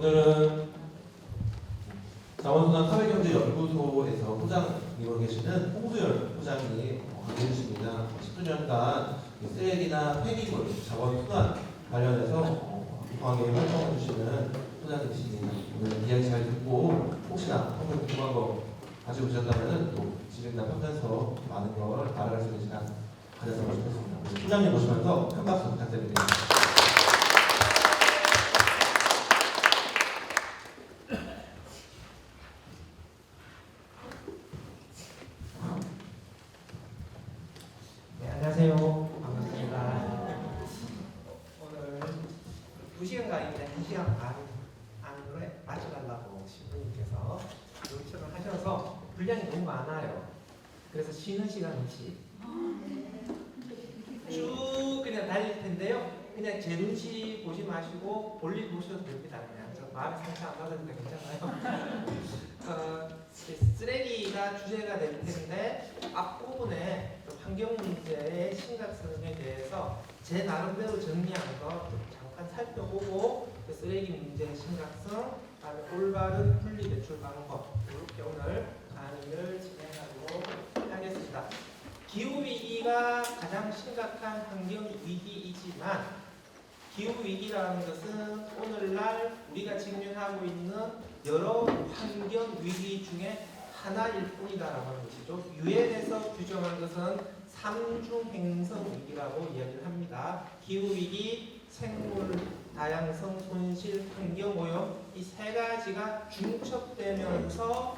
오늘은 자원순환 사회경제연구소에서 소장님으로 계시는 홍수열 소장님 관계주십니다. 10주년간 쓰레기나 폐기물 자원순환 관련해서 강하게 활동해 주시는 소장님이시니 오늘 이야기 잘 듣고 혹시나 평소에 궁금한 거 가지고 오셨다면 또 질문답하면서 많은 걸 알아갈 수 있는 시간 가졌으면 좋겠습니다. 소장님 모시면서 큰 박수 부탁드립니다. 네, 안녕하세요. 반갑습니다. 오늘 2시간 강의인데 1시간 반 안으로 맞춰달라고 신부님께서 요청을 하셔서 분량이 너무 많아요. 그래서 쉬는 시간 없이 쭉 그냥 달릴 텐데요. 그냥 제 눈치 보지 마시고 볼일 보셔도 됩니다. 그냥 저 마음에 상처 안 받으니까 괜찮아요. 쓰레기가 주제가 될 텐데 앞부분에 환경 문제의 심각성에 대해서 제 나름대로 정리한 거 잠깐 살펴보고 그 쓰레기 문제의 심각성, 올바른 분리 배출 방법 이렇게 오늘 강의를 진행하도록 하겠습니다. 기후 위기가 가장 심각한 환경 위기이지만 기후 위기라는 것은 오늘날 우리가 직면하고 있는 여러 환경 위기 중에 하나일 뿐이다라고 하는 것이죠. 유엔에서 규정한 것은 3중 행성 위기라고 이야기를 합니다. 기후 위기, 생물 다양성 손실, 환경 오염 이 세 가지가 중첩되면서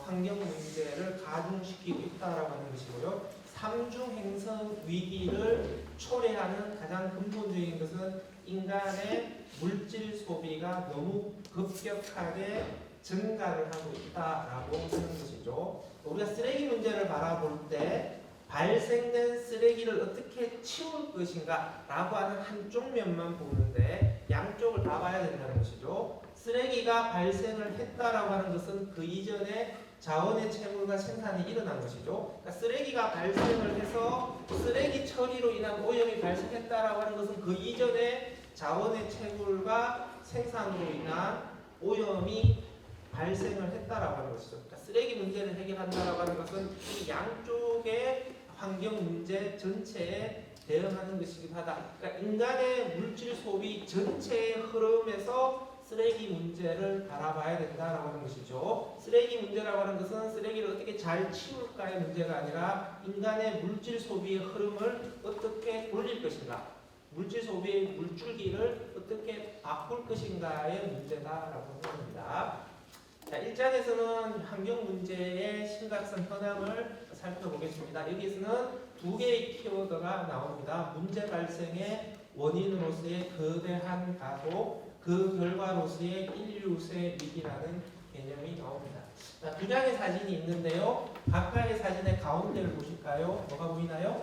환경 문제를 가중시키고 있다라고 하는 것이고요. 3중 행성 위기를 초래하는 가장 근본적인 것은 인간의 물질 소비가 너무 급격하게 증가를 하고 있다라고 하는 것이죠. 우리가 쓰레기 문제를 바라볼 때 발생된 쓰레기를 어떻게 치울 것인가 라고 하는 한쪽 면만 보는데 양쪽을 다 봐야 된다는 것이죠. 쓰레기가 발생을 했다라고 하는 것은 그 이전에 자원의 채굴과 생산이 일어난 것이죠. 그러니까 쓰레기가 발생을 해서 쓰레기 처리로 인한 오염이 발생했다라고 하는 것은 그 이전에 자원의 채굴과 생산으로 인한 오염이 발생을 했다라고 하는 것이죠. 그러니까 쓰레기 문제를 해결한다라고 하는 것은 이 양쪽의 환경 문제 전체에 대응하는 것이기도 하다. 그러니까 인간의 물질 소비 전체의 흐름에서 쓰레기 문제를 바라봐야 된다라고 하는 것이죠. 쓰레기 문제라고 하는 것은 쓰레기를 어떻게 잘 치울까의 문제가 아니라 인간의 물질 소비의 흐름을 어떻게 돌릴 것인가, 물질 소비의 물줄기를 어떻게 바꿀 것인가의 문제다라고 합니다. 자, 1장에서는 환경 문제의 심각성 현황을 살펴보겠습니다. 여기에서는 두 개의 키워드가 나옵니다. 문제 발생의 원인으로서의 거대한 가속, 그 결과로서의 인류세 위기라는 개념이 나옵니다. 자, 두 장의 사진이 있는데요. 각각의 사진의 가운데를 보실까요? 뭐가 보이나요?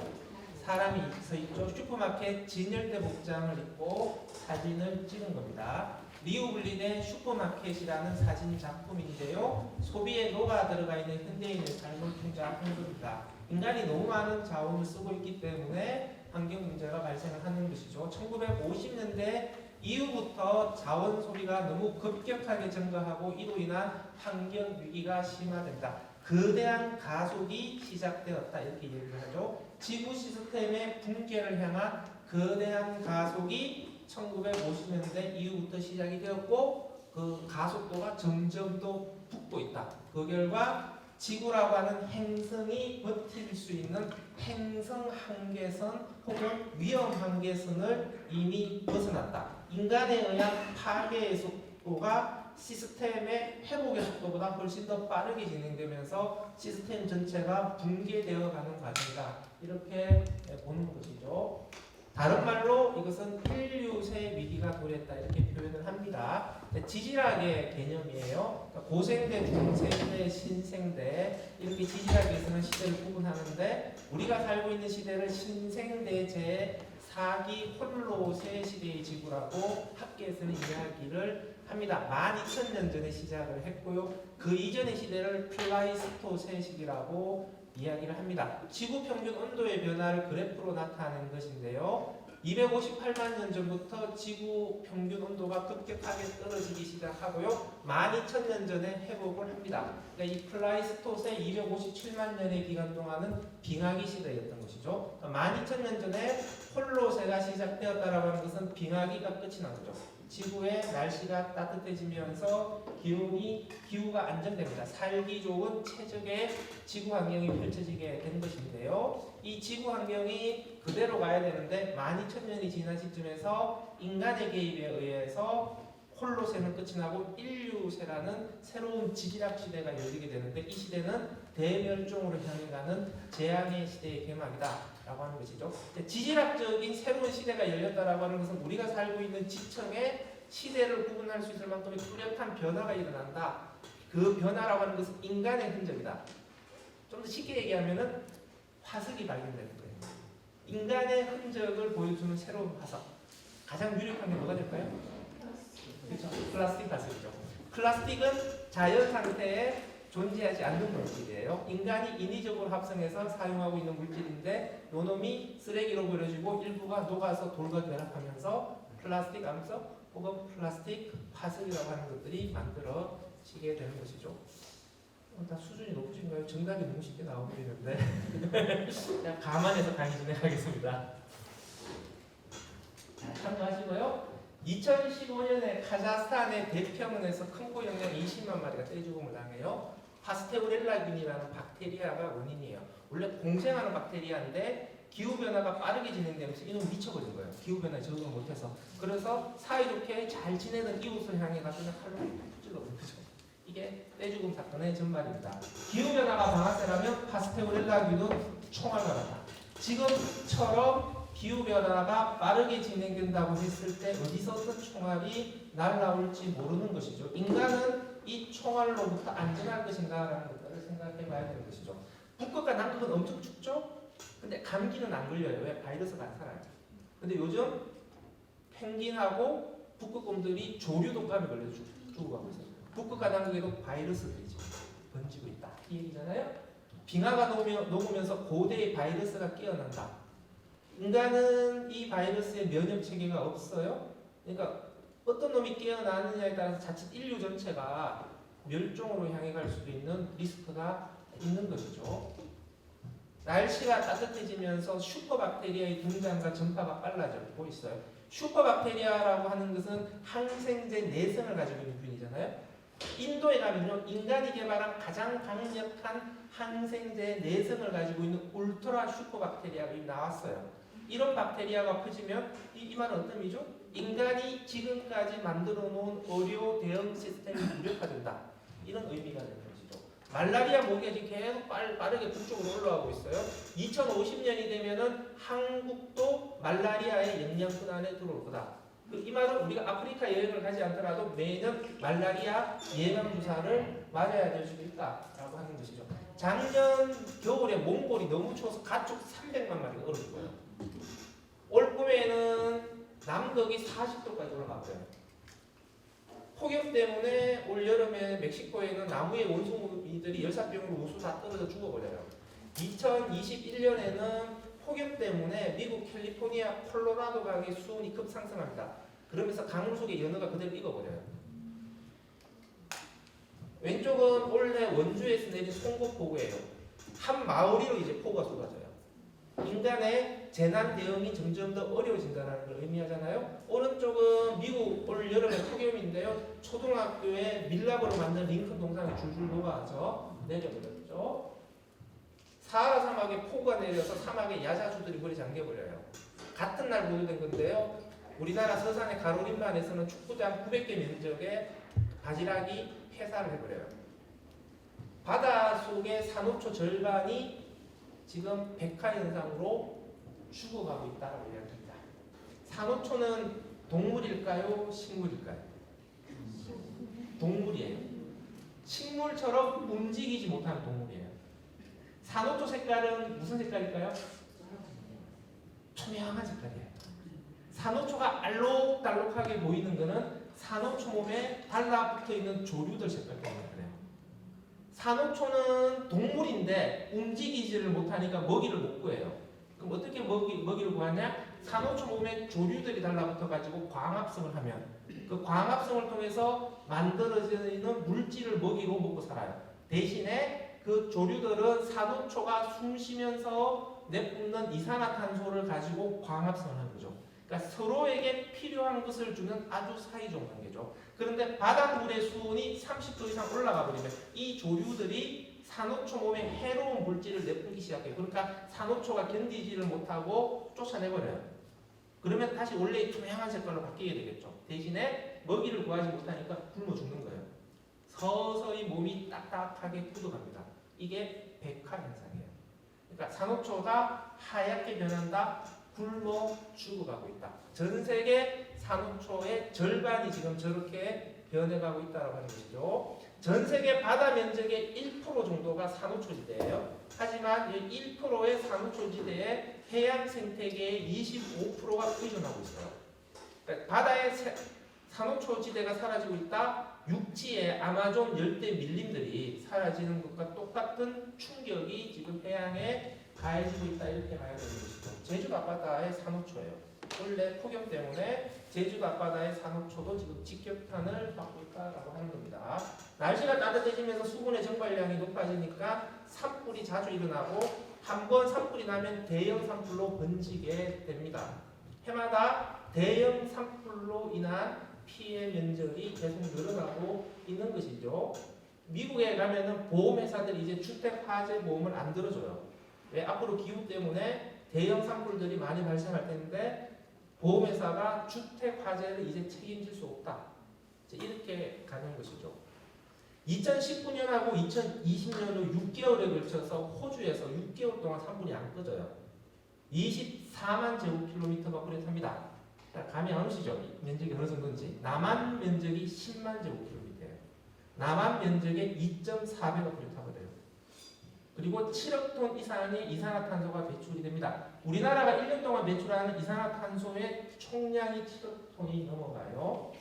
사람이 서 있죠. 슈퍼마켓 진열대 복장을 입고 사진을 찍은 겁니다. 리우 블린의 슈퍼마켓이라는 사진 작품인데요. 소비에 녹아 들어가 있는 현대인의 삶을 풍자한 겁니다. 인간이 너무 많은 자원을 쓰고 있기 때문에 환경 문제가 발생을 하는 것이죠. 1950년대 이후부터 자원 소비가 너무 급격하게 증가하고 이로 인한 환경 위기가 심화된다. 거대한 가속이 시작되었다 이렇게 얘기를 하죠. 지구 시스템의 붕괴를 향한 거대한 가속이 1950년대 이후부터 시작이 되었고 그 가속도가 점점 더 붙고 있다. 그 결과 지구라고 하는 행성이 버틸 수 있는 행성 한계선 혹은 위험 한계선을 이미 벗어났다. 인간에 의한 파괴의 속도가 시스템의 회복의 속도보다 훨씬 더 빠르게 진행되면서 시스템 전체가 붕괴되어 가는 과정이다. 이렇게 보는 것이죠. 다른 말로 이것은 인류세 위기가 도래했다 이렇게 표현을 합니다. 지질학의 개념이에요. 고생대, 중생대, 신생대 이렇게 지질학에서는 시대를 구분하는데 우리가 살고 있는 시대를 신생대 제4기 홀로세 시대의 지구라고 학계에서는 이야기를 합니다. 12,000년 전에 시작을 했고요. 그 이전의 시대를 플라이스토세 시기라고 이야기를 합니다. 지구 평균 온도의 변화를 그래프로 나타낸 것인데요. 258만 년 전부터 지구 평균 온도가 급격하게 떨어지기 시작하고요. 12,000년 전에 회복을 합니다. 그러니까 이 플라이스토세 257만 년의 기간 동안은 빙하기 시대였던 것이죠. 그러니까 12,000년 전에 홀로세가 시작되었다라고 하는 것은 빙하기가 끝이 난 거죠. 지구의 날씨가 따뜻해지면서 기후가 안정됩니다. 살기 좋은 최적의 지구 환경이 펼쳐지게 된 것인데요. 이 지구 환경이 그대로 가야 되는데 12,000년이 지난 시점에서 인간의 개입에 의해서 홀로세는 끝이 나고 인류세라는 새로운 지질학 시대가 열리게 되는데 이 시대는 대멸종으로 향해 가는 재앙의 시대의 개막이다라고 하는 것이죠. 지질학적인 새로운 시대가 열렸다라고 하는 것은 우리가 살고 있는 지층의 시대를 구분할 수 있을 만큼의 뚜렷한 변화가 일어난다. 그 변화라고 하는 것은 인간의 흔적이다. 좀 더 쉽게 얘기하면은 화석이 발견되는 거예요. 인간의 흔적을 보여주는 새로운 화석. 가장 유력한 게 뭐가 될까요? 그렇죠. 플라스틱 화석이죠. 플라스틱은 자연 상태에 존재하지 않는 물질이에요. 인간이 인위적으로 합성해서 사용하고 있는 물질인데 요놈이 쓰레기로 버려지고 일부가 녹아서 돌과 결합하면서 플라스틱 암석 혹은 플라스틱 화석이라고 하는 것들이 만들어지게 되는 것이죠. 다 수준이 높으신가요? 정답이 너무 쉽게 나오는데 그냥 감안해서 강의 진행하겠습니다. 참고하시고요. 2015년에 카자흐스탄의 대평원에서 큰코 영양 20만 마리가 떼죽음을 당해요. 파스테우렐라균이라는 박테리아가 원인이에요. 원래 공생하는 박테리아인데 기후변화가 빠르게 진행되면서 이놈 미쳐버린 거예요. 기후변화에 적응을 못해서. 그래서 사이좋게 잘 지내는 이웃을 향해 가서 그냥 칼로 찔러버린 거죠. 이게 떼죽음 사건의 전말입니다. 기후변화가 방아쇠라면 파스테우렐라균은 총알과 같다. 지금처럼 기후변화가 빠르게 진행된다고 했을 때 어디서 어떤 총알이 날아올지 모르는 것이죠. 인간은 이 총알로부터 안전할 것인가라는 것들을 생각해 봐야 되는 것이죠. 북극과 남극은 엄청 춥죠? 근데 감기는 안 걸려요. 왜? 바이러스가 안 살아요. 근데 요즘 펭귄하고 북극곰들이 조류 독감에 걸려 죽어가고 있어요. 북극과 남극에도 바이러스들이 지금 번지고 있다. 이 얘기잖아요. 빙하가 녹으면서 고대의 바이러스가 깨어난다. 인간은 이 바이러스에 면역 체계가 없어요. 그러니까 어떤 놈이 깨어나느냐에 따라서 자칫 인류 전체가 멸종으로 향해 갈 수도 있는 리스크가 있는 것이죠. 날씨가 따뜻해지면서 슈퍼박테리아의 등장과 전파가 빨라지고 있어요. 슈퍼박테리아라고 하는 것은 항생제 내성을 가지고 있는 균이잖아요. 인도에 가면요, 인간이 개발한 가장 강력한 항생제 내성을 가지고 있는 울트라 슈퍼박테리아가 나왔어요. 이런 박테리아가 퍼지면 이 말은 어떤 의미죠? 인간이 지금까지 만들어 놓은 의료 대응 시스템이 무력화된다. 이런 의미가 되는 것이죠. 말라리아 모기가 지금 계속 빠르게 북쪽으로 올라가고 있어요. 2050년이 되면은 한국도 말라리아의 영향권 안에 들어올 거다. 이 말은 우리가 아프리카 여행을 가지 않더라도 매년 말라리아 예방 주사를 맞아야 될 수도 있다라고 하는 것이죠. 작년 겨울에 몽골이 너무 추워서 가축 300만 마리가 얼어 죽어요. 올 봄에는 남극이 40도까지 올라갔어요. 폭염 때문에 올 여름에 멕시코에는 나무의 원숭이들이 열사병으로 우수 다 떨어져 죽어버려요. 2021년에는 폭염 때문에 미국 캘리포니아 콜로라도 강의 수온이 급상승합니다. 그러면서 강물 속에 연어가 그대로 익어버려요. 왼쪽은 올해 원주에서 내린 송곳폭우예요. 한 마을이로 이제 폭우가 쏟아져요. 인간의 재난 대응이 점점 더 어려워진다는 걸 의미하잖아요. 오른쪽은 미국 올 여름의 폭염인데요. 초등학교에 밀랍으로 만든 링컨 동상이 줄줄 녹아서 내려버렸죠. 사하라 사막에 폭우가 내려서 사막에 야자수들이 물에 잠겨버려요. 같은 날 보도된 건데요. 우리나라 서산의 가로림반에서는 축구장 900개 면적에 바지락이 폐사를 해버려요. 바닷속의 산호초 절반이 지금 백화현상으로 죽어가고 있다고 이야기합니다. 산호초는 동물일까요? 식물일까요? 동물이에요. 식물처럼 움직이지 못하는 동물이에요. 산호초 색깔은 무슨 색깔일까요? 투명한 색깔이에요. 산호초가 알록달록하게 보이는 것은 산호초 몸에 달라붙어 있는 조류들 색깔 때문에 그래요. 산호초는 동물인데 움직이지를 못하니까 먹이를 못 구해요. 그럼 어떻게 먹이를 구하냐? 산호초 몸에 조류들이 달라붙어 가지고 광합성을 하면 그 광합성을 통해서 만들어지는 물질을 먹이로 먹고 살아요. 대신에 그 조류들은 산호초가 숨 쉬면서 내뿜는 이산화탄소를 가지고 광합성을 하는 거죠. 그러니까 서로에게 필요한 것을 주는 아주 사이좋은 관계죠. 그런데 바닷물의 수온이 30도 이상 올라가 버리면 이 조류들이 산호초 몸에 해로운 물질을 내뿜기 시작해요. 그러니까 산호초가 견디지를 못하고 쫓아내버려요. 그러면 다시 원래의 투명한 색깔로 바뀌게 되겠죠. 대신에 먹이를 구하지 못하니까 굶어 죽는 거예요. 서서히 몸이 딱딱하게 굳어갑니다. 이게 백화 현상이에요. 그러니까 산호초가 하얗게 변한다, 굶어 죽어가고 있다. 전 세계 산호초의 절반이 지금 저렇게 변해가고 있다고 하는 것이죠. 전 세계 바다 면적의 1% 정도가 산호초지대예요. 하지만 이 1%의 산호초지대에 해양 생태계의 25%가 의존하고 있어요. 그러니까 바다의 산호초지대가 사라지고 있다. 육지의 아마존 열대 밀림들이 사라지는 것과 똑같은 충격이 지금 해양에 가해지고 있다, 이렇게 봐야 되는 것이죠. 제주도 앞바다의 산호초예요. 원래 폭염 때문에 제주도 앞바다의 산호초도 지금 직격탄을 받고 있다라고 하는 겁니다. 날씨가 따뜻해지면서 수분의 정발량이 높아지니까 산불이 자주 일어나고 한번 산불이 나면 대형 산불로 번지게 됩니다. 해마다 대형 산불로 인한 피해 면적이 계속 늘어나고 있는 것이죠. 미국에 가면은 보험회사들이 이제 주택 화재 보험을 안 들어줘요. 왜? 앞으로 기후 때문에 대형 산불들이 많이 발생할 텐데 보험회사가 주택 화재를 이제 책임질 수 없다. 이렇게 가는 것이죠. 2019년하고 2020년으로 6개월에 걸쳐서 호주에서 6개월 동안 산불이 안 꺼져요. 24만 제곱킬로미터가 불에 탑니다. 감이 안 오시죠? 면적이 어느 정도인지. 남한 면적이 10만 제곱킬로미터예요. 남한 면적의 2.4배가 불에 타버려요. 그리고 7억 톤 이상의 이산화탄소가 배출이 됩니다. 우리나라가 1년 동안 배출하는 이산화탄소의 총량이 7억 톤이 넘어가요.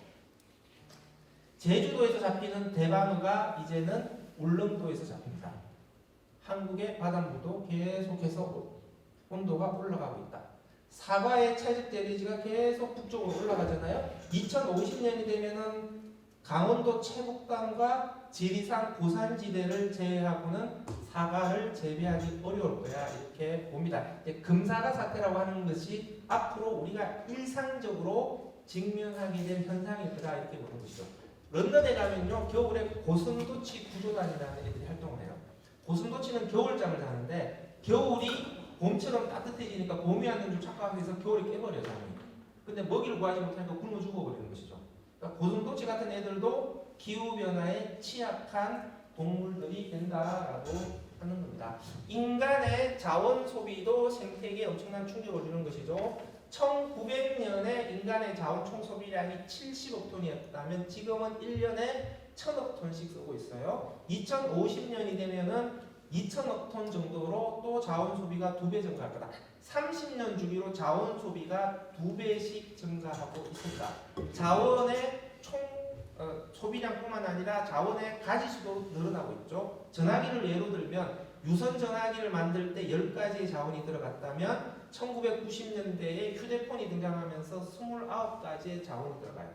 제주도에서 잡히는 대방어가 이제는 울릉도에서 잡힙니다. 한국의 바닷물도 계속해서 온도가 올라가고 있다. 사과의 차적 대리지가 계속 북쪽으로 올라가잖아요. 2050년이 되면은 강원도 최북단과 지리산 고산지대를 제외하고는 사과를 재배하기 어려울 거야, 이렇게 봅니다. 금사가 사태라고 하는 것이 앞으로 우리가 일상적으로 직면하게 될 현상일 거다, 이렇게 보는 것이죠. 런던에 가면요, 겨울에 고슴도치 구조단이라는 애들이 활동을 해요. 고슴도치는 겨울잠을 자는데 겨울이 봄처럼 따뜻해지니까 봄이 왔는 줄 착각해서 겨울에 깨버려요, 잠이. 근데 먹이를 구하지 못하니까 굶어 죽어버리는 것이죠. 그러니까 고슴도치 같은 애들도 기후변화에 취약한 동물들이 된다라고 하는 겁니다. 인간의 자원 소비도 생태계에 엄청난 충격을 주는 것이죠. 1900년에 인간의 자원 총 소비량이 70억 톤이었다면 지금은 1년에 1000억 톤씩 쓰고 있어요. 2050년이 되면은 2000억 톤 정도로 또 자원 소비가 2배 증가할 거다. 30년 주기로 자원 소비가 2배씩 증가하고 있습니다. 자원의 총 소비량뿐만 아니라 자원의 가지수도 늘어나고 있죠. 전화기를 예로 들면 유선 전화기를 만들 때 10가지의 자원이 들어갔다면 1990년대에 휴대폰이 등장하면서 29가지의 자원이 들어가요.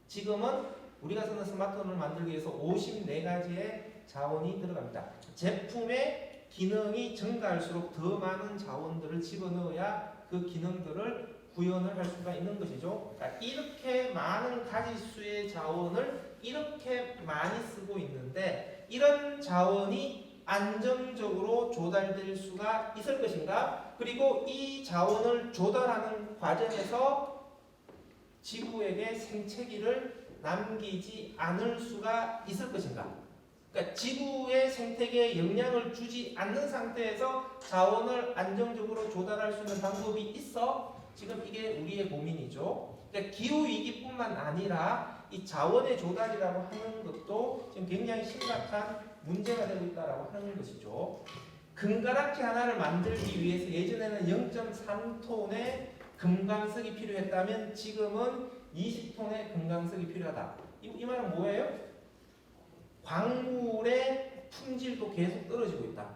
지금은 우리가 쓰는 스마트폰을 만들기 위해서 54가지의 자원이 들어갑니다. 제품의 기능이 증가할수록 더 많은 자원들을 집어넣어야 그 기능들을 구현을 할 수가 있는 것이죠. 그러니까 이렇게 많은 가지수의 자원을 이렇게 많이 쓰고 있는데 이런 자원이 안정적으로 조달될 수가 있을 것인가? 그리고 이 자원을 조달하는 과정에서 지구에게 생채기를 남기지 않을 수가 있을 것인가? 그러니까 지구의 생태계에 영향을 주지 않는 상태에서 자원을 안정적으로 조달할 수 있는 방법이 있어? 지금 이게 우리의 고민이죠. 그러니까 기후위기뿐만 아니라 이 자원의 조달이라고 하는 것도 지금 굉장히 심각한 문제가 되고 있다고 하는 것이죠. 금가락지 하나를 만들기 위해서 예전에는 0.3톤의 금강석이 필요했다면 지금은 20톤의 금강석이 필요하다. 이 말은 뭐예요? 광물의 품질도 계속 떨어지고 있다.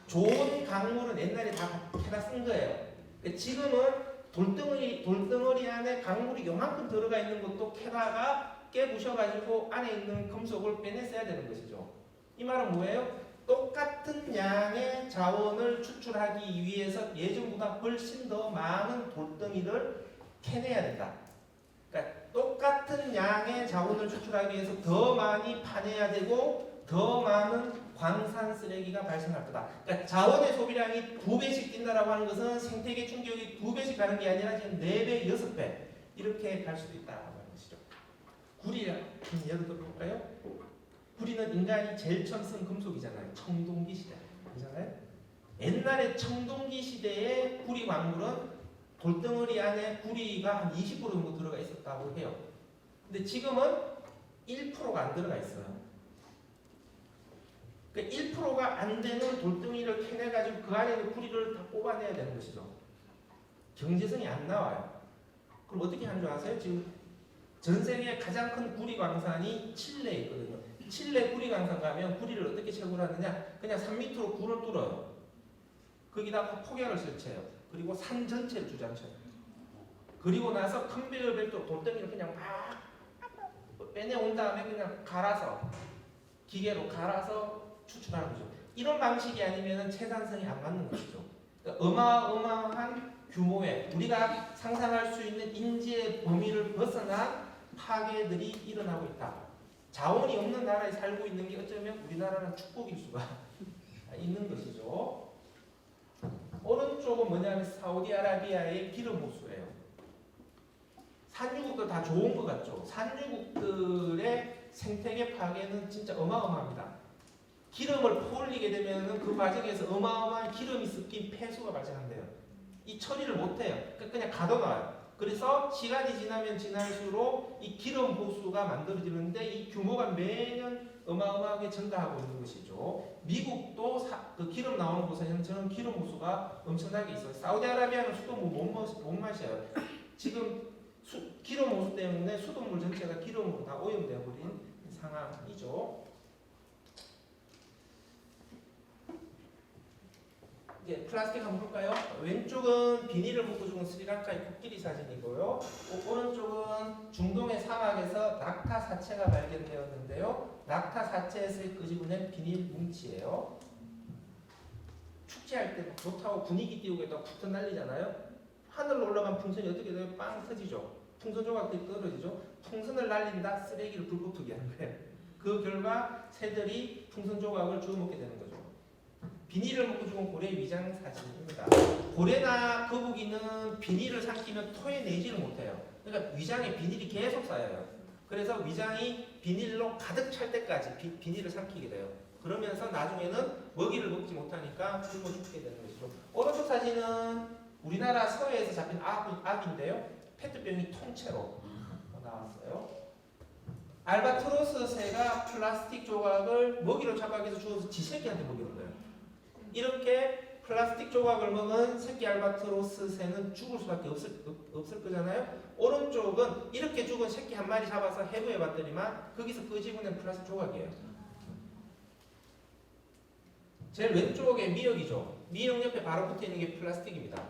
좋은 강물은 옛날에 다 캐다 쓴 거예요. 지금은 돌덩어리 안에 강물이 요만큼 들어가 있는 것도 캐다가 깨부셔가지고 안에 있는 금속을 빼냈어야 되는 것이죠. 이 말은 뭐예요? 똑같은 양의 자원을 추출하기 위해서 예전보다 훨씬 더 많은 돌덩이를 캐내야 된다. 그러니까 똑같은 양의 자원을 추출하기 위해서 더 많이 파내야 되고 더 많은 광산 쓰레기가 발생할 거다. 그러니까 자원의 소비량이 2배씩 뛴다라고 하는 것은 생태계 충격이 2배씩 가는 게 아니라 지금 4배, 6배 이렇게 갈 수도 있다라고 하는 것이죠. 구리를 예를 들어 볼까요? 구리는 인간이 제일 처음 쓴 금속이잖아요. 청동기 시대. 그렇잖아요? 옛날에 청동기 시대의 구리 광물은 돌덩어리 안에 구리가 한 20% 정도 들어가 있었다고 해요. 근데 지금은 1%가 안 들어가 있어요. 그러니까 1%가 안 되는 돌덩이를 캐내가지고 그 안에 있는 구리를 다 뽑아내야 되는 것이죠. 경제성이 안 나와요. 그럼 어떻게 하는 줄 아세요? 지금 전 세계 가장 큰 구리 광산이 칠레에 있거든요. 칠레 구리 광산 가면 구리를 어떻게 채굴 하느냐? 그냥 3m로 굴을 뚫어요. 거기다가 폭약을 설치해요. 그리고 산 전체를 주장쳐요. 그리고 나서 컨베이어 벨트로 돌덩이를 그냥 막 빼내온 다음에 그냥 갈아서 기계로 갈아서 추출하는 거죠. 이런 방식이 아니면 채산성이 안 맞는 것이죠. 그러니까 어마어마한 규모의 우리가 상상할 수 있는 인지의 범위를 벗어난 파괴들이 일어나고 있다. 자원이 없는 나라에 살고 있는 게 어쩌면 우리나라는 축복일 수가 있는 것이죠. 오른쪽은 뭐냐면 사우디아라비아의 기름 호수예요. 산유국들 다 좋은 것 같죠. 산유국들의 생태계 파괴는 진짜 어마어마합니다. 기름을 퍼올리게 되면 그 과정에서 어마어마한 기름이 섞인 폐수가 발생한대요. 이 처리를 못해요. 그냥 가둬놔요. 그래서 시간이 지나면 지날수록 이 기름 호수가 만들어지는데 이 규모가 매년 어마어마하게 증가하고 있는 것이죠. 미국도 그 기름 나오는 곳에는 저는 기름 호수가 엄청나게 있어요. 사우디아라비아는 수도 못 마셔요. 지금 기름 호수 때문에 수돗물 전체가 기름으로 다 오염되어 버린 상황이죠. 이제 플라스틱 한번 볼까요? 왼쪽은 비닐을 묶고 죽은 스리랑카의 코끼리 사진이고요. 오른쪽은 중동의 사막에서 낙타 사체가 발견되었는데요. 낙타 사체에서 끄집어낸 비닐 뭉치예요. 축제할 때 좋다고 분위기 띄우고 있다가 풍선 날리잖아요. 하늘로 올라간 풍선이 어떻게 돼요? 빵 터지죠. 풍선 조각들이 떨어지죠. 풍선을 날린다, 쓰레기를 불붙게 하는 거예요. 그 결과 새들이 풍선 조각을 주워 먹게 되는 거죠. 비닐을 먹고 죽은 고래 위장 사진입니다. 고래나 거북이는 비닐을 삼키면 토해내지를 못해요. 그러니까 위장에 비닐이 계속 쌓여요. 그래서 위장이 비닐로 가득 찰 때까지 비닐을 삼키게 돼요. 그러면서 나중에는 먹이를 먹지 못하니까 굶어 죽게 되는 것이죠. 오른쪽 사진은 우리나라 서해에서 잡힌 악인데요. 페트병이 통째로 나왔어요. 알바트로스 새가 플라스틱 조각을 먹이로 착각해서 주워서 지 새끼한테 먹이는 거예요. 이렇게 플라스틱 조각을 먹은 새끼 알바트로스 새는 죽을 수밖에 없을 거잖아요. 오른쪽은 이렇게 죽은 새끼 한 마리 잡아서 해부해 봤더니만 거기서 끄집어낸 플라스틱 조각이에요. 제일 왼쪽에 미역이죠. 미역 옆에 바로 붙어 있는 게 플라스틱입니다.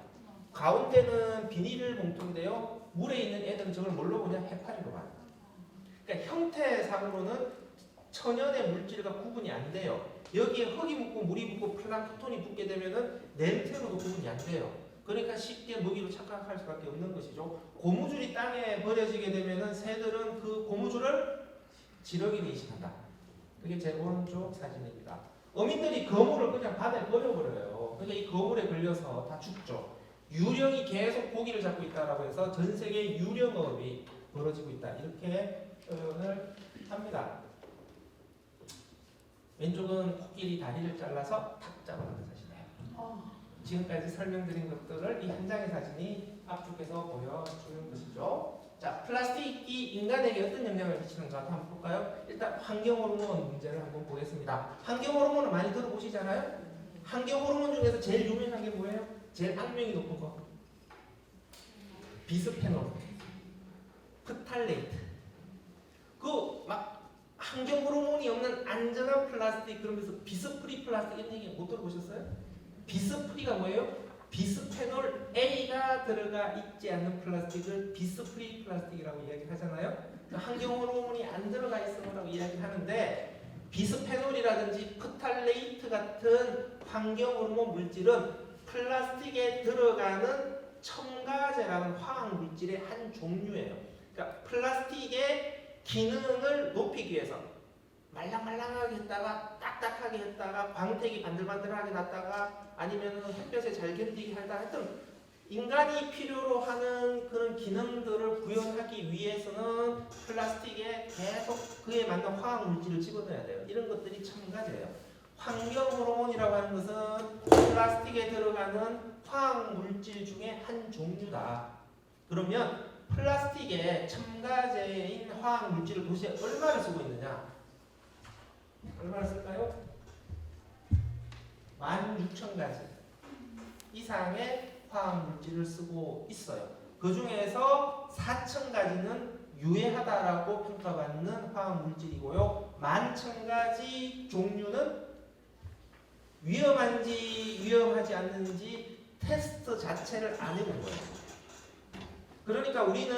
가운데는 비닐 봉투인데요. 물에 있는 애들은 저걸 뭘로 보냐? 해파리로 봐요. 그러니까 형태상으로는 천연의 물질과 구분이 안 돼요. 여기에 흙이 묻고 물이 묻고 플랑크톤이 붙게 되면은 냄새로도 구분이 안 돼요. 그러니까 쉽게 먹이로 착각할 수밖에 없는 것이죠. 고무줄이 땅에 버려지게 되면은 새들은 그 고무줄을 지렁이로 인식한다. 그게 제 오른쪽 사진입니다. 어민들이 거물을 그냥 바다에 버려버려요. 그러니까 이 거물에 걸려서 다 죽죠. 유령이 계속 고기를 잡고 있다라고 해서 전 세계 유령업이 벌어지고 있다. 이렇게 표현을 합니다. 왼쪽은 코끼리 다리를 잘라서 탁 잡아놓은 사진이에요. 지금까지 설명드린 것들을 이 한 장의 사진이 앞쪽에서 보여주는 것이죠. 자, 플라스틱이 인간에게 어떤 영향을 미치는가 한번 볼까요? 일단 환경 호르몬 문제를 한번 보겠습니다. 환경 호르몬을 많이 들어보시잖아요. 환경 호르몬 중에서 제일 유명한 게 뭐예요? 제일 악명이 높은 거. 비스페놀, 프탈레이트. 그 막 환경 호르몬이 없는 안전한 플라스틱 그러면서 비스프리 플라스틱 이런 얘기 못 들어보셨어요? 비스프리가 뭐예요? 비스페놀 A가 들어가 있지 않는 플라스틱을 비스프리 플라스틱이라고 이야기하잖아요. 환경 호르몬이 안 들어가 있으라고 이야기하는데 비스페놀이라든지 프탈레이트 같은 환경 호르몬 물질은 플라스틱에 들어가는 첨가제라는 화학 물질의 한 종류예요. 그러니까 플라스틱의 기능을 높이기 위해서 말랑말랑하게 했다가 딱딱하게 했다가 광택이 반들반들하게 났다가 아니면 햇볕에 잘 견디게 하다 하여튼 인간이 필요로 하는 그런 기능들을 구현하기 위해서는 플라스틱에 계속 그에 맞는 화학 물질을 집어넣어야 돼요. 이런 것들이 첨가제예요. 환경 호르몬이라고 하는 것은 플라스틱에 들어가는 화학 물질 중에 한 종류다. 그러면 플라스틱에 첨가제인 화학 물질을 도대체 얼마를 쓰고 있느냐? 얼마나 쓸까요? 16,000가지 이상의 화학 물질을 쓰고 있어요. 그 중에서 4,000가지는 유해하다라고 평가받는 화학 물질이고요. 11,000가지 종류는 위험한지 위험하지 않는지 테스트 자체를 안 해본 거예요. 그러니까 우리는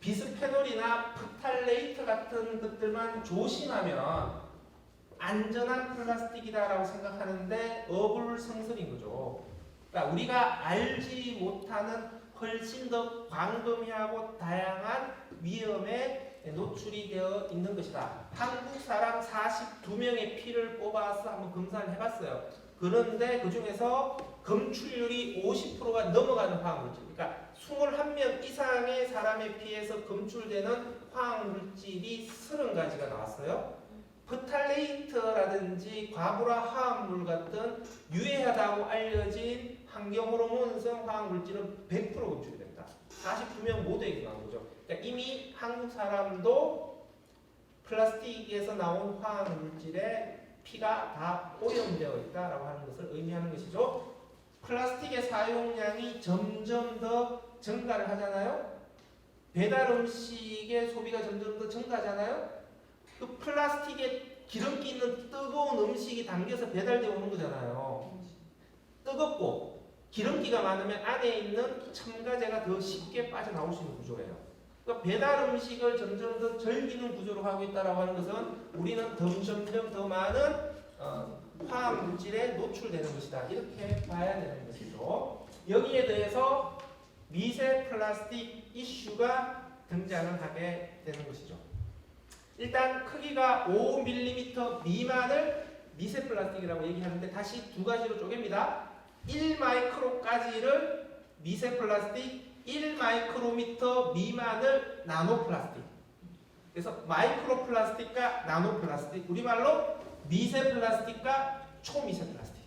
비스페놀이나 프탈레이트 같은 것들만 조심하면 안전한 플라스틱이다라고 생각하는데 어불성설인 거죠. 그러니까 우리가 알지 못하는 훨씬 더 광범위하고 다양한 위험에 노출이 되어 있는 것이다. 한국 사람 42명의 피를 뽑아서 한번 검사를 해봤어요. 그런데 그 중에서 검출률이 50%가 넘어가는 화학물질, 그러니까 21명 이상의 사람의 피에서 검출되는 화학물질이 30가지가 나왔어요. 프탈레이트라든지 과부라 화합물 같은 유해하다고 알려진 환경 호르몬성 화학물질은 100% 검출이 됩니다. 42명 모두에게 나온 거죠. 그러니까 이미 한국 사람도 플라스틱에서 나온 화학물질에 피가 다 오염되어 있다라고 하는 것을 의미하는 것이죠. 플라스틱의 사용량이 점점 더 증가를 하잖아요. 배달 음식의 소비가 점점 더 증가하잖아요. 그 플라스틱에 기름기 있는 뜨거운 음식이 담겨서 배달되어 오는 거잖아요. 뜨겁고 기름기가 많으면 안에 있는 첨가제가 더 쉽게 빠져나올 수 있는 구조예요. 그러니까 배달 음식을 점점 더 절기는 구조로 하고 있다고 하는 것은 우리는 점점 더 많은 화학 물질에 노출되는 것이다. 이렇게 봐야 되는 것이죠. 여기에 대해서 미세 플라스틱 이슈가 등장을 하게 되는 것이죠. 일단 크기가 5mm 미만을 미세 플라스틱이라고 얘기하는데 다시 두 가지로 쪼갭니다. 1마이크로까지를 미세 플라스틱, 1마이크로미터 미만을 나노 플라스틱. 그래서 마이크로 플라스틱과 나노 플라스틱, 우리말로 미세 플라스틱과 초미세 플라스틱.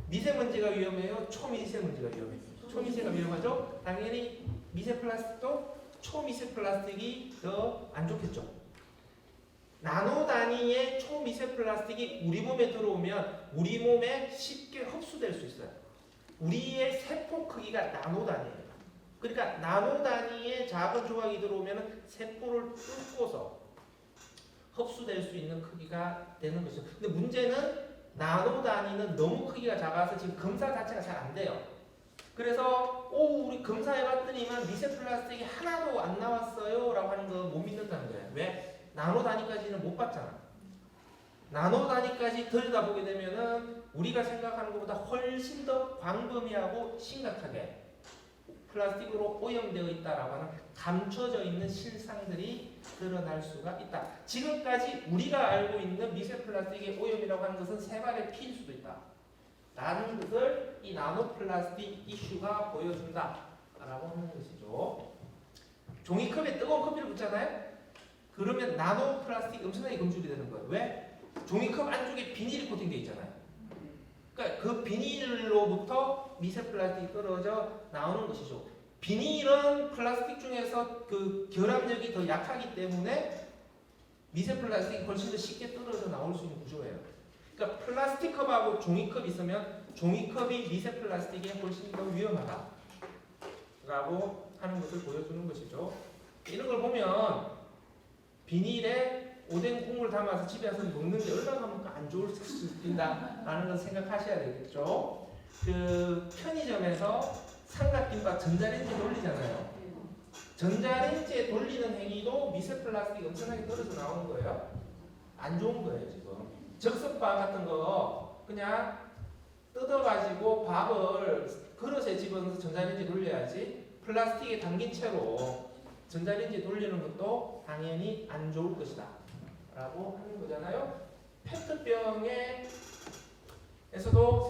미세먼지가 위험해요? 초미세먼지가 위험해요? 초미세가 위험하죠? 당연히 미세 플라스틱도 초미세 플라스틱이 더 안 좋겠죠. 나노 단위의 초미세 플라스틱이 우리 몸에 들어오면 우리 몸에 쉽게 흡수될 수 있어요. 우리의 세포 크기가 나노 단위예요. 그러니까 나노 단위의 작은 조각이 들어오면 세포를 뚫고서 흡수될 수 있는 크기가 되는 것이죠. 근데 문제는 나노 단위는 너무 크기가 작아서 지금 검사 자체가 잘 안 돼요. 그래서 우리 검사해봤더니만 미세 플라스틱이 하나도 안 나왔어요 라고 하는 거 못 믿는다는 거예요. 왜? 나노 단위까지는 못 봤잖아. 나노 단위까지 들여다보게 되면은 우리가 생각하는 것보다 훨씬 더 광범위하고 심각하게 플라스틱으로 오염되어 있다라고 하는 감춰져 있는 실상들이 드러날 수가 있다. 지금까지 우리가 알고 있는 미세 플라스틱의 오염이라고 하는 것은 세 발의 피일 수도 있다. 라는 것을 이 나노 플라스틱 이슈가 보여준다. 라고 하는 것이죠. 종이컵에 뜨거운 커피를 붓잖아요. 그러면 나노 플라스틱 엄청나게 검출이 되는 거예요. 왜? 종이컵 안쪽에 비닐이 코팅되어 있잖아요. 그러니까 그 비닐로부터 미세 플라스틱이 떨어져 나오는 것이죠. 비닐은 플라스틱 중에서 그 결합력이 더 약하기 때문에 미세 플라스틱이 훨씬 더 쉽게 떨어져 나올 수 있는 구조예요. 그러니까 플라스틱 컵하고 종이컵이 있으면 종이컵이 미세 플라스틱에 훨씬 더 위험하다 라고 하는 것을 보여주는 것이죠. 이런 걸 보면 비닐에 오뎅 국물 담아서 집에 와서 먹는 게 얼마나 안 좋을 수 있다라는 걸 생각하셔야 되겠죠. 그 편의점에서 삼각김밥 전자레인지 돌리잖아요. 전자레인지에 돌리는 행위도 미세 플라스틱이 엄청나게 떨어져 나오는 거예요. 안 좋은 거예요 지금. 즉석밥 같은 거 그냥 뜯어가지고 밥을 그릇에 집어넣어서 전자레인지 돌려야지 플라스틱에 담긴 채로 전자레인지 돌리는 것도 당연히 안 좋을 것이다 라고 하는 거잖아요. 페트병에서도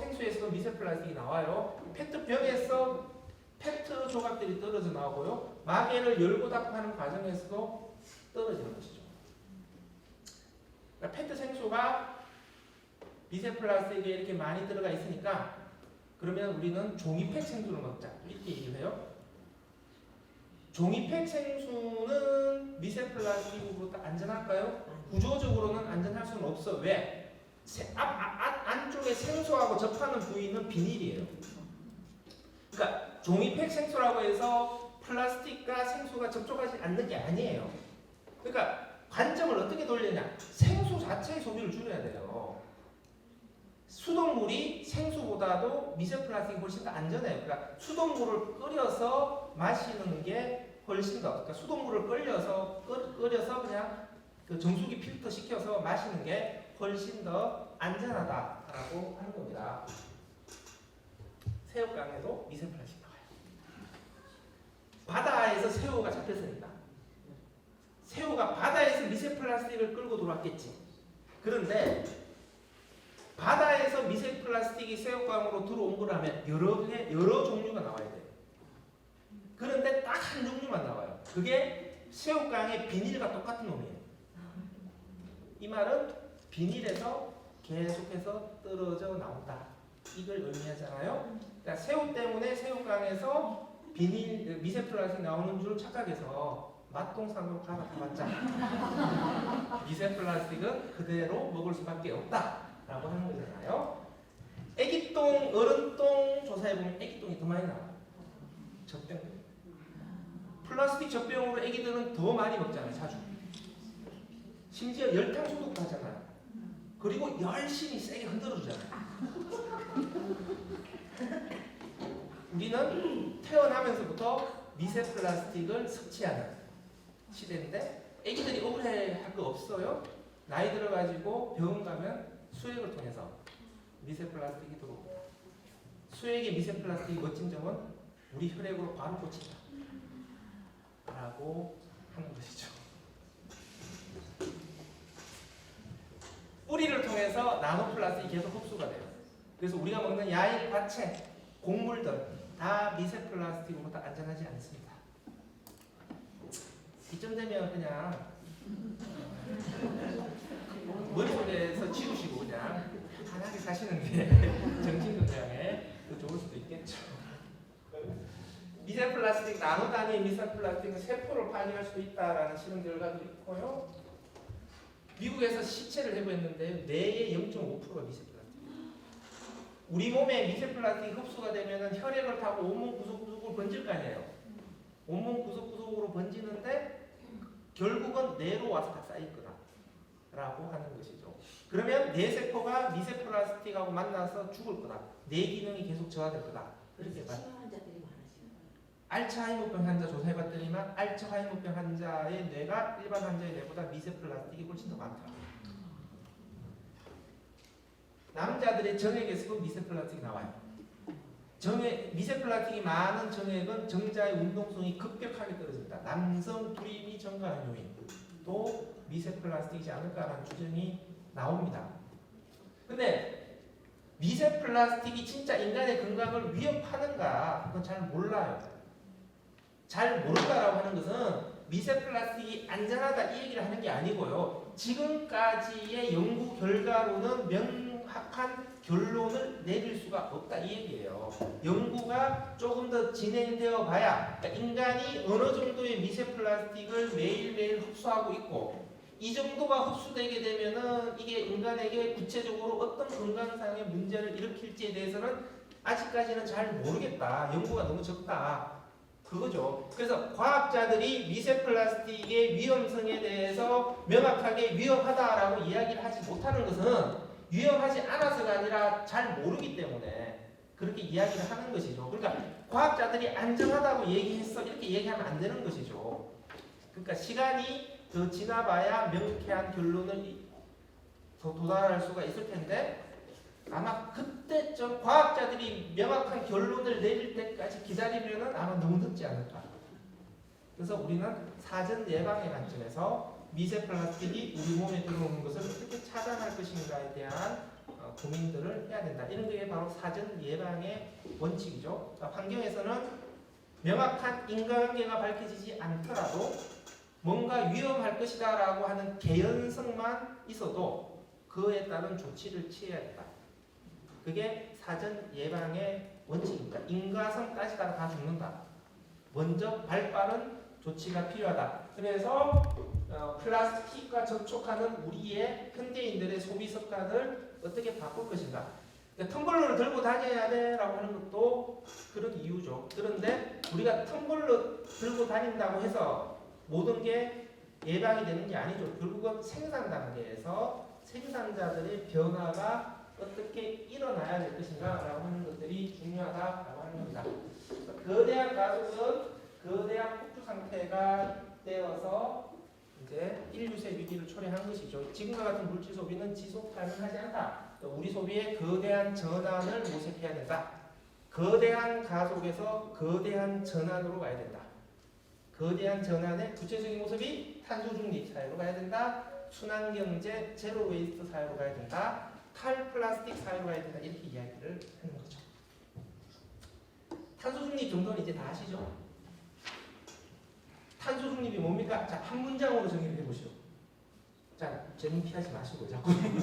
생수에서도 미세 플라스틱이 나와요. 페트병에서 페트 조각들이 떨어져 나오고요. 마개를 열고 닫고 하는 과정에서도 떨어지는 것이죠. 그러니까 페트 생수가 미세 플라스틱에 이렇게 많이 들어가 있으니까 그러면 우리는 종이팩 생수를 먹자 이렇게 얘기를 해요. 종이팩 생수는 미세 플라스틱으로 안전할까요? 구조적으로는 안전할 수는 없어. 왜? 안쪽에 생수하고 접하는 부위는 비닐이에요. 그러니까 종이팩 생수라고 해서 플라스틱과 생수가 접촉하지 않는 게 아니에요. 그러니까 관점을 어떻게 돌리냐? 생수 자체의 소비를 줄여야 돼요. 수돗물이 생수보다도 미세 플라스틱이 훨씬 더 안전해요. 그러니까 수돗물을 끓여서 마시는 게 훨씬 더, 그러니까 수돗물을 끓여서 그냥 그 정수기 필터 시켜서 마시는 게 훨씬 더 안전하다라고 하는 겁니다. 새우깡에도 미세 플라스틱 나와요. 바다에서 새우가 잡혔으니까 새우가 바다에서 미세 플라스틱을 끌고 들어왔겠지. 그런데 바다에서 미세 플라스틱이 새우깡으로 들어온 거라면 여러 종류가 나와야 돼요. 그런데 딱 한 종류만 나와요. 그게 새우깡의 비닐과 똑같은 놈이에요. 이 말은 비닐에서 계속해서 떨어져 나온다. 이걸 의미하잖아요. 그러니까 새우 때문에 새우깡에서 비닐, 미세 플라스틱 나오는 줄 착각해서 맛동산으로 갈아타봤자 미세 플라스틱은 그대로 먹을 수밖에 없다라고 하는 거잖아요. 애기똥, 어른똥 조사해보면 애기똥이 더 많이 나와요. 젖병. 플라스틱 젖병으로 애기들은 더 많이 먹잖아요. 자주. 심지어 열탕 소독도 하잖아요. 그리고 열심히 세게 흔들어주잖아요. 우리는 태어나면서부터 미세 플라스틱을 섭취하는 시대인데 애기들이 억울해할 거 없어요. 나이 들어가지고 병원 가면 수액을 통해서 미세 플라스틱이 들어오고 수액의 미세 플라스틱의 멋진 점은 우리 혈액으로 바로 꽂힌다 라고 하는 것이죠. 뿌리를 통해서 나노 플라스틱이 계속 흡수가 돼요. 그래서 우리가 먹는 야일, 과채, 곡물들 다 미세 플라스틱보다 안전하지 않습니다. 이쯤 되면 그냥 머릿속에서 지우시고 그냥 편하게 사시는 게 정신건강에 더 좋을 수도 있겠죠. 미세 플라스틱, 나노 단위의 미세 플라스틱은 세포를 파괴할 수도 있다라는 실험 결과도 있고요. 미국에서 시체를 해보였는데 뇌의 0.5%가 미세 플라스틱. 우리 몸에 미세 플라스틱이 흡수가 되면 혈액을 타고 온몸 구석구석으로 번질 거 아니에요. 온몸 구석구석으로 번지는데 결국은 뇌로 와서 다 쌓일 거다라고 하는 것이죠. 그러면 뇌 세포가 미세 플라스틱하고 만나서 죽을 거다. 뇌 기능이 계속 저하될 거다. 이렇게 말. 알츠하이머병 환자 조사해봤더니만 알츠하이머병 환자의 뇌가 일반 환자의 뇌보다 미세 플라스틱이 훨씬 더 많다. 남자들의 정액에서도 미세 플라스틱이 나와요. 미세 플라스틱이 많은 정액은 정자의 운동성이 급격하게 떨어집니다. 남성 불임이 증가하는 요인도 미세 플라스틱이지 않을까라는 추정이 나옵니다. 근데 미세 플라스틱이 진짜 인간의 건강을 위협하는가 그건 잘 몰라요. 잘 모른다라고 하는 것은 미세 플라스틱이 안전하다 이 얘기를 하는 게 아니고요. 지금까지의 연구 결과로는 명확한 결론을 내릴 수가 없다 이 얘기예요. 연구가 조금 더 진행되어 봐야 그러니까 인간이 어느 정도의 미세 플라스틱을 매일매일 흡수하고 있고 이 정도가 흡수되게 되면은 이게 인간에게 구체적으로 어떤 건강상의 문제를 일으킬지에 대해서는 아직까지는 잘 모르겠다. 연구가 너무 적다. 그거죠. 그래서 과학자들이 미세 플라스틱의 위험성에 대해서 명확하게 위험하다라고 이야기를 하지 못하는 것은 위험하지 않아서가 아니라 잘 모르기 때문에 그렇게 이야기를 하는 것이죠. 그러니까 과학자들이 안전하다고 얘기했어 이렇게 얘기하면 안 되는 것이죠. 그러니까 시간이 더 지나봐야 명쾌한 결론을 더 도달할 수가 있을 텐데 아마 그때쯤 과학자들이 명확한 결론을 내릴 때까지 기다리면은 아마 너무 늦지 않을까. 그래서 우리는 사전 예방의 관점에서 미세 플라스틱이 우리 몸에 들어오는 것을 어떻게 차단할 것인가에 대한 고민들을 해야 된다. 이런 게 바로 사전 예방의 원칙이죠. 그러니까 환경에서는 명확한 인과관계가 밝혀지지 않더라도 뭔가 위험할 것이다라고 하는 개연성만 있어도 그에 따른 조치를 취해야겠다. 그게 사전 예방의 원칙입니다. 인과성까지 다 죽는다. 먼저 발빠른 조치가 필요하다. 그래서 플라스틱과 접촉하는 우리의 현대인들의 소비 습관을 어떻게 바꿀 것인가. 그러니까 텀블러를 들고 다녀야 돼라고 하는 것도 그런 이유죠. 그런데 우리가 텀블러 들고 다닌다고 해서 모든 게 예방이 되는 게 아니죠. 결국은 생산 단계에서 생산자들의 변화가 어떻게 일어나야 될 것인가라고 하는 것들이 중요하다라고 하는 겁니다. 거대한 가속은 거대한 폭주 상태가 되어서 이제 인류세 위기를 초래한 것이죠. 지금과 같은 물질 소비는 지속 가능하지 않다. 우리 소비에 거대한 전환을 모색해야 된다. 거대한 가속에서 거대한 전환으로 가야 된다. 거대한 전환의 구체적인 모습이 탄소 중립 사회로 가야 된다. 순환 경제, 제로 웨이스트 사회로 가야 된다. 탈플라스틱 사회로 가야 된다. 이렇게 이야기를 하는 거죠. 탄소 중립 정도는 이제 다 아시죠? 탄소 중립이 뭡니까? 자, 한 문장으로 정의를 해보시오. 자, 재능 피하지 마시고 자꾸. 탄소가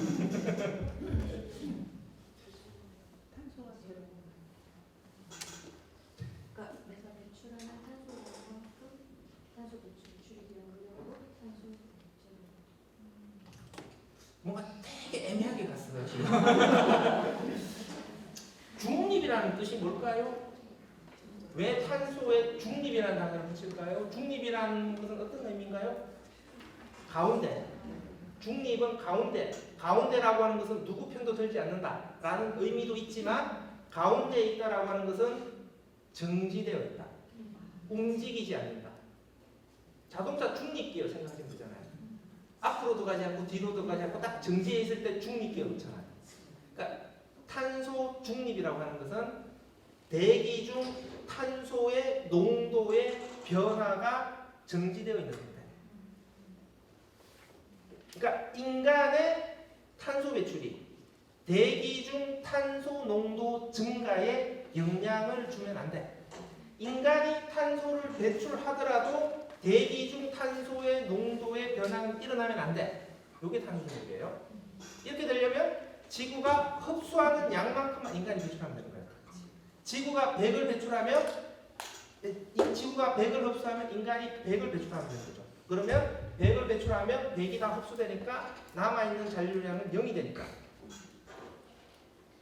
제로. 그러니까 내가 배출하는 탄소만큼 탄소 배출이 줄이려고 탄소 제로. 뭔가 되게 애매하게 갔어요 지금. 중립이라는 뜻이 뭘까요? 왜 탄소에 중립이라는 단어를 붙일까요? 중립이라는 것은 어떤 의미인가요? 가운데. 중립은 가운데. 가운데라고 하는 것은 누구 편도 들지 않는다라는 의미도 있지만 가운데에 있다라고 하는 것은 정지되어 있다. 움직이지 않는다. 자동차 중립기어 생각하시면 되잖아요. 앞으로도 가지 않고 뒤로도 가지 않고 딱 정지해 있을 때 중립기어 놓잖아요. 그러니까 탄소 중립이라고 하는 것은 대기 중 탄소의 농도의 변화가 정지되어 있는 상태. 그러니까 인간의 탄소 배출이 대기 중 탄소 농도 증가에 영향을 주면 안 돼. 인간이 탄소를 배출하더라도 대기 중 탄소의 농도의 변화가 일어나면 안 돼. 이게 탄소 중립이에요. 이렇게 되려면 지구가 흡수하는 양만큼만 인간이 배출하면 되는 거예요. 지구가 100을 배출하면 이 지구가 100을 흡수하면 인간이 100을 배출하면 되는 거죠. 그러면 100을 배출하면 100이 다 흡수되니까 남아있는 잔류량은 0이 되니까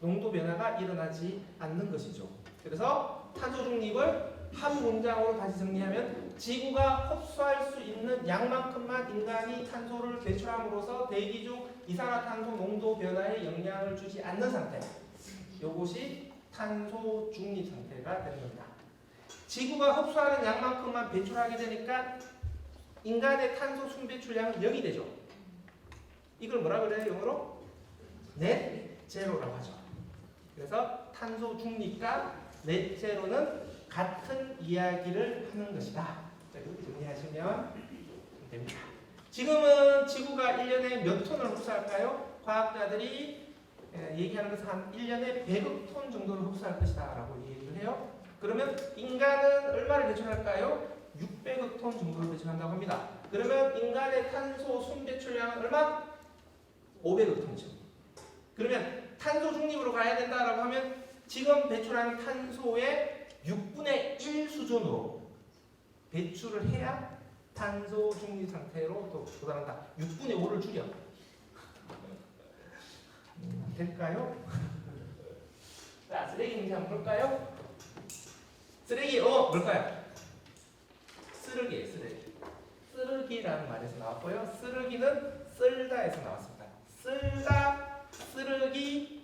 농도 변화가 일어나지 않는 것이죠. 그래서 탄소 중립을 한 문장으로 다시 정리하면 지구가 흡수할 수 있는 양만큼만 인간이 탄소를 배출함으로써 대기 중 이산화탄소 농도 변화에 영향을 주지 않는 상태. 이것이 탄소 중립 상태가 되는 겁니다. 지구가 흡수하는 양만큼만 배출하게 되니까 인간의 탄소 순배출량은 0이 되죠. 이걸 뭐라 그래요? 영어로? 넷 제로라고 하죠. 그래서 탄소 중립과 넷 제로는 같은 이야기를 하는 것이다. 자, 이렇게 정리하시면 됩니다. 지금은 지구가 1년에 몇 톤을 흡수할까요? 과학자들이 얘기하는 것은 한 1년에 100억 톤 정도를 흡수할 것이다 라고 얘기를 해요. 그러면 인간은 얼마를 배출할까요? 600억 톤 정도를 배출한다고 합니다. 그러면 인간의 탄소 순배출량은 얼마? 500억 톤이죠. 그러면 탄소 중립으로 가야 된다라고 하면 지금 배출하는 탄소의 6분의 1 수준으로 배출을 해야 탄소 중립 상태로 또 도달한다. 6분의 5를 줄여. 될까요? 자, 쓰레기 문제 한번 볼까요? 쓰레기 뭘까요? 쓰레기예요. 쓰레기라는 말에서 나왔고요. 쓰레기는 쓸다에서 나왔습니다. 쓸다, 쓰레기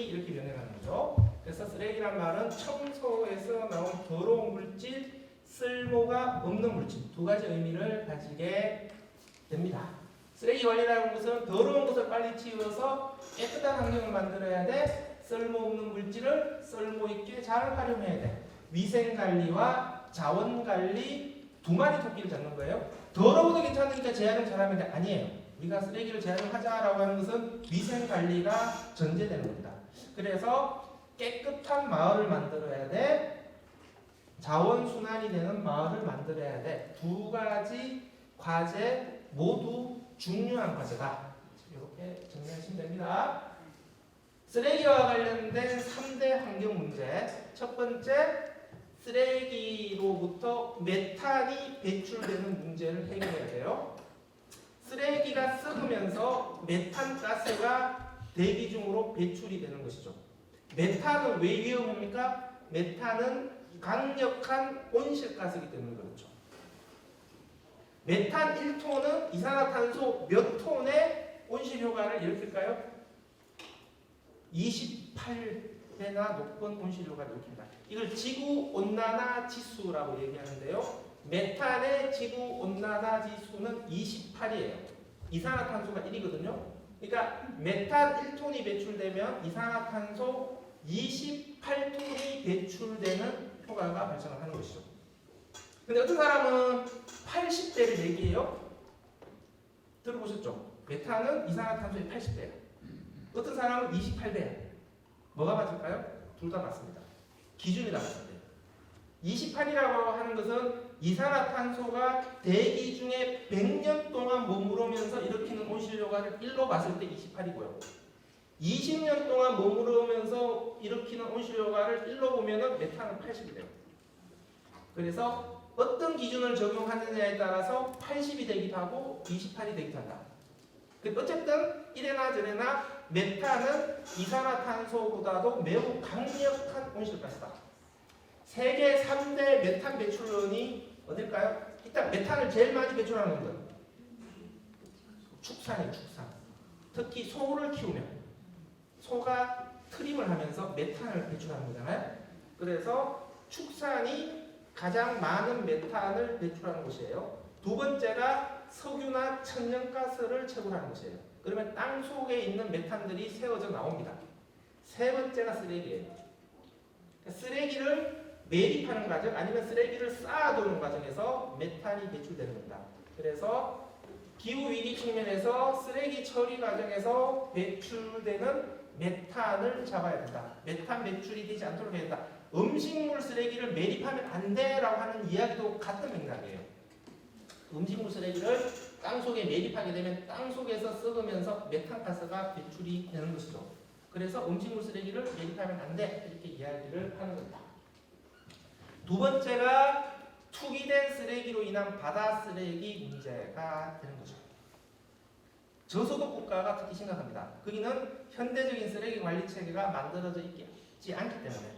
이렇게 변해가는 거죠. 그래서 쓰레기란 말은 청소에서 나온 더러운 물질, 쓸모가 없는 물질 두 가지 의미를 가지게 됩니다. 쓰레기 관리라는 것은 더러운 것을 빨리 치워서 깨끗한 환경을 만들어야 돼. 쓸모없는 물질을 쓸모있게 잘 활용해야 돼. 위생관리와 자원관리 두 마리 토끼를 잡는 거예요. 더러워도 괜찮으니까 제한을 잘하면 돼. 아니에요. 우리가 쓰레기를 제한을 하자라고 하는 것은 위생관리가 전제되는 겁니다. 그래서 깨끗한 마을을 만들어야 돼. 자원순환이 되는 마을을 만들어야 돼. 두 가지 과제 모두 중요한 과제다. 이렇게 정리하시면 됩니다. 쓰레기와 관련된 3대 환경 문제. 첫 번째, 쓰레기로부터 메탄이 배출되는 문제를 해결해야 돼요. 쓰레기가 썩으면서 메탄 가스가 대기 중으로 배출이 되는 것이죠. 메탄은 왜 위험합니까? 메탄은 강력한 온실가스이기 때문에 그렇죠. 메탄 1톤은 이산화탄소 몇 톤의 온실효과를 일으킬까요? 28배나 높은 온실효과를 일으킵니다. 이걸 지구온난화 지수라고 얘기하는데요. 메탄의 지구온난화 지수는 28이에요. 이산화탄소가 1이거든요. 그러니까 메탄 1톤이 배출되면 이산화탄소 28톤이 배출되는 효과가 발생을 하는 것이죠. 근데 어떤 사람은 80배를 얘기해요. 들어보셨죠? 메탄은 이산화탄소의 80배예요. 어떤 사람은 28배예요. 뭐가 맞을까요? 둘 다 맞습니다. 기준이 다 맞습니다. 28이라고 하는 것은 이산화탄소가 대기 중에 100년 동안 머무르면서 일으키는 온실효과를 1로 봤을 때 28이고요. 20년 동안 머무르면서 일으키는 온실효과를 1로 보면은 메탄은 80이 돼요. 그래서 어떤 기준을 적용하느냐에 따라서 80이 되기도 하고 28이 되기도 한다. 어쨌든 이래나 저래나 메탄은 이산화탄소보다도 매우 강력한 온실가스다. 세계 3대 메탄 배출원이 어딜까요? 일단 메탄을 제일 많이 배출하는 건 축산이에요. 축산. 특히 소를 키우면 소가 트림을 하면서 메탄을 배출하는 거잖아요. 그래서 축산이 가장 많은 메탄을 배출하는 곳이에요. 두 번째가 석유나 천연가스를 채굴하는 것이에요. 그러면 땅 속에 있는 메탄들이 새어져 나옵니다. 세 번째가 쓰레기예요. 쓰레기를 매립하는 과정 아니면 쓰레기를 쌓아두는 과정에서 메탄이 배출되는 겁니다. 그래서 기후위기 측면에서 쓰레기 처리 과정에서 배출되는 메탄을 잡아야 된다. 메탄 배출이 되지 않도록 해야 된다. 음식물 쓰레기를 매립하면 안 돼라고 하는 이야기도 같은 맥락이에요. 음식물 쓰레기를 땅속에 매립하게 되면 땅속에서 썩으면서 메탄가스가 배출이 되는 것이죠. 그래서 음식물 쓰레기를 매립하면 안 돼 이렇게 이야기를 하는 겁니다. 두 번째가 투기된 쓰레기로 인한 바다 쓰레기 문제가 되는 거죠. 저소득 국가가 특히 심각합니다. 거기는 현대적인 쓰레기 관리 체계가 만들어져 있지 않기 때문에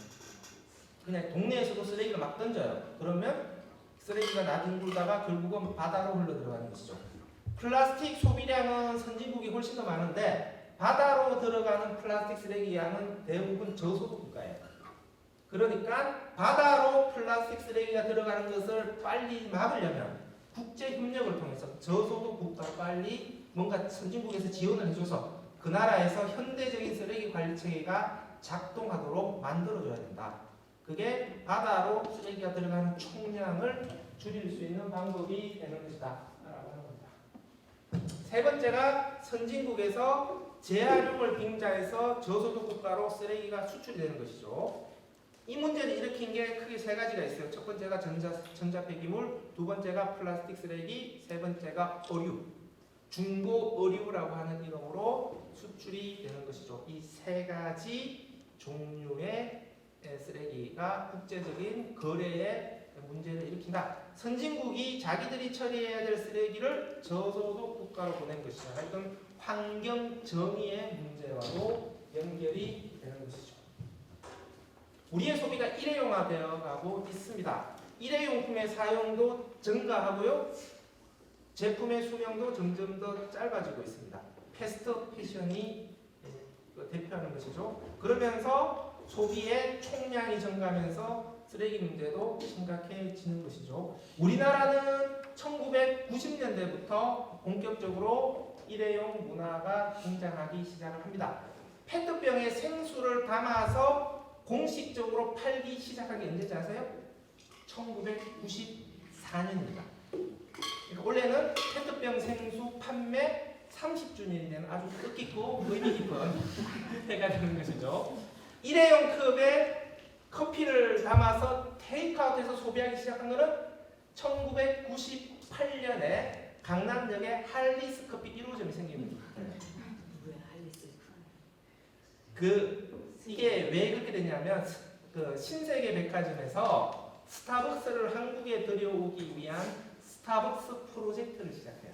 그냥 동네에서도 쓰레기를 막 던져요. 그러면 쓰레기가 나뒹굴다가 결국은 바다로 흘러들어가는 것이죠. 플라스틱 소비량은 선진국이 훨씬 더 많은데 바다로 들어가는 플라스틱 쓰레기 양은 대부분 저소득 국가예요. 그러니까 바다로 플라스틱 쓰레기가 들어가는 것을 빨리 막으려면 국제 협력을 통해서 저소득 국가가 빨리 뭔가 선진국에서 지원을 해줘서 그 나라에서 현대적인 쓰레기 관리 체계가 작동하도록 만들어줘야 된다. 그게 바다로 쓰레기가 들어가는 총량을 줄일 수 있는 방법이 되는 것이다 라고 하는 겁니다. 세 번째가 선진국에서 재활용을 빙자해서 저소득 국가로 쓰레기가 수출이 되는 것이죠. 이 문제를 일으킨 게 크게 세 가지가 있어요. 첫 번째가 전자 폐기물, 두 번째가 플라스틱 쓰레기, 세 번째가 어류, 중고 어류라고 하는 이름으로 수출이 되는 것이죠. 이 세 가지 종류의 쓰레기가 국제적인 거래에 문제를 일으킨다. 선진국이 자기들이 처리해야 될 쓰레기를 저소득 국가로 보낸 것이죠. 하여튼 환경 정의의 문제와도 연결이 되는 것이죠. 우리의 소비가 일회용화되어 가고 있습니다. 일회용품의 사용도 증가하고요. 제품의 수명도 점점 더 짧아지고 있습니다. 패스트 패션이 대표하는 것이죠. 그러면서 소비의 총량이 증가하면서 쓰레기 문제도 심각해지는 것이죠. 우리나라는 1990년대부터 본격적으로 일회용 문화가 등장하기 시작을 합니다. 페트병에 생수를 담아서 공식적으로 팔기 시작한 게 언제인지 아세요? 1994년입니다. 그러니까 원래는 페트병 생수 판매 30주년이 되는 아주 뜻깊고 의미 깊은 해가 되는 것이죠. 일회용 컵에 커피를 담아서 테이크아웃해서 소비하기 시작한 것은 1998년에 강남역에 할리스 커피 1호점이 생깁니다. 이게 왜 그렇게 되냐면 그 신세계 백화점에서 스타벅스를 한국에 들여오기 위한 스타벅스 프로젝트를 시작해요.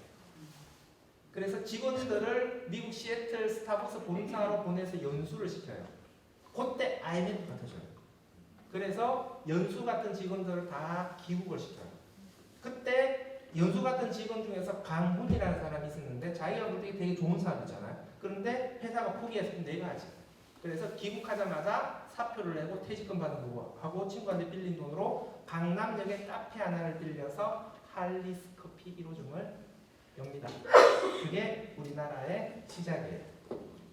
그래서 직원들을 미국 시애틀 스타벅스 본사로 보내서 연수를 시켜요. 그때 IMF가 터져요. 그래서 연수 같은 직원들을 다 귀국을 시켜요. 그때 연수 같은 직원 중에서 강훈이라는 사람이 있었는데 자기가 볼 때 되게 좋은 사람이잖아요. 그런데 회사가 포기해서 내가 하지. 그래서 귀국하자마자 사표를 내고 퇴직금 받은 거 하고 친구한테 빌린 돈으로 강남역에 카페 하나를 빌려서 할리스 커피 1호점을 엽니다. 그게 우리나라의 시작이에요.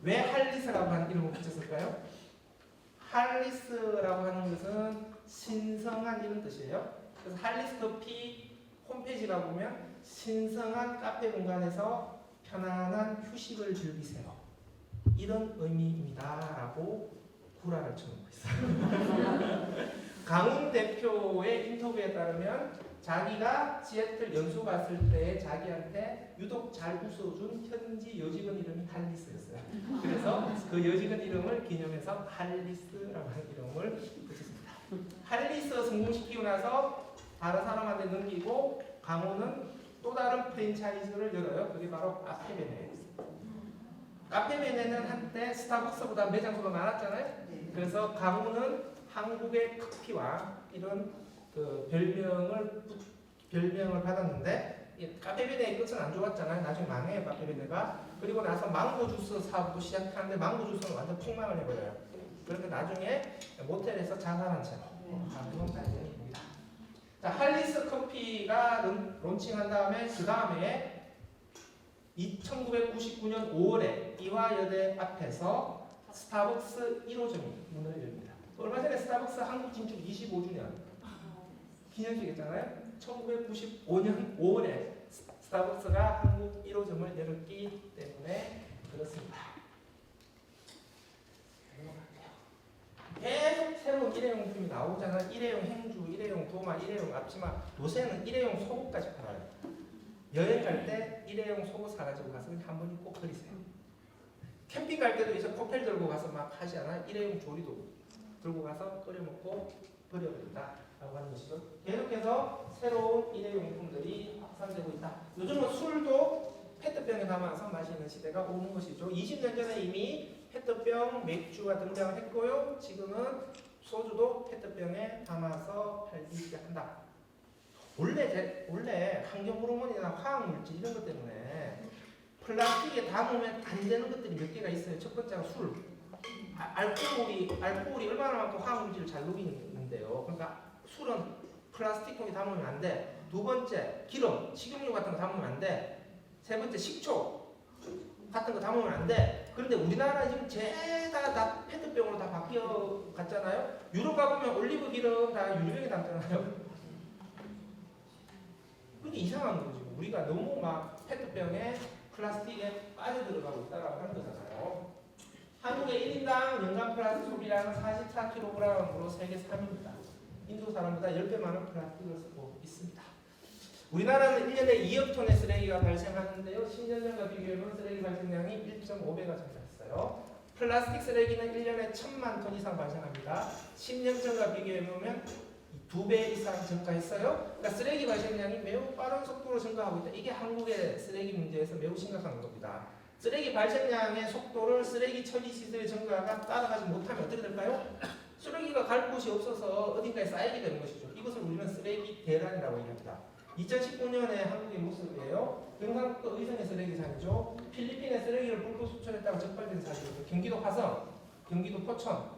왜 할리스라고 하는 이름을 붙였을까요? 할리스라고 하는 것은 신성한 이런 뜻이에요. 그래서 할리스 커피 홈페이지 가보면 신성한 카페 공간에서 편안한 휴식을 즐기세요. 이런 의미입니다라고 구라를 쳐놓고 있어요. 강훈 대표의 인터뷰에 따르면 자기가 시애틀 연수 갔을 때 자기한테 유독 잘 웃어준 현지 여직원 이름이 할리스였어요. 그래서 그 여직원 이름을 기념해서 할리스라고 하는 이름을 붙였습니다. 할리스 성공시키고 나서 다른 사람한테 넘기고 강훈은 또 다른 프랜차이즈를 열어요. 그게 바로 카페베네예요. 카페베네는 한때 스타벅스보다 매장 수가 많았잖아요. 그래서 강훈은 한국의 커피와 이런 그 별명을 받았는데 카페베네의 끝은 안 좋았잖아요. 나중에 망해요 카페베네가. 그리고 나서 망고 주스 사업도 시작하는데 망고 주스는 완전 폭망을 해버려요. 그런데 나중에 모텔에서 자살한 채로 그런 발견입니다. 자, 할리스 커피가 론칭한 다음에 그 다음에 1999년 5월에 이화여대 앞에서 스타벅스 1호점이 문을 열립니다. 얼마 전에 스타벅스 한국 진출 25주년 기념식이었잖아요. 1995년 5월에 스타벅스가 한국 1호점을 열었기 때문에 그렇습니다. 계속 새로운 일회용품이 나오잖아요. 일회용 행주, 일회용 도마, 일회용 앞치마, 요새는 일회용 속옷까지 팔아요. 여행 갈 때 일회용 속옷 사가지고 가서 한 번 입고 버리세요. 캠핑 갈 때도 이제 코펠 들고 가서 막 하지 않아요? 일회용 조리도 들고 가서 끓여 먹고 버려버린다 라고 하는 것이죠. 계속해서 새로운 일회용품들이 확산되고 있다. 요즘은 술도 페트병에 담아서 마시는 시대가 오는 것이죠. 20년 전에 이미 페트병 맥주가 등장을 했고요. 지금은 소주도 페트병에 담아서 팔기 시작한다. 원래 환경 호르몬이나 화학 물질 이런 것 때문에 플라스틱에 담으면 안 되는 것들이 몇 개가 있어요. 첫 번째가 술. 알코올이 얼마나 많고 화학 물질을 잘 녹이는데요. 그러니까 술은 플라스틱 통에 담으면 안 돼. 두 번째 기름, 식용유 같은 거 담으면 안 돼. 세 번째 식초 같은 거 담으면 안 돼. 그런데 우리나라 지금 죄다 다 페트병으로 다 바뀌어 갔잖아요. 유럽 가보면 올리브 기름 다 유리병에 담잖아요. 그게 이상한 거죠. 우리가 너무 막 페트병에 플라스틱에 빠져들어가고 있다고 하는 거잖아요. 한국의 1인당 연간 플라스틱 소비량은 44kg으로 세계 3위입니다. 인도 사람보다 10배 많은 플라스틱을 쓰고 있습니다. 우리나라는 1년에 2억 톤의 쓰레기가 발생하는데요. 10년 전과 비교해보면 쓰레기 발생량이 1.5배가 증가했어요. 플라스틱 쓰레기는 1년에 1000만 톤 이상 발생합니다. 10년 전과 비교해보면 2배 이상 증가했어요. 그러니까 쓰레기 발생량이 매우 빠른 속도로 증가하고 있다. 이게 한국의 쓰레기 문제에서 매우 심각한 겁니다. 쓰레기 발생량의 속도를 쓰레기 처리 시설의 증가가 따라가지 못하면 어떻게 될까요? 쓰레기가 갈 곳이 없어서 어딘가에 쌓이게 되는 것이죠. 이것을 우리는 쓰레기 대란이라고 얘기합니다. 2019년에 한국의 모습이에요. 경상북도 의성의 쓰레기산이죠. 필리핀에 쓰레기를 불법 수출했다가 적발된 사실이죠. 경기도 화성, 경기도 포천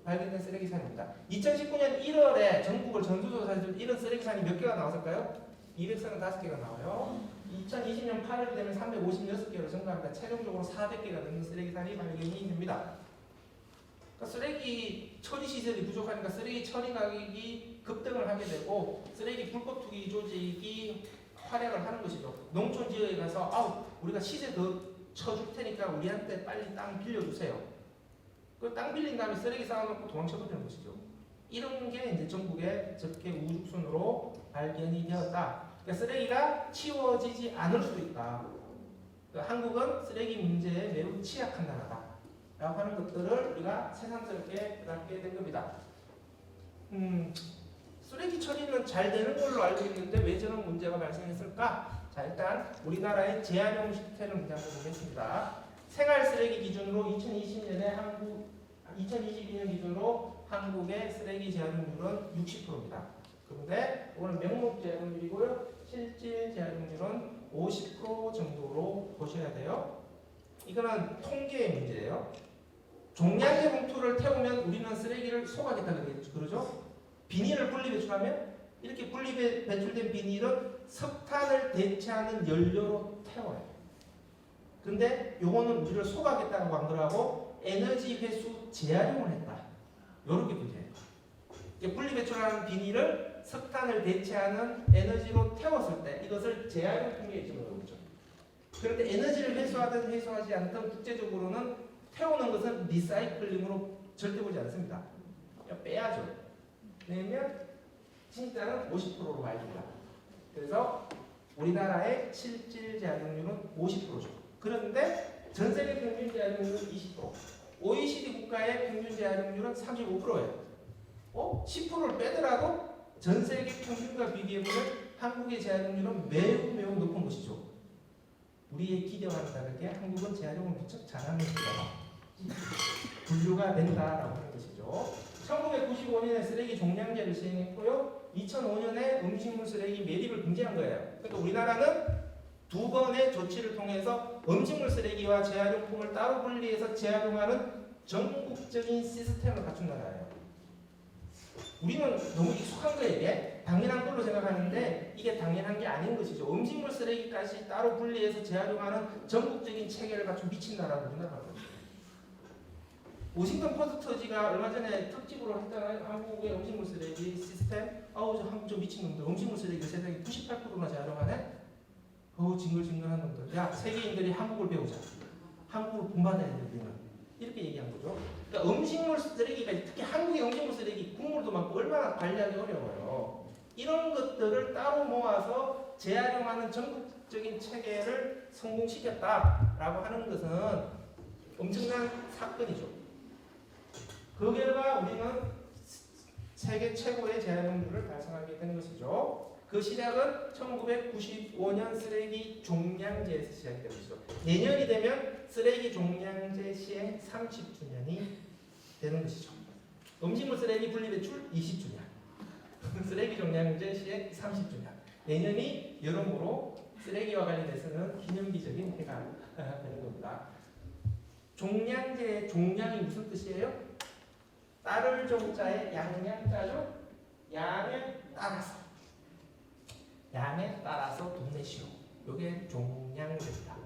발견된 쓰레기산입니다. 2019년 1월에 전국을 전수조사해서 이런 쓰레기산이 몇 개가 나왔을까요? 235개가 나와요. 2020년 8월 되면 356개로 증가합니다. 최종적으로 400개가 넘는 쓰레기산이 발견이 됩니다. 그러니까 쓰레기 처리 시설이 부족하니까 쓰레기 처리 가격이 급등을 하게 되고 쓰레기 불법 투기 조직이 활약을 하는 것이죠. 농촌 지역에 가서 아우 우리가 시세 더 쳐줄 테니까 우리한테 빨리 땅 빌려주세요. 그 땅 빌린 다음에 쓰레기 쌓아놓고 도망쳐버리는 것이죠. 이런 게 이제 전국에 적게 우죽순으로 발견이 되었다. 그러니까 쓰레기가 치워지지 않을 수도 있다. 그러니까 한국은 쓰레기 문제에 매우 취약한 나라다. 라고 하는 것들을 우리가 새삼스럽게 깨닫게 된 겁니다. 쓰레기 처리는 잘 되는 걸로 알고 있는데 왜 저런 문제가 발생했을까? 자, 일단 우리나라의 재활용 실태를 먼저 한번 보겠습니다. 생활 쓰레기 기준으로 2022년 기준으로 한국의 쓰레기 재활용률은 60%입니다. 그런데 오늘 명목 재활용률이고요. 실질 재활용률은 50% 정도로 보셔야 돼요. 이거는 통계의 문제예요. 종량제 봉투를 태우면 우리는 쓰레기를 쏘가겠다 그러죠. 비닐을 분리배출하면 이렇게 분리배출된 비닐은 석탄을 대체하는 연료로 태워요. 그런데 요거는 우리를 쏘가겠다고 한 거라고 에너지 회수 재활용을 했다. 요렇게 표현해요. 분리배출하는 비닐을 석탄을 대체하는 에너지로 태웠을 때 이것을 재활용 통계에 집어넣죠. 그런데 에너지를 회수하든 회수하지 않든 국제적으로는 태우는 것은 리사이클링으로 절대 보지 않습니다. 빼야죠. 왜냐면 진짜는 50%로 말입니다. 그래서 우리나라의 실질 재활용률은 50%죠. 그런데 전 세계 평균 재활용률은 20%. OECD 국가의 평균 재활용률은 35%예요. 10%를 빼더라도 전 세계 평균과 비교해보면 한국의 재활용률은 매우 높은 것이죠. 우리의 기대와는 다르게 한국은 재활용을 무척 잘하는 국가다. 분류가 된다라고 하는 것이죠. 1995년에 쓰레기 종량제를 시행했고요. 2005년에 음식물 쓰레기 매립을 금지한 거예요. 그러니까 우리나라는 두 번의 조치를 통해서 음식물 쓰레기와 재활용품을 따로 분리해서 재활용하는 전국적인 시스템을 갖춘 나라예요. 우리는 너무 익숙한 거예요. 이게 당연한 걸로 생각하는데 이게 당연한 게 아닌 것이죠. 음식물 쓰레기까지 따로 분리해서 재활용하는 전국적인 체계를 갖춘 미친 나라가 우리나라거든요. 워싱턴 포스트지가 얼마 전에 특집으로 했잖아요. 한국의 음식물 쓰레기 시스템. 아우 저 한국 좀 미친 놈들. 음식물 쓰레기 세상에 98%나 재활용하네. 어우 징글징글한 놈들. 야 세계인들이 한국을 배우자. 한국을 본받아야 돼 우리는. 이렇게 얘기한 거죠. 그러니까 음식물 쓰레기가 특히 한국의 음식물 쓰레기 국물도 많고 얼마나 관리하기 어려워요. 이런 것들을 따로 모아서 재활용하는 전국적인 체계를 성공시켰다라고 하는 것은 엄청난 사건이죠. 그 결과 우리는 세계 최고의 재활용률을 달성하게 되는 것이죠. 그 시작은 1995년 쓰레기 종량제에서 시작된 것이죠. 내년이 되면 쓰레기 종량제 시행 30주년이 되는 것이죠. 음식물 쓰레기 분리배출 20주년, 쓰레기 종량제 시행 30주년. 내년이 여러모로 쓰레기와 관련해서는 기념비적인 해가 되는 겁니다. 종량제의 종량이 무슨 뜻이에요? 따를 종자에 양양자죠. 양에 따라서 돈 내시오. 이게 종량제입니다.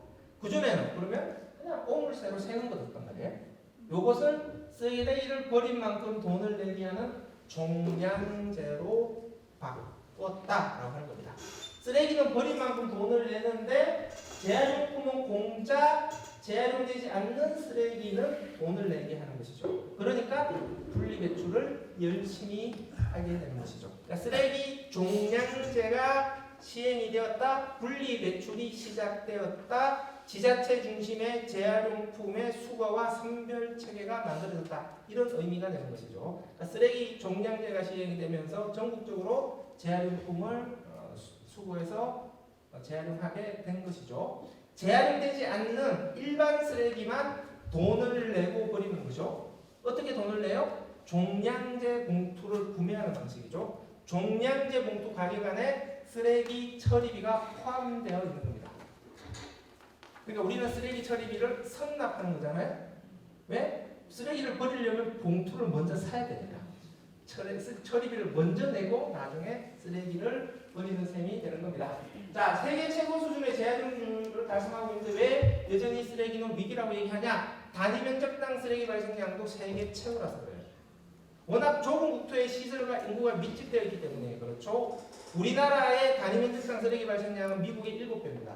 그전에는 그러면 그냥 오물새로 세는 거였단 말이에요. 이것을 쓰레기를 버린 만큼 돈을 내게 하는 종량제로 바꿨다라고 하는 겁니다. 쓰레기는 버린 만큼 돈을 내는데 재활용품은 공짜, 재활용되지 않는 쓰레기는 돈을 내게 하는 것이죠. 그러니까 분리배출을 열심히 하게 되는 것이죠. 그러니까 쓰레기 종량제가 시행이 되었다. 분리배출이 시작되었다. 지자체 중심의 재활용품의 수거와 선별 체계가 만들어졌다. 이런 의미가 되는 것이죠. 그러니까 쓰레기 종량제가 시행이 되면서 전국적으로 재활용품을 수거해서 재활용하게 된 것이죠. 재활용되지 않는 일반 쓰레기만 돈을 내고 버리는 거죠. 어떻게 돈을 내요? 종량제 봉투를 구매하는 방식이죠. 종량제 봉투 가격 안에 쓰레기 처리비가 포함되어 있는 겁니다. 그러니까 우리는 쓰레기 처리비를 선납하는 거잖아요. 왜? 쓰레기를 버리려면 봉투를 먼저 사야 되니까. 처리비를 먼저 내고 나중에 쓰레기를 버리는 셈이 되는 겁니다. 자, 세계 최고 수준의 재활용률을 달성하고 있는데 왜 여전히 쓰레기는 위기라고 얘기하냐? 단위 면적당 쓰레기 발생량도 세계 최고라서 그래요. 워낙 좁은 국토의 시설과 인구가 밀집되어 있기 때문에 그렇죠. 우리나라의 단위 면적당 쓰레기 발생량은 미국의 7배입니다.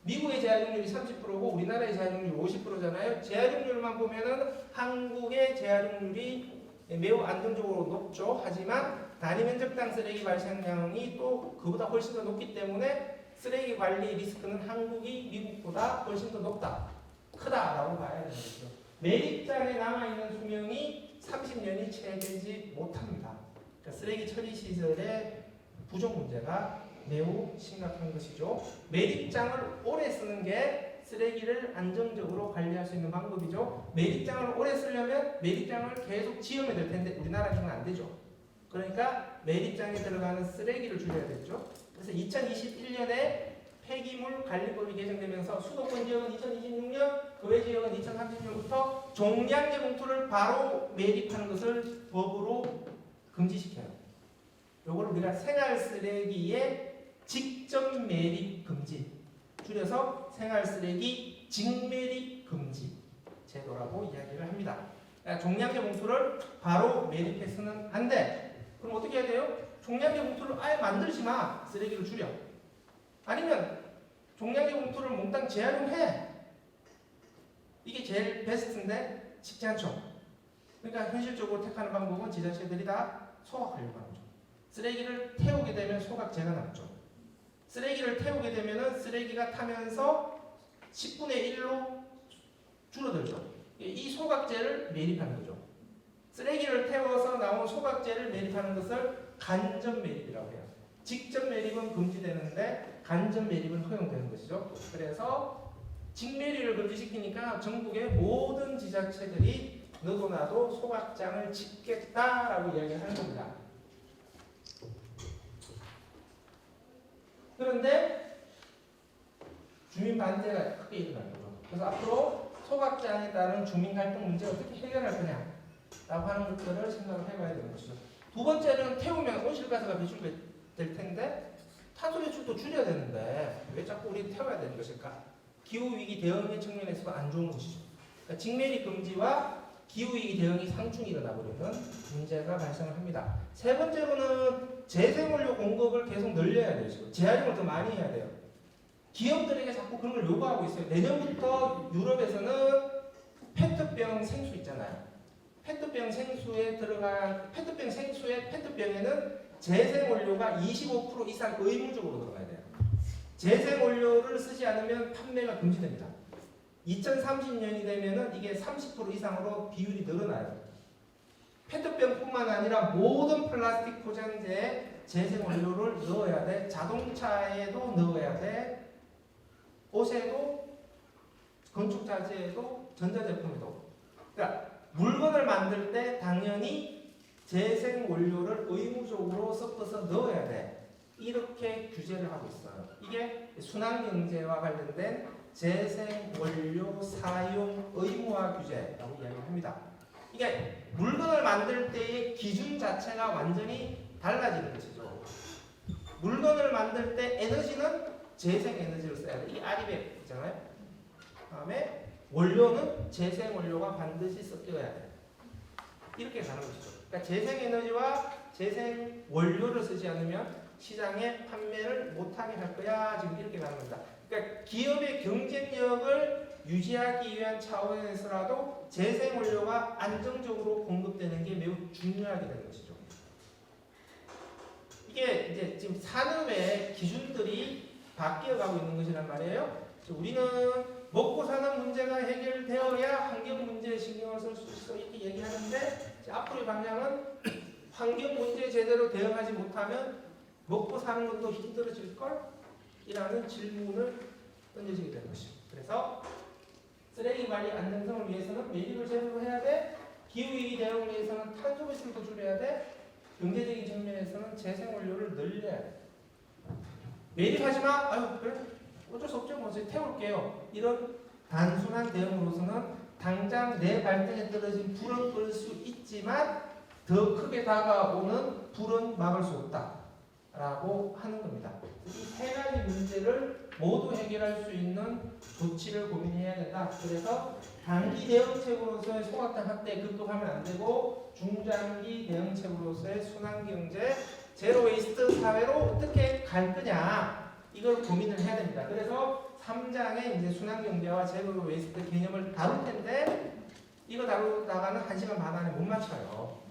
미국의 재활용률이 30%고 우리나라의 재활용률이 50%잖아요. 재활용률만 보면은 한국의 재활용률이 매우 안정적으로 높죠. 하지만 단위 면적당 쓰레기 발생량이 또 그보다 훨씬 더 높기 때문에 쓰레기 관리 리스크는 한국이 미국보다 훨씬 더 높다. 크다라고 봐야 되는 거죠. 매립장에 남아있는 수명이 30년이 채 되지 못합니다. 그러니까 쓰레기 처리 시설의 부족 문제가 매우 심각한 것이죠. 매립장을 오래 쓰는 게 쓰레기를 안정적으로 관리할 수 있는 방법이죠. 매립장을 오래 쓰려면 매립장을 계속 지으면 될 텐데 우리나라에서는 안 되죠. 그러니까 매립장에 들어가는 쓰레기를 줄여야겠죠. 그래서 2021년에 폐기물 관리법이 개정되면서 수도권 지역은 2026년, 그 외 지역은 2030년부터 종량제 봉투를 바로 매립하는 것을 법으로 금지시켜요. 요걸 우리가 생활 쓰레기의 직접 매립 금지, 줄여서 생활 쓰레기 직매립 금지 제도라고 이야기를 합니다. 그러니까 종량제 봉투를 바로 매립해서는 안 돼. 그럼 어떻게 해야 돼요? 종량제 봉투를 아예 만들지 마. 쓰레기를 줄여. 아니면 종량제 봉투를 몽땅 재활용해. 이게 제일 베스트인데 쉽지 않죠. 그러니까 현실적으로 택하는 방법은 지자체들이 다 소각하려고 하는 거죠. 쓰레기를 태우게 되면 소각제가 남죠. 쓰레기를 태우게 되면 쓰레기가 타면서 10분의 1로 줄어들죠. 이 소각제를 매립하는 거죠. 쓰레기를 태워서 나온 소각제를 매립하는 것을 간접 매립이라고 해요. 직접 매립은 금지되는데 간접 매립은 허용되는 것이죠. 그래서 직매립을 금지시키니까 전국의 모든 지자체들이 너도 나도 소각장을 짓겠다라고 이야기를 하는 겁니다. 그런데 주민 반대가 크게 일어날 거죠. 그래서 앞으로 소각장에 따른 주민 갈등 문제 어떻게 해결할 거냐라고 하는 것들을 생각을 해봐야 되는 것이죠. 두 번째는 태우면 온실가스가 배출될 텐데 탄소 배출도 줄여야 되는데 왜 자꾸 우리 태워야 되는 것일까? 기후위기 대응의 측면에서도 안 좋은 것이죠. 그러니까 직매립 금지와 기후위기 대응이 상충이 일어나버리는 문제가 발생을 합니다. 세 번째로는 재생원료 공급을 계속 늘려야 되죠. 재활용을 더 많이 해야 돼요. 기업들에게 자꾸 그런 걸 요구하고 있어요. 내년부터 유럽에서는 페트병 생수 있잖아요. 페트병 생수에 들어간 페트병 생수에 페트병에는 재생원료가 25% 이상 의무적으로 들어가야 돼요. 재생원료를 쓰지 않으면 판매가 금지됩니다. 2030년이 되면은 이게 30% 이상으로 비율이 늘어나요. 페트병뿐만 아니라 모든 플라스틱 포장재에 재생원료를 넣어야 돼. 자동차에도 넣어야 돼. 옷에도, 건축자재에도, 전자제품에도. 그러니까 물건을 만들 때 당연히 재생원료를 의무적으로 섞어서 넣어야 돼. 이렇게 규제를 하고 있어요. 이게 순환경제와 관련된 재생원료 사용 의무화 규제라고 이야기합니다. 이게 물건을 만들 때의 기준 자체가 완전히 달라지는 것이죠. 물건을 만들 때 에너지는 재생에너지를 써야 돼. 이게 아리백 있잖아요. 다음에 원료는 재생원료가 반드시 섞여야 돼. 이렇게 가는 것이죠. 그러니까 재생에너지와 재생원료를 쓰지 않으면 시장에 판매를 못하게 할 거야. 지금 이렇게 가는 겁니다. 그러니까 기업의 경쟁력을 유지하기 위한 차원에서라도 재생원료가 안정적으로 공급되는 게 매우 중요하게 되는 것이죠. 이게 이제 지금 산업의 기준들이 바뀌어가고 있는 것이란 말이에요. 우리는 먹고 사는 문제가 해결되어야 환경 문제에 신경을 쓸 수 있어 이렇게 얘기하는데 앞으로의 방향은 환경 문제에 제대로 대응하지 못하면 먹고 사는 것도 힘들어질 걸? 이라는 질문을 던져지게 되는 것이죠. 그래서 쓰레기 관리 안정성을 위해서는 매립을 제대로 해야 돼. 기후위기 대응을 위해서는 탄소 배출도 줄여야 돼. 경제적인 측면에서는 재생원료를 늘려야 돼. 매립하지 마. 아유 그래 어쩔 수 없죠. 뭐 이제 태울게요. 이런 단순한 대응으로서는 당장 내 발등에 떨어진 불은 끌 수 있지만 더 크게 다가오는 불은 막을 수 없다라고 하는 겁니다. 이 세 가지 문제를 모두 해결할 수 있는 조치를 고민해야 된다. 그래서 단기 대응책으로서의 소각당 확대 급급하면 안 되고 중장기 대응책으로서의 순환경제 제로 웨이스트 사회로 어떻게 갈 거냐 이걸 고민을 해야 됩니다. 그래서 3장에 이제 순환경제와 제로 웨이스트 개념을 다룰 텐데 이거 다루다가는 1시간 반 안에 못 맞춰요.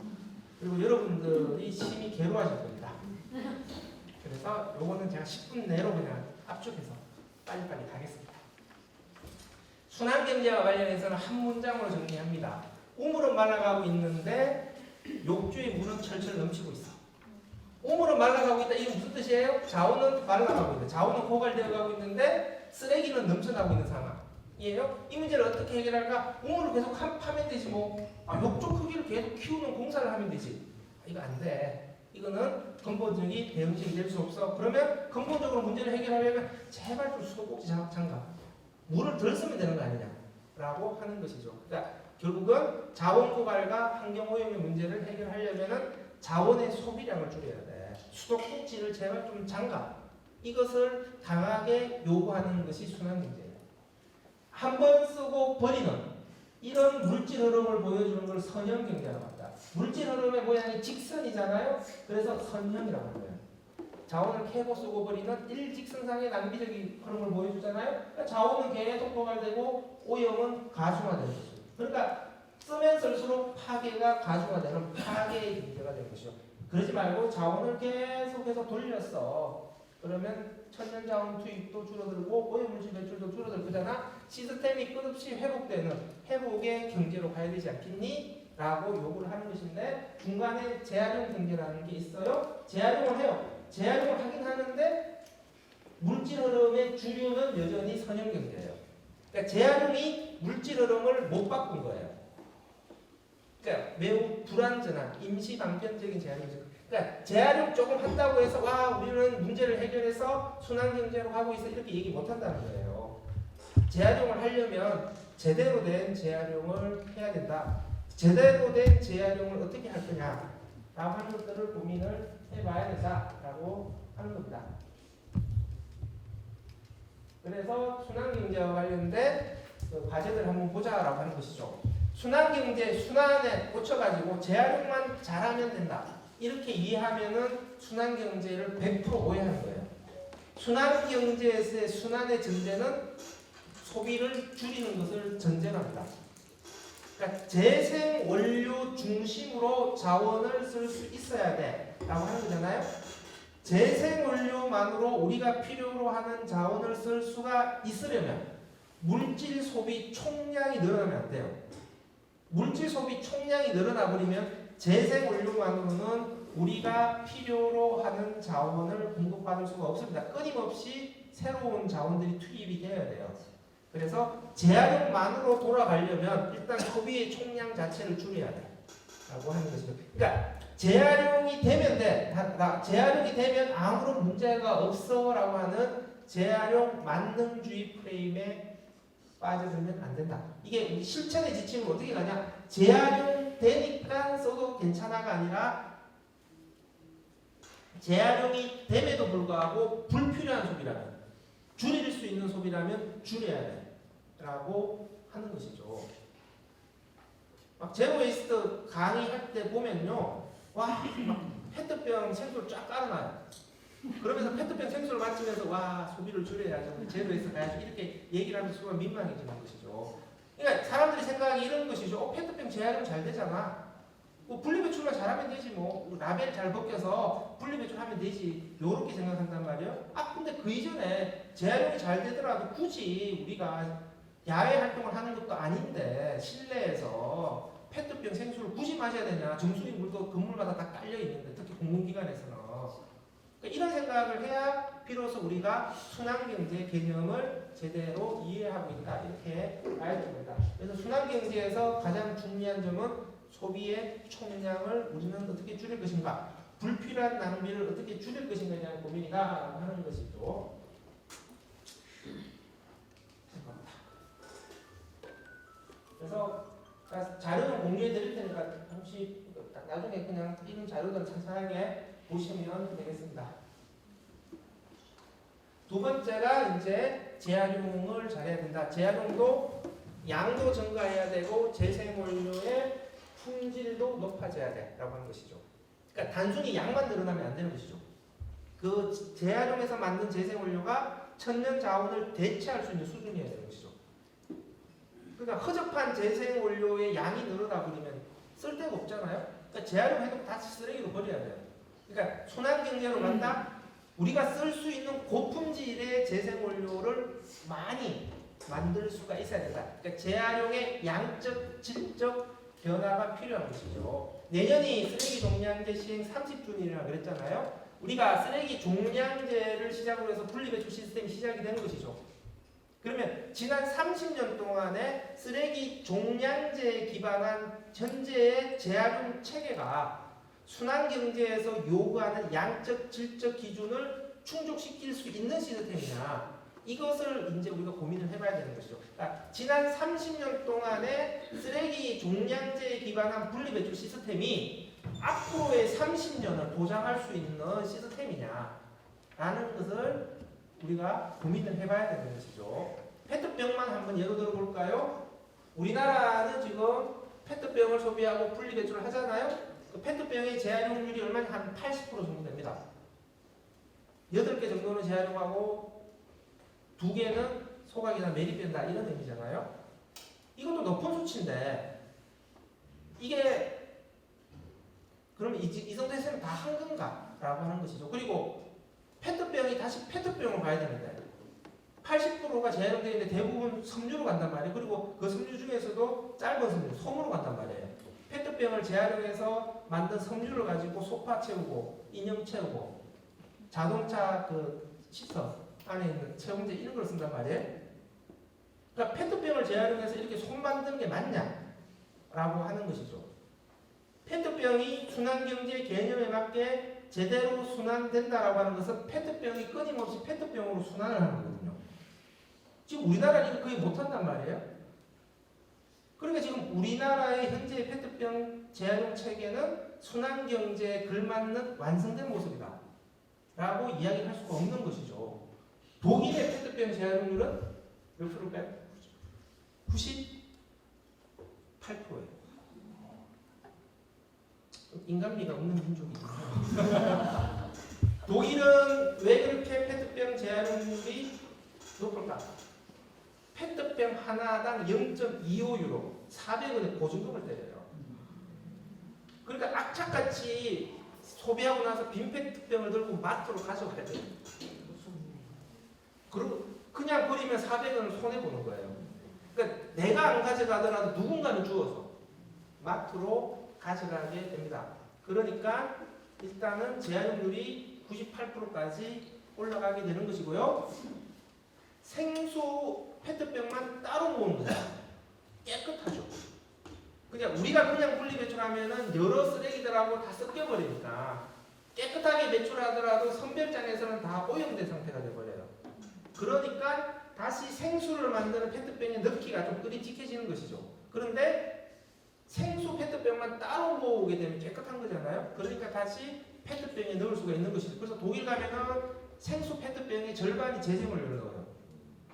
그리고 여러분들이 심히 괴로워하실 겁니다. 그래서 요거는 제가 10분 내로 그냥 압축해서 빨리빨리 가겠습니다. 순환경제와 관련해서는 한 문장으로 정리합니다. 우물은 말라가고 있는데 욕조에 물은 철철 넘치고 있어. 우물은 말라가고 있다. 이게 무슨 뜻이에요? 자원은 말라가고 있다. 자원은 고갈되어 가고 있는데 쓰레기는 넘쳐나고 있는 상황이에요. 이 문제를 어떻게 해결할까? 우물을 계속 파면 되지 뭐. 욕조 크기를 계속 키우는 공사를 하면 되지. 이거 안 돼. 이거는 근본적인 대응책이 될 수 없어. 그러면 근본적으로 문제를 해결하려면 제발 좀 수도꼭지 장갑. 물을 덜 쓰면 되는 거 아니냐라고 하는 것이죠. 그러니까 결국은 자원 고갈과 환경 오염의 문제를 해결하려면은 자원의 소비량을 줄여야 돼. 수도꼭지를 제발 좀 장갑. 이것을 강하게 요구하는 것이 순환경제예요. 한 번 쓰고 버리는 이런 물질 흐름을 보여주는 걸 선형경제라고 합니다. 물질 흐름의 모양이 직선이잖아요. 그래서 선형이라고 하는 거예요. 자원을 캐고 쓰고 버리는 일직선상의 낭비적인 흐름을 보여주잖아요. 그러니까 자원은 계속 고갈되고 오염은 가중화되는 거죠. 그러니까 쓰면 쓸수록 파괴가 가중화되는 파괴의 경제가 되는 것이죠. 그러지 말고 자원을 계속해서 돌렸어. 그러면 천연자원 투입도 줄어들고 오염물질 배출도 줄어들 거잖아. 시스템이 끝없이 회복되는 회복의 경제로 가야 되지 않겠니? 라고 요구를 하는 것인데 중간에 재활용 경제라는 게 있어요. 재활용을 해요. 재활용을 하긴 하는데 물질 흐름의 주류는 여전히 선형 경제예요. 그러니까 재활용이 물질 흐름을 못 바꾼 거예요. 그러니까 매우 불완전한 임시 방편적인 재활용이죠. 그러니까 재활용 조금 한다고 해서 와 우리는 문제를 해결해서 순환경제로 가고 있어 이렇게 얘기 못 한다는 거예요. 재활용을 하려면 제대로 된 재활용을 해야 된다. 제대로 된 재활용을 어떻게 할 거냐 라고 하는 것들을 고민을 해봐야 된다라고 하는 겁니다. 그래서 순환경제와 관련된 그 과제들 한번 보자라고 하는 것이죠. 순환경제, 순환에 꽂혀가지고 재활용만 잘하면 된다. 이렇게 이해하면은 순환경제를 100% 오해하는 거예요. 순환경제에서의 순환의 전제는 소비를 줄이는 것을 전제로 합니다. 그러니까 재생 원료 중심으로 자원을 쓸 수 있어야 돼 라고 하는 거잖아요. 재생 원료만으로 우리가 필요로 하는 자원을 쓸 수가 있으려면 물질 소비 총량이 늘어나면 안 돼요. 물질 소비 총량이 늘어나 버리면 재생 원료만으로는 우리가 필요로 하는 자원을 공급받을 수가 없습니다. 끊임없이 새로운 자원들이 투입이 되어야 돼요. 그래서 재활용만으로 돌아가려면 일단 소비의 총량 자체를 줄여야 돼 라고 하는 것이죠. 그러니까 재활용이 되면 돼. 재활용이 되면 아무런 문제가 없어 라고 하는 재활용 만능주의 프레임에 빠져들면 안 된다. 이게 우리 실천의 지침을 어떻게 가냐? 재활용되니까 써도 괜찮아가 아니라 재활용이 됨에도 불구하고 불필요한 소비라면 줄일 수 있는 소비라면 줄여야 돼 라고 하는 것이죠. 막 제로 웨이스트 강의할 때 보면요, 와, 막 페트병 생수를 쫙 깔아놔요. 그러면서 페트병 생수를 마시면서 와, 소비를 줄여야죠. 제로 웨이스트 가야지. 이렇게 얘기를 하면서 수가 민망해지는 것이죠. 그러니까 사람들이 생각이 이런 것이죠. 페트병 재활용 잘 되잖아. 뭐 분리배출만 잘하면 되지 뭐. 라벨 잘 벗겨서 분리배출하면 되지. 요렇게 생각한단 말이에요. 근데 그 이전에 재활용이 잘 되더라도 굳이 우리가 야외 활동을 하는 것도 아닌데 실내에서 페트병 생수를 굳이 마셔야 되냐. 정수리 물도 건물마다 다 깔려 있는데 특히 공공기관에서는. 그러니까 이런 생각을 해야 비로소 우리가 순환경제 개념을 제대로 이해하고 있다. 이렇게 봐야 됩니다. 그래서 순환경제에서 가장 중요한 점은 소비의 총량을 우리는 어떻게 줄일 것인가, 불필요한 낭비를 어떻게 줄일 것인가에 대한 고민이다 하는 것이죠. 그래서 자료는 공유해 드릴 테니까 혹시 나중에 그냥 이런 자료들 찬찬하게 보시면 되겠습니다. 두 번째가 이제 재활용을 잘해야 된다. 재활용도 양도 증가해야 되고 재생원료의 품질도 높아져야 돼라고 하는 것이죠. 그러니까 단순히 양만 늘어나면 안 되는 것이죠. 그 재활용해서 만든 재생원료가 천연 자원을 대체할 수 있는 수준이어야 되는 것이죠. 그러니까 허접한 재생원료의 양이 늘어나 버리면 쓸데가 없잖아요. 그러니까 재활용해도 다시 쓰레기로 버려야 돼요. 그러니까 순환경제로 간다. 우리가 쓸 수 있는 고품질의 재생원료를 많이 만들 수가 있어야 된다. 그러니까 재활용의 양적, 질적 변화가 필요한 것이죠. 내년이 쓰레기 종량제 시행 30주년이라고 그랬잖아요. 우리가 쓰레기 종량제를 시작으로 해서 분리배출 시스템이 시작이 되는 것이죠. 그러면 지난 30년 동안의 쓰레기 종량제에 기반한 현재의 재활용 체계가 순환경제에서 요구하는 양적, 질적 기준을 충족시킬 수 있는 시스템이냐, 이것을 이제 우리가 고민을 해봐야 되는 것이죠. 그러니까 지난 30년 동안의 쓰레기 종량제에 기반한 분리배출 시스템이 앞으로의 30년을 보장할 수 있는 시스템이냐 라는 것을 우리가 고민을 해봐야 되는 것이죠. 페트병만 한번 예로 들어볼까요? 우리나라는 지금 페트병을 소비하고 분리배출을 하잖아요. 그 페트병의 재활용률이 얼마나 한 80% 정도 됩니다. 8개 정도는 재활용하고 2개는 소각이나 매립된다 이런 의미잖아요. 이것도 높은 수치인데 이게 그러면 이 정도 했으면 다 한 건가? 라고 하는 것이죠. 그리고 페트병이 다시 페트병으로 가야 되는데 80%가 재활용되어 있는데 대부분 섬유로 간단 말이에요. 그리고 그 섬유 중에서도 짧은 섬유, 솜으로 간단 말이에요. 페트병을 재활용해서 만든 섬유를 가지고 소파 채우고 인형 채우고 자동차 그 시터 안에 있는 채용제 이런 걸 쓴단 말이에요. 그러니까 페트병을 재활용해서 이렇게 손 만든 게 맞냐? 라고 하는 것이죠. 페트병이 순환경제 개념에 맞게 제대로 순환된다라고 하는 것은 페트병이 끊임없이 페트병으로 순환을 하는 거거든요. 지금 우리나라는 이거 거의 못한단 말이에요. 그러니까 지금 우리나라의 현재 페트병 재활용 체계는 순환경제에 걸맞는 완성된 모습이다 라고 이야기할 수가 없는 것이죠. 독일의 페트병 재활용률은 몇 프로일까요? 98%예요. 인간미가 없는 민족이군요. 독일은 왜 그렇게 페트병 재활용률이 높을까? 페트병 하나당 0.25유로 400원의 보증금을 때려요. 그러니까 악착같이 소비하고 나서 빈 페트병을 들고 마트로 가져가야 돼요. 그리고 그냥 버리면 400원을 손해보는 거예요. 그러니까 내가 안 가져가더라도 누군가는 주어서 마트로 가져가게 됩니다. 그러니까 일단은 재활용률이 98%까지 올라가게 되는 것이고요. 생수 페트병만 따로 모으는 거예요. 깨끗하죠. 그냥 우리가 그냥 분리배출하면은 여러 쓰레기들하고 다 섞여버리니까 깨끗하게 배출하더라도 선별장에서는 다 오염된 상태가 돼버려요. 그러니까 다시 생수를 만드는 페트병에 넣기가 좀 끄림직해지는 것이죠. 그런데 생수 페트병만 따로 모으게 되면 깨끗한 거잖아요. 그러니까 다시 페트병에 넣을 수가 있는 것이죠. 그래서 독일 가면은 생수 페트병의 절반이 재생원료를 넣어요.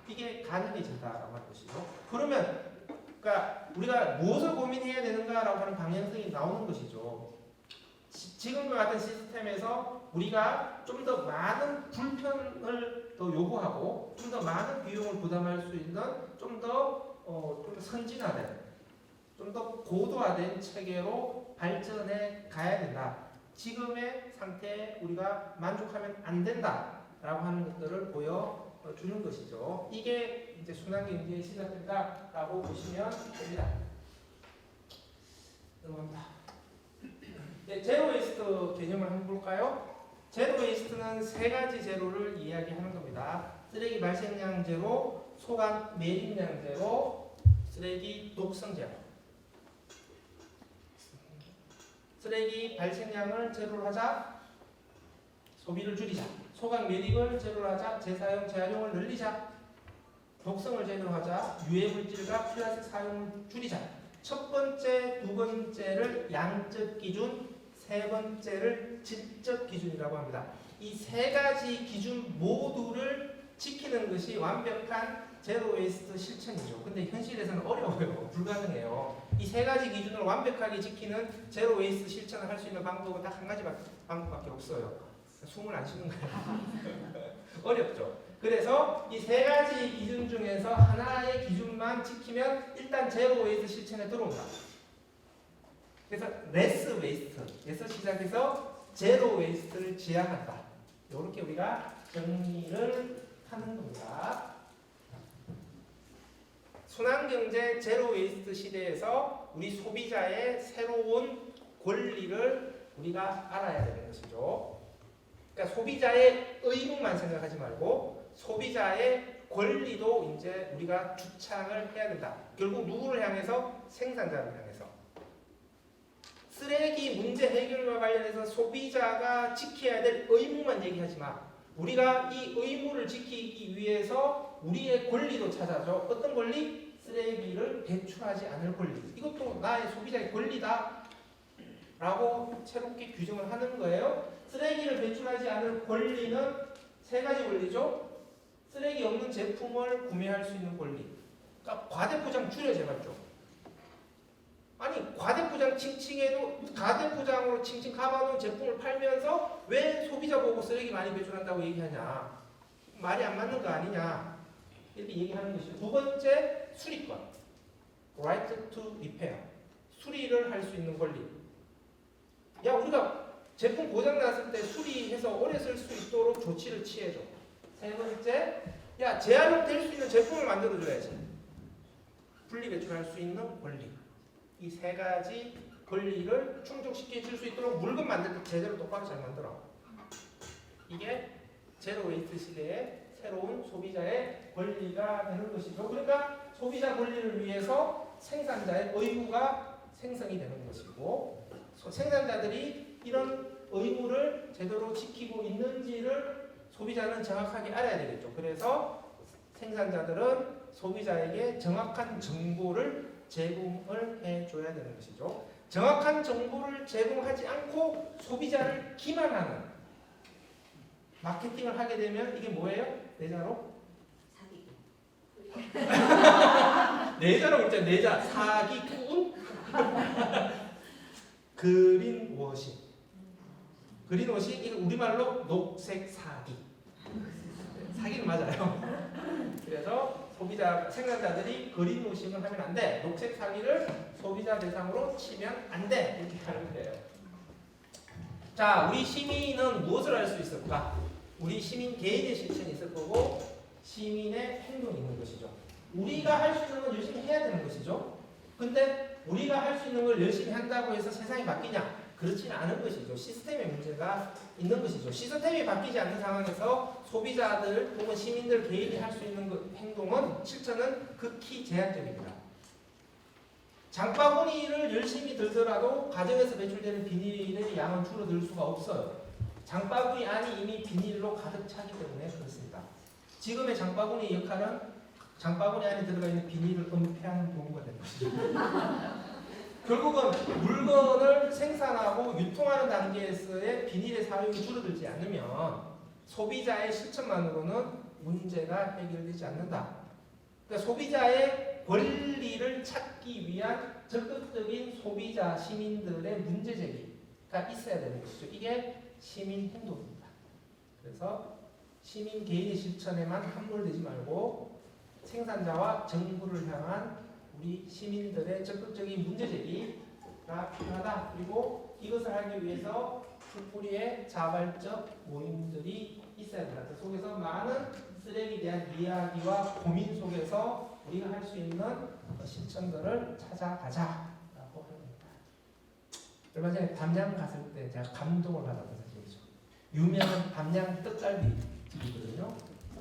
이게 가능해진다라고 하는 것이죠. 그러면 그러니까 우리가 무엇을 고민해야 되는가라고 하는 방향성이 나오는 것이죠. 지금과 같은 시스템에서 우리가 좀 더 많은 불편을 더 요구하고 좀 더 많은 비용을 부담할 수 있는 좀 더 선진화된, 좀 더 고도화된 체계로 발전해 가야 된다. 지금의 상태에 우리가 만족하면 안 된다라고 하는 것들을 보여주는 것이죠. 이게 이제 순환경제의 시작된다라고 보시면 됩니다. 넘어갑니다. 네, 제로 웨이스트 개념을 한번 볼까요? 제로 웨이스트는 세 가지 제로를 이야기하는 겁니다. 쓰레기 발생량 제로, 소각 매립량 제로, 쓰레기 독성 제로. 쓰레기 발생량을 제로로 하자. 소비를 줄이자. 소각 매립을 제로로 하자. 재사용, 재활용을 늘리자. 독성을 제로로 하자. 유해 물질과 플라스틱 사용을 줄이자. 첫 번째, 두 번째를 양적 기준, 세 번째를 질적 기준이라고 합니다. 이 세 가지 기준 모두를 지키는 것이 완벽한 제로 웨이스트 실천이죠. 근데 현실에서는 어려워요. 불가능해요. 이 세 가지 기준을 완벽하게 지키는 제로 웨이스트 실천을 할 수 있는 방법은 딱 한 가지 방법밖에 없어요. 숨을 안 쉬는 거예요. 어렵죠. 그래서 이 세 가지 기준 중에서 하나의 기준만 지키면 일단 제로 웨이스트 실천에 들어온다. 그래서 레스 웨이스트에서 시작해서 제로 웨이스트를 지향한다. 이렇게 우리가 정리를 하는 겁니다. 순환경제 제로 웨이스트 시대에서 우리 소비자의 새로운 권리를 우리가 알아야 되는 것이죠. 그러니까 소비자의 의무만 생각하지 말고 소비자의 권리도 이제 우리가 주창을 해야 된다. 결국 누구를 향해서? 생산자를 향해서. 쓰레기 문제 해결과 관련해서 소비자가 지켜야 될 의무만 얘기하지 마. 우리가 이 의무를 지키기 위해서 우리의 권리도 찾아줘. 어떤 권리? 쓰레기를 배출하지 않을 권리. 이것도 나의 소비자의 권리다 라고 새롭게 규정을 하는 거예요. 쓰레기를 배출하지 않을 권리는 세 가지 권리죠. 쓰레기 없는 제품을 구매할 수 있는 권리. 그러니까 과대포장 줄여 제발 좀. 아니 과대포장 칭칭해도 과대포장으로 칭칭 감아놓은 제품을 팔면서 왜 소비자 보고 쓰레기 많이 배출한다고 얘기하냐. 말이 안 맞는 거 아니냐. 이렇게 얘기하는 것이죠. 두 번째, 수리권. Right to repair. 수리를 할 수 있는 권리. 야, 우리가 제품 고장 났을 때 수리해서 오래 쓸 수 있도록 조치를 취해줘. 세 번째, 야, 재활용될 수 있는 제품을 만들어줘야지. 분리 배출할 수 있는 권리. 이 세 가지 권리를 충족시켜 줄 수 있도록 물건 만들 때 제대로 똑바로 잘 만들어. 이게 제로 웨이스트 시대의 새로운 소비자의 권리가 되는 것이죠. 그러니까 소비자 권리를 위해서 생산자의 의무가 생성이 되는 것이고, 생산자들이 이런 의무를 제대로 지키고 있는지를 소비자는 정확하게 알아야 되겠죠. 그래서 생산자들은 소비자에게 정확한 정보를 제공을 해줘야 되는 것이죠. 정확한 정보를 제공하지 않고 소비자를 기만하는 마케팅을 하게 되면 이게 뭐예요? 내자로? 사기. 내자로 있잖아요. 내자. 사기꾼? 그린워싱. 그린워싱, 이거 우리말로 녹색 사기. 사기는 맞아요. 그래서 소비자, 생산자들이 그린워싱을 하면 안 돼. 녹색 사기를 소비자 대상으로 치면 안 돼. 이렇게 하는 거예요. 자, 우리 시민은 무엇을 할 수 있을까? 우리 시민 개인의 실천이 있을 거고 시민의 행동이 있는 것이죠. 우리가 할 수 있는 건 열심히 해야 되는 것이죠. 근데 우리가 할 수 있는 걸 열심히 한다고 해서 세상이 바뀌냐? 그렇지는 않은 것이죠. 시스템의 문제가 있는 것이죠. 시스템이 바뀌지 않는 상황에서 소비자들 혹은 시민들 개인이 할 수 있는 행동은, 실천은 극히 제한적입니다. 장바구니를 열심히 들더라도 가정에서 배출되는 비닐의 양은 줄어들 수가 없어요. 장바구니 안이 이미 비닐로 가득 차기 때문에 그렇습니다. 지금의 장바구니의 역할은 장바구니 안에 들어가 있는 비닐을 은폐하는 도구가 되는 것이죠. 결국은 물건을 생산하고 유통하는 단계에서의 비닐의 사용이 줄어들지 않으면 소비자의 실천만으로는 문제가 해결되지 않는다. 그러니까 소비자의 권리를 찾기 위한 적극적인 소비자, 시민들의 문제 제기가 있어야 되는 것이죠. 이게 시민 행동입니다. 그래서 시민 개인의 실천에만 함몰되지 말고 생산자와 정부를 향한 우리 시민들의 적극적인 문제 제기가 필요하다. 그리고 이것을 하기 위해서 풀뿌리의 자발적 모임들이 있어야 된다. 그 속에서 많은 쓰레기에 대한 이야기와 고민 속에서 우리가 할 수 있는 실천들을 찾아가자라고 합니다. 얼마 전에 담양 갔을 때 제가 감동을 받았던 사실이죠. 유명한 담양 떡갈비 집이거든요.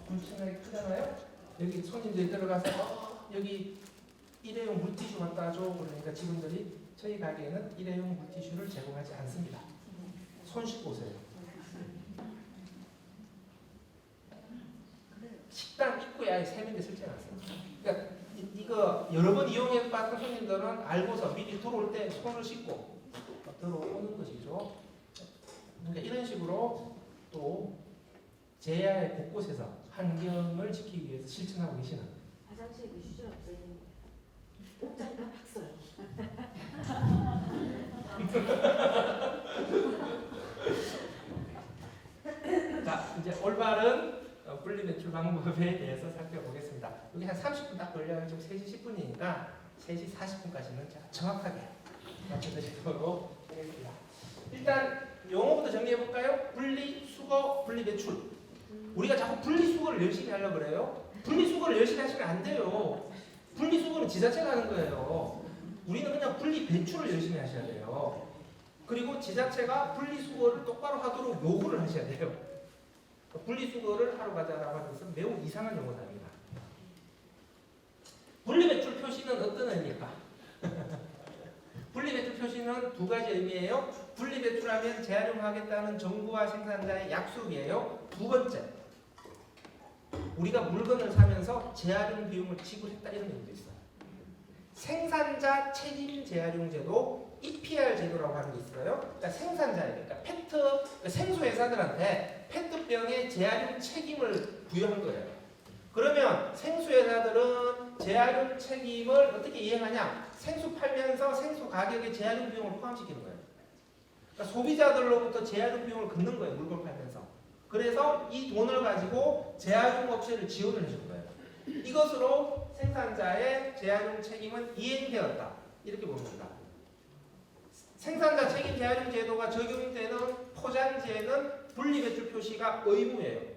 엄청나게 크잖아요. 여기 손님들이 들어가서 여기 일회용 물티슈 갖다 줘. 그러니까 직원들이 저희 가게에는 일회용 물티슈를 제공하지 않습니다. 손 씻고 오세요. 식당 입구에 아예 세면대 설치해놨어요. 그러니까 이거 여러 번 이용해봤던 손님들은 알고서 미리 들어올 때 손을 씻고 들어오는 것이죠. 그러니까 이런 식으로 또 제야의 곳곳에서 환경을 지키기 위해서 실천하고 계시는. 화장실에 휴지 없어요. 옷장가 박서요. 자, 이제 올바른 분리배출 방법에 대해서 살펴보겠습니다. 여기 한 30분 딱 걸려요. 지금 3시 10분이니까 3시 40분까지는 정확하게 맞춰드리도록 하겠습니다. 일단 용어부터 정리해볼까요? 분리수거, 분리배출. 우리가 자꾸 분리수거를 열심히 하려고 그래요. 분리수거를 열심히 하시면 안 돼요. 분리수거는 지자체가 하는 거예요. 우리는 그냥 분리배출을 열심히 하셔야 돼요. 그리고 지자체가 분리수거를 똑바로 하도록 요구를 하셔야 돼요. 분리수거를 하러 가자라고 하는 것은 매우 이상한 용어입니다. 분리배출 표시는 어떤 의미입니까? 분리배출 표시는 두 가지 의미예요. 분리배출하면 재활용하겠다는 정부와 생산자의 약속이에요. 두 번째, 우리가 물건을 사면서 재활용 비용을 지불했다 이런 의미도 있어요. 생산자 책임 재활용 제도, EPR 제도라고 하는 게 있어요. 그러니까 생산자에게, 그러니까 페트 생수 회사들한테 페트병의 재활용 책임을 부여한 거예요. 그러면 생수 회사들은 재활용 책임을 어떻게 이행하냐? 생수 팔면서 생수 가격에 재활용 비용을 포함시키는 거예요. 그러니까 소비자들로부터 재활용 비용을 걷는 거예요. 물건 팔면서. 그래서 이 돈을 가지고 재활용 업체를 지원을 해주는 거예요. 이것으로 생산자의 재활용 책임은 이행되었다. 이렇게 봅니다. 생산자 책임 재활용 제도가 적용되는 포장지에는 분리배출 표시가 의무예요.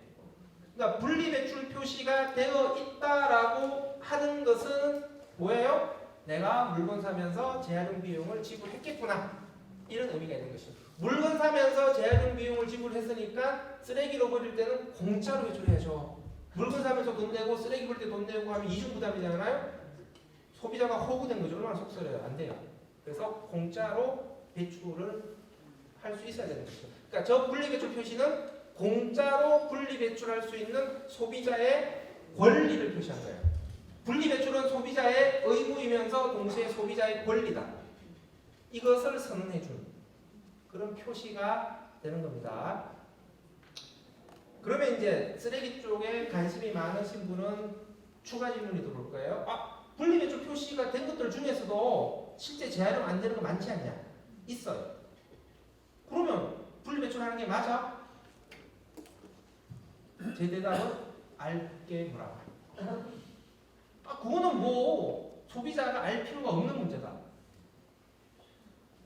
그러니까 분리배출 표시가 되어 있다라고 하는 것은 뭐예요? 내가 물건 사면서 재활용 비용을 지불했겠구나. 이런 의미가 있는 것이죠. 물건 사면서 재활용 비용을 지불했으니까 쓰레기로 버릴 때는 공짜로 배출해야죠. 물건 사면서 돈 내고 쓰레기 버릴 때 돈 내고 하면 이중 부담이잖아요. 소비자가 허구된 거죠. 얼마나 속설해요. 안 돼요. 그래서 공짜로 배출을 할 수 있어야 되는 거죠. 그러니까 저 분리배출 표시는 공짜로 분리배출할 수 있는 소비자의 권리를 표시한 거예요. 분리배출은 소비자의 의무이면서 동시에 소비자의 권리다. 이것을 선언해 준 그런 표시가 되는 겁니다. 그러면 이제 쓰레기 쪽에 관심이 많으신 분은 추가 질문이 들어올 거예요. 분리배출 표시가 된 것들 중에서도 실제 재활용 안 되는 거 많지 않냐? 있어요. 그러면 분리배출하는 게 맞아? 제 대답은 알게 뭐라고. 그거는 뭐 소비자가 알 필요가 없는 문제다.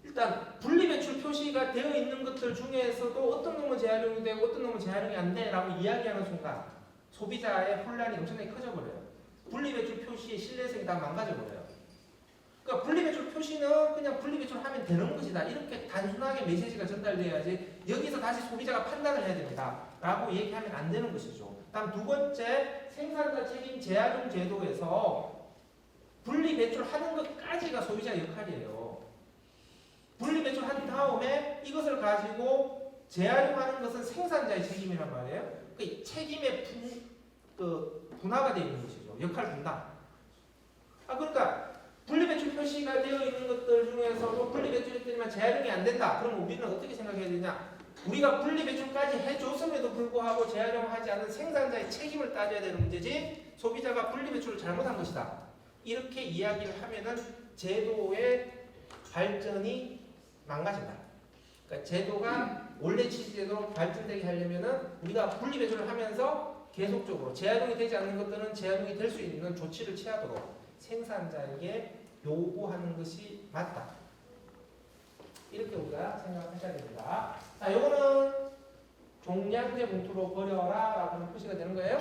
일단 분리배출 표시가 되어 있는 것들 중에서도 어떤 놈은 재활용이 되고 어떤 놈은 재활용이 안 돼라고 이야기하는 순간 소비자의 혼란이 엄청나게 커져버려요. 분리배출 표시의 신뢰성이 다 망가져버려요. 그러니까 분리배출 표시는 그냥 분리배출하면 되는 것이다. 이렇게 단순하게 메시지가 전달돼야지 여기서 다시 소비자가 판단을 해야 됩니다. 라고 얘기하면 안 되는 것이죠. 다음 두 번째, 생산자 책임 재활용 제도에서 분리배출하는 것까지가 소비자의 역할이에요. 분리배출한 다음에 이것을 가지고 재활용하는 것은 생산자의 책임이란 말이에요. 그 책임의 분화가 되어 있는 것이죠. 역할 분담. 그러니까 분리배출 표시가 되어 있는 것들 중에서도 분리배출이 되면 재활용이 안 된다. 그럼 우리는 어떻게 생각해야 되냐? 우리가 분리배출까지 해줬음에도 불구하고 재활용하지 않은 생산자의 책임을 따져야 되는 문제지 소비자가 분리배출을 잘못한 것이다. 이렇게 이야기를 하면은 제도의 발전이 망가진다. 그러니까 제도가 원래 취지대로 발전되게 하려면은 우리가 분리배출을 하면서 계속적으로 재활용이 되지 않는 것들은 재활용이 될 수 있는 조치를 취하도록 생산자에게 요구하는 것이 맞다. 이렇게 우리가 생각하셔야 됩니다. 자, 요거는 종량제 봉투로 버려라 라고 하는 표시가 되는 거예요.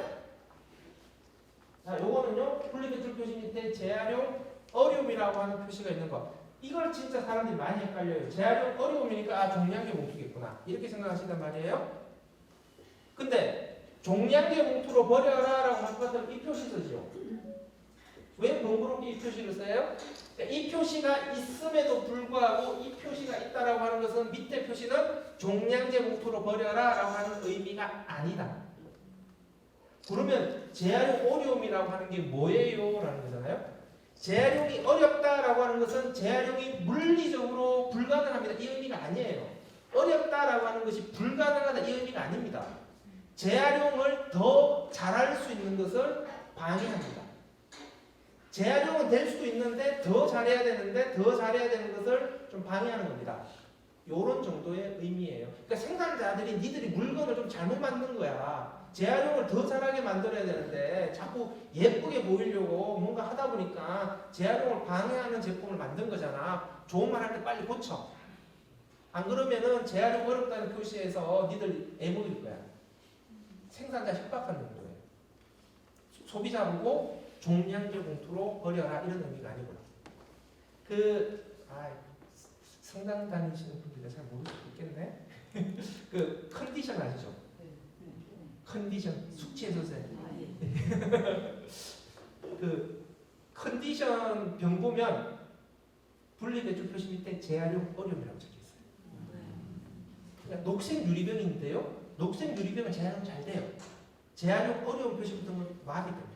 자, 요거는요, 분리배출 표시 밑에 재활용 어려움이라고 하는 표시가 있는 거. 이걸 진짜 사람들이 많이 헷갈려요. 재활용 어려움이니까 종량제 봉투겠구나. 이렇게 생각하신단 말이에요. 근데 종량제 봉투로 버려라 라고 할 것은 이 표시 쓰죠. 왜 번거롭게 이 표시를 써요? 그러니까 이 표시가 있음에도 불구하고 이 표시가 있다라고 하는 것은 밑에 표시는 종량제 봉투로 버려라 라고 하는 의미가 아니다. 그러면 재활용 어려움이라고 하는 게 뭐예요? 라는 거잖아요. 재활용이 어렵다라고 하는 것은 재활용이 물리적으로 불가능합니다. 이 의미가 아니에요. 어렵다라고 하는 것이 불가능하다 이 의미가 아닙니다. 재활용을 더 잘할 수 있는 것을 방해합니다. 재활용은 될 수도 있는데 더 잘해야 되는데 더 잘해야 되는 것을 좀 방해하는 겁니다. 요런 정도의 의미예요. 그러니까 생산자들이 니들이 물건을 좀 잘못 만든 거야. 재활용을 더 잘하게 만들어야 되는데 자꾸 예쁘게 보이려고 뭔가 하다 보니까 재활용을 방해하는 제품을 만든 거잖아. 좋은 말 할 때 빨리 고쳐. 안 그러면은 재활용 어렵다는 표시에서 니들 애먹일 거야. 생산자 협박하는 거예요. 소비자 보고 종량제 봉투로 버려라 이런 의미가 아니고요. 성당 다니시는 분들이 잘 모를 수도 있겠네. 그 컨디션 아시죠? 컨디션 숙취 해소제. 그 컨디션 병 보면 분리배출 표시 밑에 재활용 어려움이라고 적혀 있어요. 그러니까 녹색 유리병인데요. 녹색 유리병은 재활용 잘 돼요. 재활용 어려움 표시 붙은 건 마비 때문에.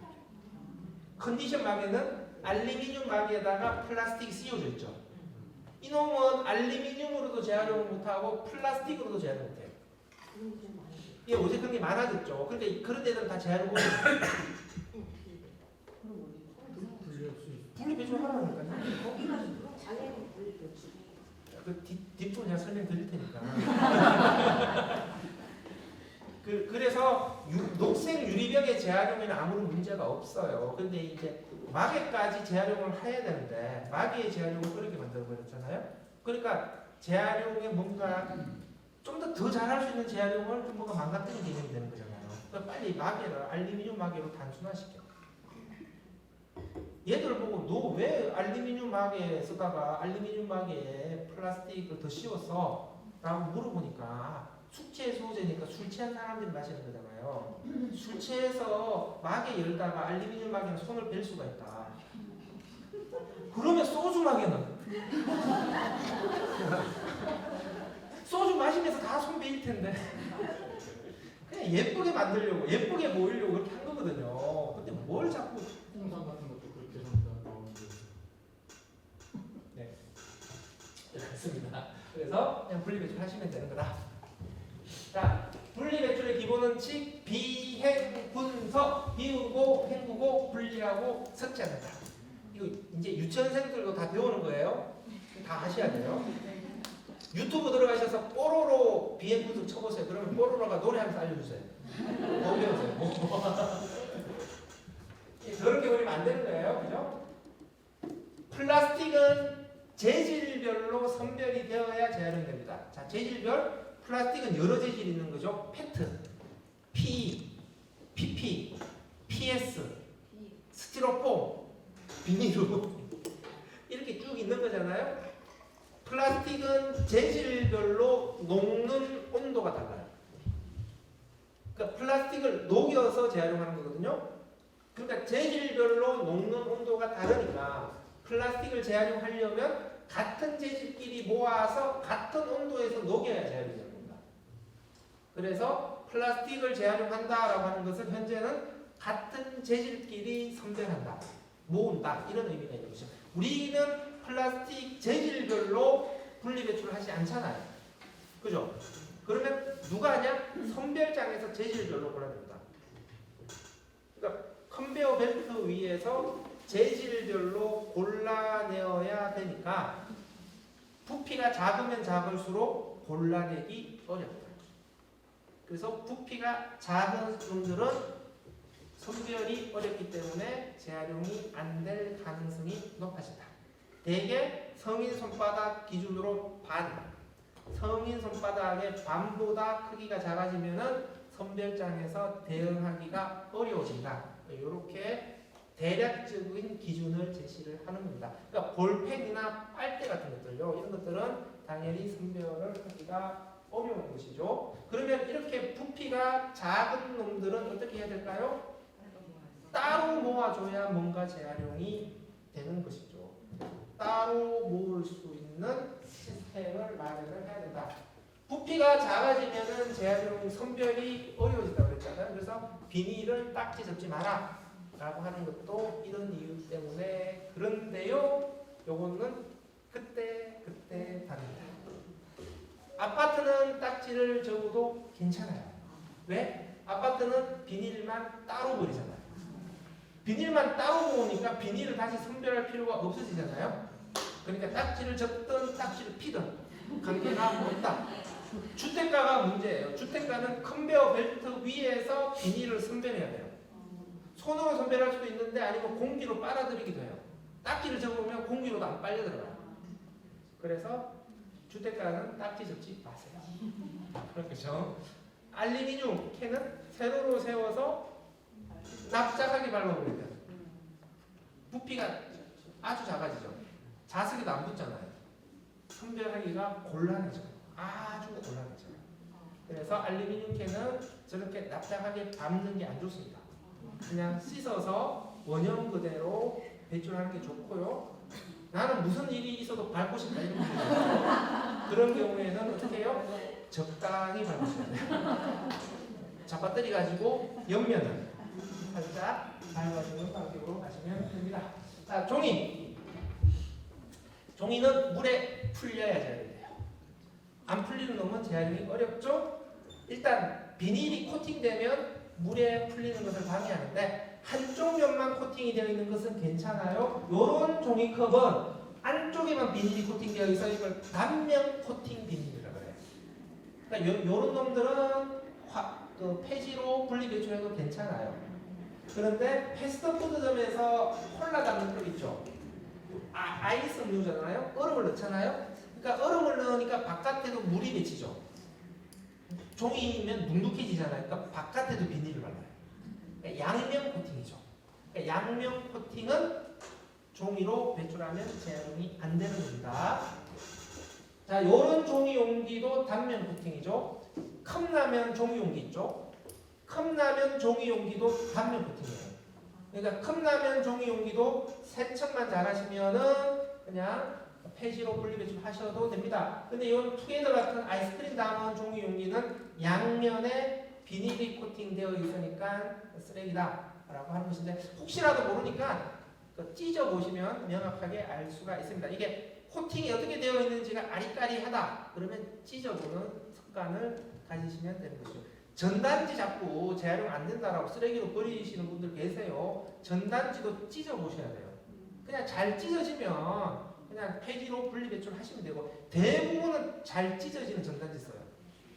컨디션 마개는 알루미늄 마개에다가 플라스틱이 씌워져 있죠. 이놈은 알루미늄으로도 재활용을 못하고 플라스틱으로도 재활용 못해요. 이게 요새 그런 게 많아졌죠. 그런데 그런 데는 다 재활용 어려워요. 분리배출 하라니까요. 장애인 분리배출. 그 뒷부분 제가 설명드릴 테니까. 그래서 녹색 유리병의 재활용에는 아무런 문제가 없어요. 근데 이제 마개까지 재활용을 해야 되는데 마개의 재활용을 어렵게 만들어 버렸잖아요. 그러니까 재활용에 뭔가 좀 더 잘할 수 있는 재활용을 좀 뭔가 망가뜨리는 개념이 되는 거잖아요. 그러니까 빨리 마개를 알루미늄 마개로 단순화시켜. 얘들 보고 너 왜 알루미늄 마개 쓰다가 알루미늄 마개에 플라스틱을 더 씌웠어? 라고 물어보니까 숙취 소재니까 술 취한 사람들이 마시는 거잖아요. 술 취해서 마개 열다가 알루미늄 마개는 손을 뺄 수가 있다. 그러면 소주 마개는 소주 마시면서 다 손 베일 텐데 그냥 예쁘게 만들려고 예쁘게 보이려고 그렇게 한 거거든요. 근데 뭘 자꾸 홍삼 같은 것도 그렇게 나오는데. 네, 그렇습니다. 그래서 그냥 분리배출 하시면 되는 거다. 자, 분리배출의 기본은 칙, 비행, 분석, 비우고, 헹구고, 분리하고, 섞지않는다. 이거 이제 유치원생들도 다 배우는 거예요. 다 하셔야 돼요. 유튜브 들어가셔서 뽀로로 비행 분석 쳐보세요. 그러면 뽀로로가 노래하면서 알려주세요. 뭐 배우세요? 그렇게 우리면 안 되는 거예요. 그죠? 플라스틱은 재질별로 선별이 되어야 재활용됩니다. 자, 재질별 플라스틱은 여러 재질이 있는 거죠. 페트, PE, PP, PS, 스티로폼, 비닐로 이렇게 쭉 있는 거잖아요. 플라스틱은 재질별로 녹는 온도가 달라요. 그러니까 플라스틱을 녹여서 재활용하는 거거든요. 그러니까 재질별로 녹는 온도가 다르니까 플라스틱을 재활용하려면 같은 재질끼리 모아서 같은 온도에서 녹여야 재활용이 됩니다. 그래서 플라스틱을 재활용한다라고 하는 것은 현재는 같은 재질끼리 선별한다, 모은다 이런 의미가 있는 것이죠. 우리는 플라스틱 재질별로 분리배출을 하지 않잖아요. 그죠? 그러면 누가 하냐? 선별장에서 재질별로 골라냅니다. 그러니까 컨베어 벨트 위에서 재질별로 골라내어야 되니까 부피가 작으면 작을수록 골라내기 어렵다. 그래서 부피가 작은 놈들은 선별이 어렵기 때문에 재활용이 안 될 가능성이 높아진다. 대개 성인 손바닥 기준으로 반, 성인 손바닥의 반보다 크기가 작아지면은 선별장에서 대응하기가 어려워진다. 이렇게 대략적인 기준을 제시를 하는 겁니다. 그러니까 볼펜이나 빨대 같은 것들요, 이런 것들은 당연히 선별을 하기가 어려운 것이죠. 그러면 이렇게 부피가 작은 놈들은 어떻게 해야 될까요? 따로 모아줘야 뭔가 재활용이 되는 것이죠. 따로 모을 수 있는 시스템을 마련을 해야 된다. 부피가 작아지면은 재활용 선별이 어려워진다고 그랬잖아요. 그래서 비닐을 딱지 접지 마라 라고 하는 것도 이런 이유 때문에 그런데요. 요거는 그때 다릅니다. 아파트는 딱지를 접어도 괜찮아요. 왜? 아파트는 비닐만 따로 버리잖아요. 비닐만 따로 모으니까 비닐을 다시 선별할 필요가 없어지잖아요. 그러니까 딱지를 접든 딱지를 피든 관계가 없다. 주택가가 문제예요. 주택가는 컨베어 벨트 위에서 비닐을 선별해야 돼요. 손으로 선별할 수도 있는데 아니면 공기로 빨아들이기도 해요. 딱지를 접으면 공기로도 안 빨려 들어가요. 그래서 주택가는 딱지 접지 마세요. 그렇죠? 알루미늄 캔은 세로로 세워서 납작하게 밟아버려야 돼요. 부피가 아주 작아지죠. 자석에도 안 붙잖아요. 선별하기가 곤란해져요. 아주 곤란해져요. 그래서 알루미늄 캔은 저렇게 납작하게 밟는 게 안 좋습니다. 그냥 씻어서 원형 그대로 배출하는 게 좋고요. 나는 무슨 일이 있어도 밟고 싶다 이런 분이 있어요. 그런 경우에는 어떻게 해요? 적당히 밟으셔야 돼요. 자, 배터리 가지고 옆면을 살짝 밟아주는 방식으로 가시면 됩니다. 자, 종이. 종이는 물에 풀려야 재활용돼요. 안 풀리는 놈은 재활용이 어렵죠? 일단 비닐이 코팅되면 물에 풀리는 것을 방해하는데 한쪽 면만 코팅이 되어 있는 것은 괜찮아요. 요런 종이컵은 안쪽에만 비닐이 코팅되어 있어 이걸 단면 코팅 비닐이라고 그래요. 그러니까 요런 놈들은 폐지로 분리 배출해도 괜찮아요. 그런데 패스트푸드점에서 콜라 담는 컵 있죠. 아이스 음료잖아요. 얼음을 넣잖아요. 그러니까 얼음을 넣으니까 바깥에도 물이 맺히죠. 종이면 눅눅해지잖아요. 그러니까 바깥에도 비닐을 발라요. 그러니까 양면 코팅이죠. 그러니까 양면 코팅은 종이로 배출하면 재활용이 안 되는 겁니다. 자, 요런 종이 용기도 단면 코팅이죠. 컵라면 종이 용기 있죠. 컵라면 종이 용기도 단면 코팅이에요. 그러니까 컵라면 종이 용기도 세척만 잘하시면은 그냥 폐지로 분리 배출하셔도 됩니다. 근데 이 투게더 같은 아이스크림 담은 종이 용기는 양면에 비닐이 코팅되어 있으니까 쓰레기다라고 하는 것인데 혹시라도 모르니까 찢어 보시면 명확하게 알 수가 있습니다. 이게 코팅이 어떻게 되어 있는지가 아리까리하다 그러면 찢어보는 습관을 가지시면 되는 것이죠. 전단지 자꾸 재활용 안 된다라고 쓰레기로 버리시는 분들 계세요. 전단지도 찢어 보셔야 돼요. 그냥 잘 찢어지면 그냥 폐지로 분리 배출하시면 되고 대부분은 잘 찢어지는 전단지 써요.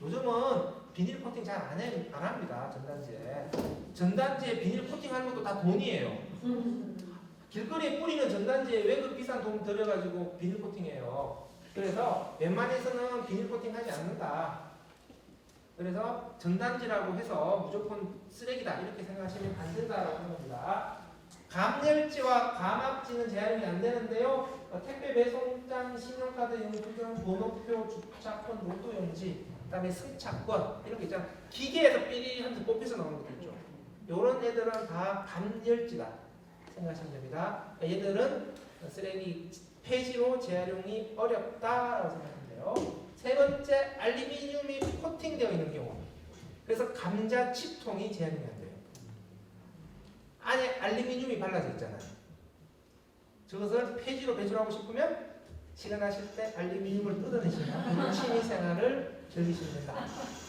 요즘은 비닐 코팅 잘 안 합니다. 전단지에 비닐 코팅하는 것도 다 돈이에요. 길거리에 뿌리는 전단지에 왜 그 비싼 돈 들여가지고 비닐 코팅해요. 그래서 웬만해서는 비닐 코팅하지 않는다. 그래서 전단지라고 해서 무조건 쓰레기다 이렇게 생각하시면 안 된다라고 하는 겁니다. 감열지와 감압지는 재활용이 안 되는데요. 택배 배송장, 신용카드 영수증, 번호표, 주차권, 로또용지, 그다음에 승차권 이런 게 있잖아요. 기계에서 삐리 하면서 뽑혀서 나오는 것도 있죠. 이런 애들은 다 감열지다 생각하시면 됩니다. 얘들은 쓰레기 폐지로 재활용이 어렵다라고 생각하면 돼요. 세 번째, 알루미늄이 코팅되어 있는 경우. 그래서 감자칩통이 재활용이 안 돼요. 안에 알루미늄이 발라져 있잖아요. 저것을 폐지로 배출하고 싶으면 시간 나실 때 알루미늄을 뜯어내시면 취미생활을 즐기시면 된다.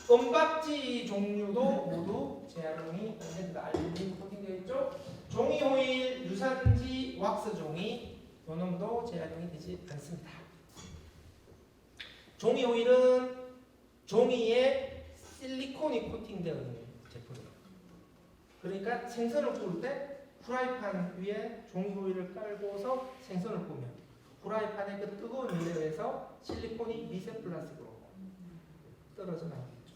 은박지 종류도 모두 재활용이 안 됩니다. 알루미늄 코팅되어 있죠. 종이 호일, 유산지, 왁스 종이 요 놈도 재활용이 되지 않습니다. 종이 호일은 종이에 실리콘이 코팅되어 있는 제품이에요. 그러니까 생선을 구울 때 프라이팬 위에 종이 호일을 깔고서 생선을 구우면 프라이팬의 그 뜨거운 열에서 실리콘이 미세 플라스틱으로 떨어져 나오겠죠.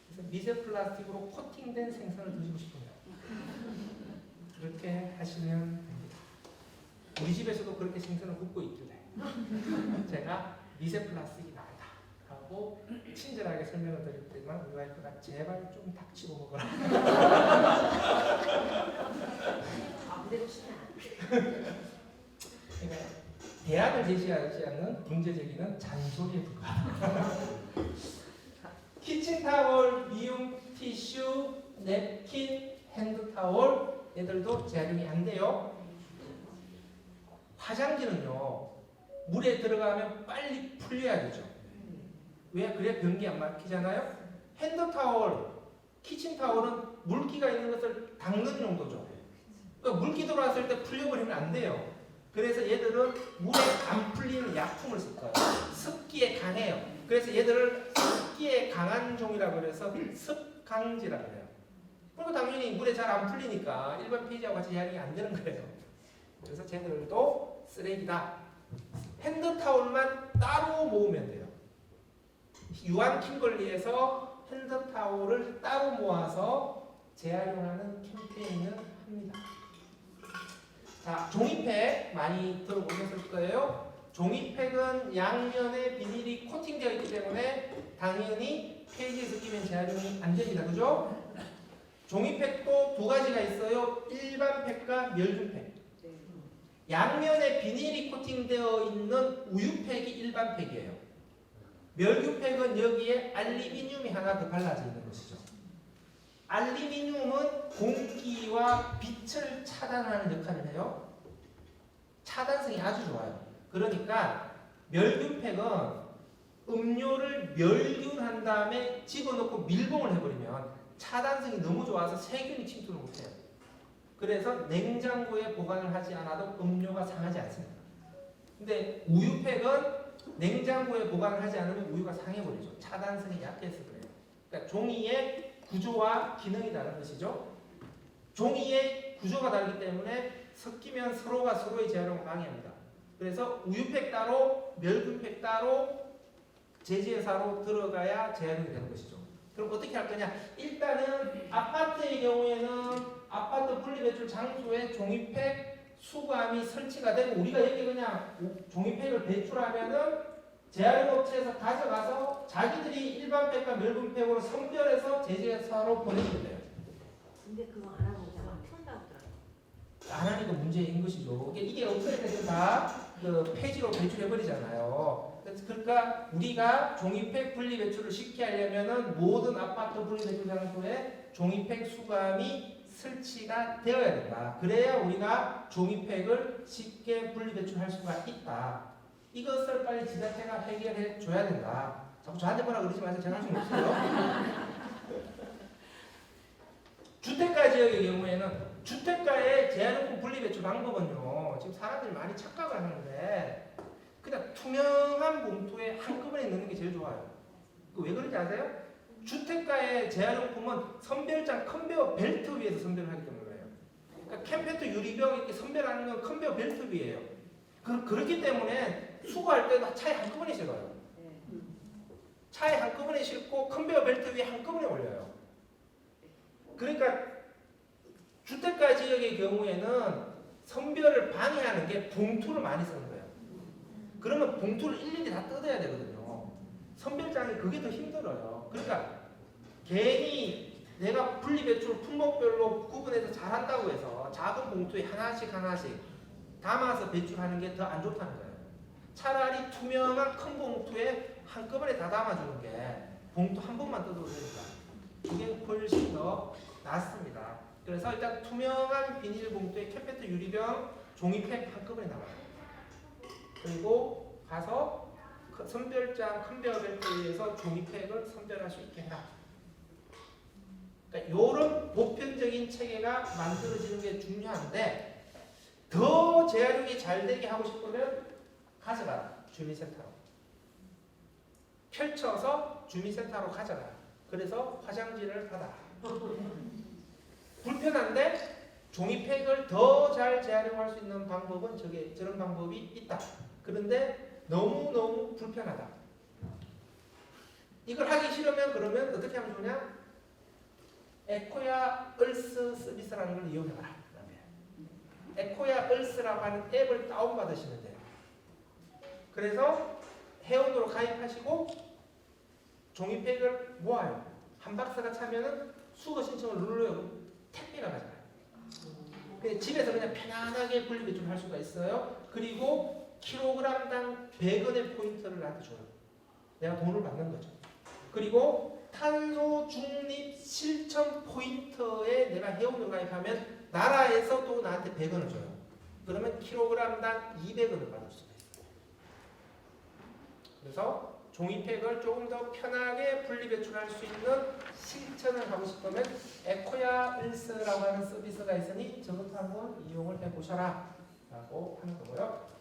그래서 미세 플라스틱으로 코팅된 생선을 드시고 싶으면 그렇게 하시면 됩니다. 우리 집에서도 그렇게 생선을 굽고 있길래 제가 미세 플라스틱이 나다 하고 친절하게 설명을 드릴 때만 우리 와이프가 제발 좀 닥치고 먹어라 그러니까 대안을 제시하지 않는 문제 제기는 잔소리에 불과하다. 키친타월, 미용 티슈, 냅킨, 핸드타월 얘들도 재활용이 안 돼요. 화장지는요 물에 들어가면 빨리 풀려야 되죠. 왜? 그래야 변기 안 막히잖아요. 핸드타월, 키친타월은 물기가 있는 것을 닦는 용도죠. 그러니까 물기 들어왔을 때 풀려버리면 안 돼요. 그래서 얘들은 물에 안 풀리는 약품을 쓸 거예요. 습기에 강해요. 그래서 얘들을 습기에 강한 종이라고 그래서 습강지라고 해요. 그리고 당연히 물에 잘 안 풀리니까 일반 폐지하고 같이 재활용이 안 되는 거예요. 그래서 쟤들도 쓰레기다. 핸드타올만 따로 모으면 돼요. 유한 킴벌리에서 핸드타올을 따로 모아서 재활용하는 캠페인을 합니다. 자, 종이팩 많이 들어보셨을 거예요. 종이팩은 양면에 비닐이 코팅되어 있기 때문에 당연히 페이지에서 끼면 재활용이 안 됩니다. 그죠? 종이팩도 두 가지가 있어요. 일반 팩과 멸균팩. 양면에 비닐이 코팅되어 있는 우유팩이 일반 팩이에요. 멸균팩은 여기에 알루미늄이 하나 더 발라져 있는 것이죠. 알루미늄은 공기와 빛을 차단하는 역할을 해요. 차단성이 아주 좋아요. 그러니까 멸균팩은 음료를 멸균한 다음에 집어넣고 밀봉을 해버리면 차단성이 너무 좋아서 세균이 침투를 못해요. 그래서 냉장고에 보관을 하지 않아도 음료가 상하지 않습니다. 근데 우유팩은 냉장고에 보관을 하지 않으면 우유가 상해버리죠. 차단성이 약해서 그래요. 그러니까 종이의 구조와 기능이 다른 것이죠. 종이의 구조가 다르기 때문에 섞이면 서로가 서로의 재활용을 방해합니다. 그래서 우유팩 따로, 멸균팩 따로, 제지회사로 들어가야 재활용이 되는 것이죠. 그럼 어떻게 할 거냐? 일단은 아파트의 경우에는 아파트 분리배출 장소에 종이팩 수거함이 설치가 되고 우리가 여기 그냥 종이팩을 배출하면은 재활용업체에서 가져가서 자기들이 일반 팩과 멸균팩으로 선별해서 제지회사로 보내주면 돼요. 근데 그거 안 하고 그냥 막 푼다고 하더라고요. 안 하니까 문제인 것이죠. 이게 어떻게 되면 다그 폐지로 배출해버리잖아요. 그러니까 우리가 종이팩 분리 배출을 쉽게 하려면은 모든 아파트 분리 배출 장소에 종이팩 수거함이 설치가 되어야 된다. 그래야 우리가 종이팩을 쉽게 분리 배출할 수가 있다. 이것을 빨리 지자체가 해결해 줘야 된다. 자꾸 저한테 뭐라 그러지 마세요. 제가 할 수는 없어요. 주택가 지역의 경우에는 주택가의 재활용품 분리배출 방법은요. 지금 사람들이 많이 착각을 하는데 그냥 투명한 봉투에 한꺼번에 넣는 게 제일 좋아요. 왜 그런지 아세요? 주택가의 재활용품은 선별장 컨베어 벨트 위에서 선별을 하기 때문에 그래요. 그러니까 캠페트 유리병 이렇게 선별하는 건 컨베어 벨트 위에요. 그렇기 때문에 수거할 때도 차에 한꺼번에 실어요. 차에 한꺼번에 싣고 컨베어 벨트 위에 한꺼번에 올려요. 그러니까 주택가 지역의 경우에는 선별을 방해하는 게 봉투를 많이 쓰는 거예요. 그러면 봉투를 일일이 다 뜯어야 되거든요. 선별장이 그게 더 힘들어요. 그러니까 괜히 내가 분리배출 품목별로 구분해서 잘한다고 해서 작은 봉투에 하나씩 담아서 배출하는 게 더 안 좋다는 거예요. 차라리 투명한 큰 봉투에 한꺼번에 다 담아주는 게 봉투 한 번만 뜯어도 되니까 그게 훨씬 더 낫습니다. 그래서 일단 투명한 비닐봉투에 캠페트 유리병 종이팩 한꺼번에 나와요. 그리고 가서 선별장 컨베어 벨트에 의해서 종이팩을 선별할 수 있게 해라. 그러니까 이런 보편적인 체계가 만들어지는 게 중요한데 더 재활용이 잘 되게 하고 싶으면 가져가라. 주민센터로. 펼쳐서 주민센터로 가져가라. 그래서 화장지를 받아라. 불편한데 종이팩을 더 잘 재활용할 수 있는 방법은 저런 방법이 있다. 그런데 너무너무 불편하다. 이걸 하기 싫으면 그러면 어떻게 하면 좋냐? 에코야 얼스 서비스라는 걸 이용해봐라. 에코야 얼스라고 하는 앱을 다운받으시면 돼요. 그래서 회원으로 가입하시고 종이팩을 모아요. 한 박스가 차면은 수거 신청을 눌러요. 택배가 가져가요. 집에서 그냥 편안하게 분리 배출할 수가 있어요. 그리고 킬로그램당 100원의 포인트를 나한테 줘요. 내가 돈을 받는 거죠. 그리고 탄소 중립 실천 포인트에 내가 회원을 가입하면 나라에서 또 나한테 100원을 줘요. 그러면 킬로그램당 200원을 받을 수가 있어요. 그래서 종이팩을 조금 더 편하게 분리 배출할 수 있는 실천을 하고 싶으면 에코야 일스라고 하는 서비스가 있으니 저것도 한번 이용을 해보셔라 라고 하는 거고요.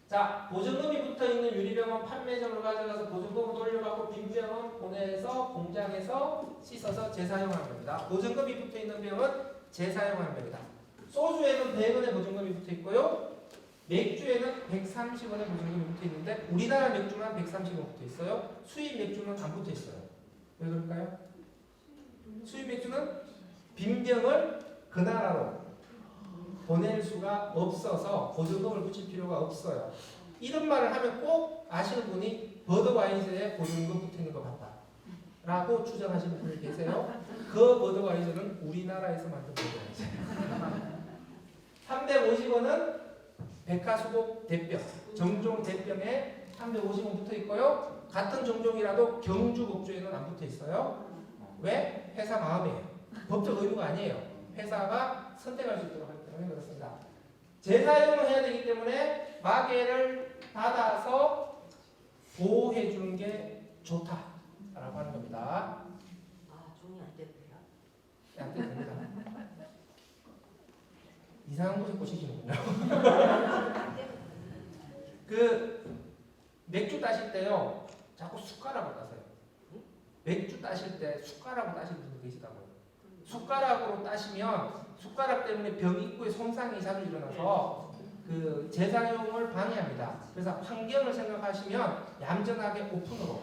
자, 보증금이 붙어있는 유리병은 판매점으로 가져가서 보증금을 돌려받고 빈 병은 보내서 공장에서 씻어서 재사용하는 겁니다. 보증금이 붙어있는 병은 재사용하는 병이다. 소주에는 100원의 보증금이 붙어있고요. 맥주에는 130원의 보증금이 붙어있는데 우리나라 맥주만 130원 붙어있어요. 수입 맥주는 안 붙어있어요. 왜 그럴까요? 수입 맥주는 빈 병을 그 나라로 보낼 수가 없어서 보증금을 붙일 필요가 없어요. 이런 말을 하면 꼭 아시는 분이 버드와이저에 보증금 붙어있는 것 같다 라고 추정하시는 분이 계세요. 그 버드와이저는 우리나라에서 만든 버드와이저. 350원은 백화수복 대병, 정종 대병에 350원 붙어있고요. 같은 정종이라도 경주 복주에는 안 붙어있어요. 왜? 회사 마음이에요. 법적 의무가 아니에요. 회사가 선택할 수 있도록 하기 때문에 그렇습니다. 재사용을 해야 되기 때문에 마개를 닫아서 보호해 주는 게 좋다라고 하는 겁니다. 아, 종이 안 되고요. 안 됩니다. 이상한 곳에 꽂히시는군요. 그 맥주 따실 때요, 자꾸 숟가락으로 따세요. 맥주 따실 때 숟가락으로 따시는 분들 계시다고요. 숟가락으로 따시면 숟가락 때문에 병 입구에 손상이 자주 일어나서 그 재사용을 방해합니다. 그래서 환경을 생각하시면 얌전하게 오픈으로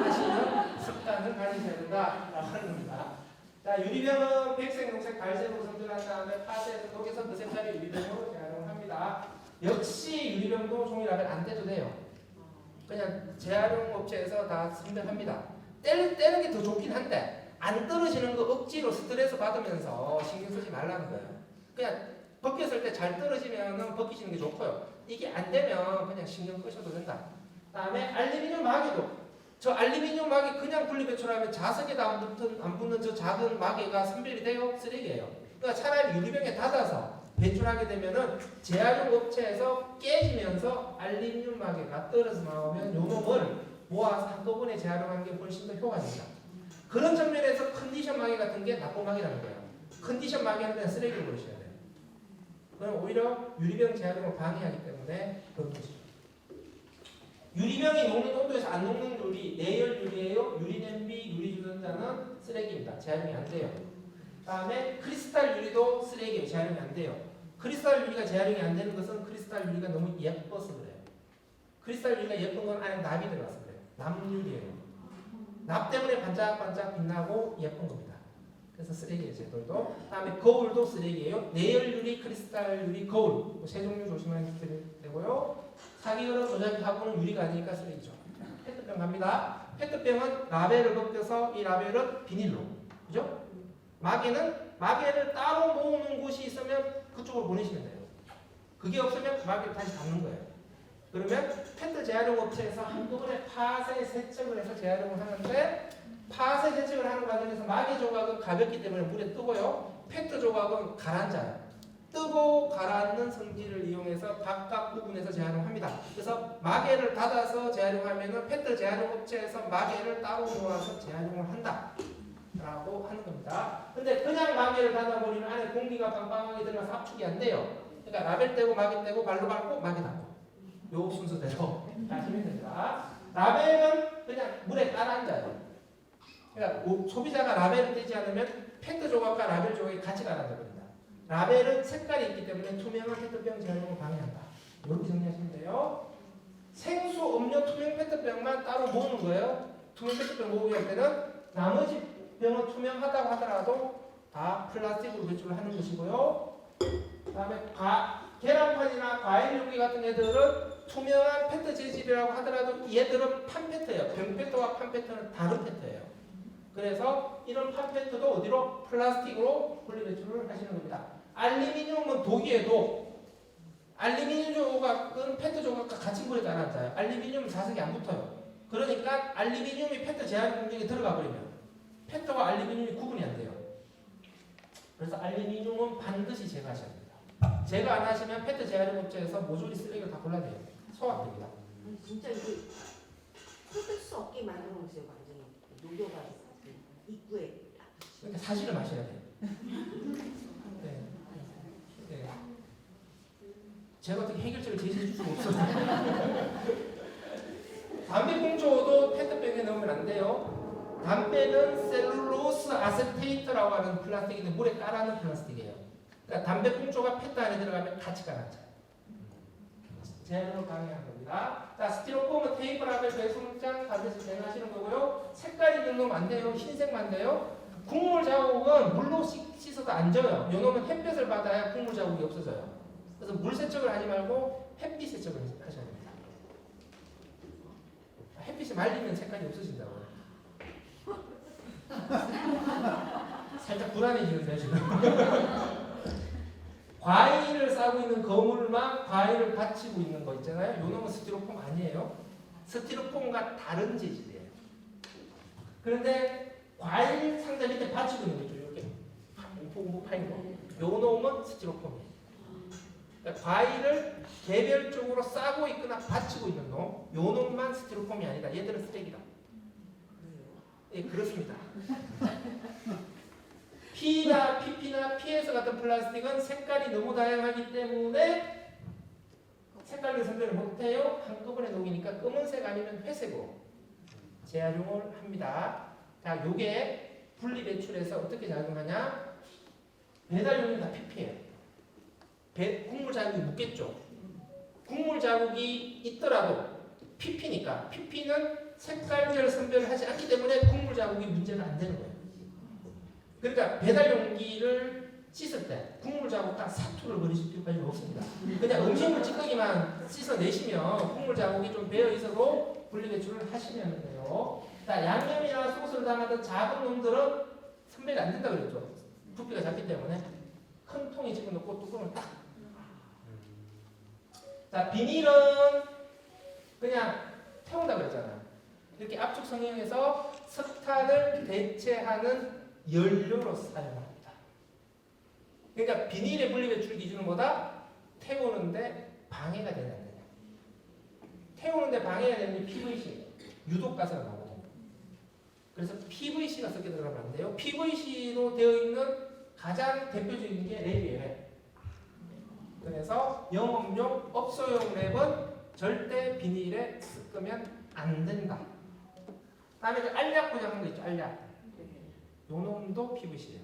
하시는 습관을 가지셔야 된다라고 하는 겁니다. 자, 유리병은 백색, 녹색, 갈색으로 선별한 다음에 파쇄해서 녹여서 그 색깔의 유리병으로 재활용을 합니다. 역시 유리병도 종이 라벨 안 떼도 돼요. 그냥 재활용 업체에서 다 선별합니다. 떼는 게 더 좋긴 한데 안 떨어지는 거 억지로 스트레스 받으면서 신경 쓰지 말라는 거예요. 그냥 벗겼을 때 잘 떨어지면 벗기시는 게 좋고요. 이게 안 되면 그냥 신경 끄셔도 된다. 다음에 알루미늄 마개도, 저 알루미늄 마개 그냥 분리 배출하면 자석에도 안 붙는 저 작은 마개가 선별이 돼요? 쓰레기예요. 그러니까 차라리 유리병에 닫아서 배출하게 되면은 재활용 업체에서 깨지면서 알루미늄 마개가 떨어져 나오면 요 놈을 모아서 한꺼번에 재활용하는 게 훨씬 더 효과적이다. 그런 측면에서 컨디션 마개 같은 게 나쁜 마개라는 거예요. 컨디션 마개는 그냥 쓰레기로 버리셔야 돼요. 그럼 오히려 유리병 재활용을 방해하기 때문에 그런 것이죠. 유리병이 녹는 온도에서 안 녹는 유리, 내열 유리예요. 유리 냄비, 유리 주전자는 쓰레기입니다. 재활용이 안 돼요. 다음에 크리스탈 유리도 쓰레기예요. 재활용이 안 돼요. 크리스탈 유리가 재활용이 안 되는 것은 크리스탈 유리가 너무 예뻐서 그래요. 크리스탈 유리가 예쁜 건 안에 납이 들어가서 그래요. 납유리예요. 납 때문에 반짝반짝 빛나고 예쁜 겁니다. 그래서 쓰레기예요. 제돌도. 다음에 거울도 쓰레기예요. 내열 유리, 크리스탈 유리, 거울 세 종류 조심하셔야 되고요. 사기어로 조작하고는 유리가 아니니까 쓰레기죠. 페트병 갑니다. 페트병은 라벨을 벗겨서 이 라벨은 비닐로, 그죠? 마개를 따로 모으는 곳이 있으면 그쪽으로 보내시면 돼요. 그게 없으면 마개를 다시 담는 거예요. 그러면 페트 재활용 업체에서 한꺼번에 파쇄 세척을 해서 재활용을 하는데, 파쇄 세척을 하는 과정에서 마개 조각은 가볍기 때문에 물에 뜨고요. 페트 조각은 가라앉아요. 뜨고 가라앉는 성질을 이용해서 각각 부분에서 재활용합니다. 그래서 마개를 닫아서 재활용하면 페트 재활용 업체에서 마개를 따로 모아서 재활용을 한다 라고 하는 겁니다. 근데 그냥 마개를 닫아버리면 안에 공기가 빵빵하게 들어가서 압축이 안 돼요. 그러니까 라벨 떼고 마개 떼고 발로 밟고 마개 닫고 요 순서대로 하시면 됩니다. 라벨은 그냥 물에 가라앉아요. 그러니까 소비자가 라벨을 떼지 않으면 페트 조각과 라벨 조각이 같이 가라앉아 버립니다. 라벨은 색깔이 있기 때문에 투명한 페트병 재활용을 방해한다. 이렇게 정리하시면 돼요. 생수, 음료, 투명 페트병만 따로 모으는 거예요. 투명 페트병 모으기 할 때는 나머지 병은 투명하다고 하더라도 다 플라스틱으로 배출을 하는 것이고요. 그 다음에 계란판이나 과일 용기 같은 애들은 투명한 페트 재질이라고 하더라도 얘들은 판페트예요. 병페트와 판페트는 다른 페트예요. 그래서 이런 판페트도 어디로? 플라스틱으로 분리 배출을 하시는 겁니다. 알루미늄은 독이에요, 독. 알루미늄 조각은 페트 조각과 같이 물에 가라앉아요. 알루미늄은 자석이 안 붙어요. 그러니까 알루미늄이 페트 재활용 공정에 들어가 버리면 페트와 알루미늄이 구분이 안 돼요. 그래서 알루미늄은 반드시 제거하셔야 됩니다. 제거 안 하시면 페트 재활용 업체에서 모조리 쓰레기를 다 골라내요. 소각됩니다. 아니, 진짜 이거 뜯을 수 없게 만들어 놓으세요. 완전히 녹여가지고 입구에 딱 붙이고. 그러니까 사실을 마셔야 돼요. 네. 네. 제가 어떻게 해결책을 제시해 줄 수가 없어요. 담배 꽁초도 페트병에 넣으면 안 돼요. 담배는 셀룰로스 아세테이트라고 하는 플라스틱인데 물에 깔아놓은 플라스틱이에요. 그러니까 담배 꽁초가 페트 안에 들어가면 같이 깔아앉아요. 제한으로 방해하는 겁니다. 자, 스티로폼은 테이프, 라벨, 배송장 반드시 제거하시는 거고요. 색깔이 있는 놈 안 돼요. 흰색만 돼요. 국물 자국은 물로 씻어도 안 져요. 요놈은 햇볕을 받아야 국물 자국이 없어져요. 그래서 물 세척을 하지 말고 햇빛 세척을 하셔야 됩니다. 햇빛이 말리면 색깔이 없어진다고요. 살짝 불안해지는데 지금. 과일을 싸고 있는 거물만 과일을 받치고 있는 거 있잖아요. 요 놈은 스티로폼 아니에요. 스티로폼과 다른 재질이에요. 그런데 과일 상자 밑에 받치고 있는 거죠. 이렇게 움푹움푹 파인 거. 요 놈은 스티로폼이에요. 그러니까 과일을 개별적으로 싸고 있거나 받치고 있는 놈, 요 놈만 스티로폼이 아니다. 얘들은 쓰레기다. 예, 그렇습니다. P나 PP나 PS 같은 플라스틱은 색깔이 너무 다양하기 때문에 색깔을 선별을 못해요. 한꺼번에 녹이니까 검은색 아니면 회색으로 재활용을 합니다. 자, 요게 분리 배출해서 어떻게 작용하냐? 배달용이 다 PP예요. 국물 자국이 묻겠죠. 국물 자국이 있더라도 PP니까 PP는 색깔별 선별을 하지 않기 때문에 국물 자국이 문제가 안 되는 거예요. 그러니까 배달 용기를 씻을 때 국물 자국과 사투를 버리실 필요까지는 없습니다. 그냥 음식물 찌꺼기만 씻어내시면 국물 자국이 좀 배어 있어도 분리 배출을 하시면 돼요. 자, 양념이나 소스를 담아둔 작은 놈들은 선별이 안 된다 그랬죠. 부피가 작기 때문에 큰 통에 집어넣고 뚜껑을 딱. 자, 비닐은 그냥 태운다 그랬잖아요. 이렇게 압축 성형해서 석탄을 대체하는 연료로 사용합니다. 그러니까 비닐의 분리 배출 기준은 뭐다? 태우는데 방해가 되냐 안 되냐. 태우는데 방해가 되는 게 PVC, 유독가스가 나오거든요. 그래서 PVC가 섞여 들어가면 안 돼요. PVC로 되어 있는 가장 대표적인 게 랩이에요. 그래서 영업용, 업소용 랩은 절대 비닐에 섞으면 안 된다. 다음에 그 알약 포장한 거 있죠, 알약. 요 놈도 PVC예요.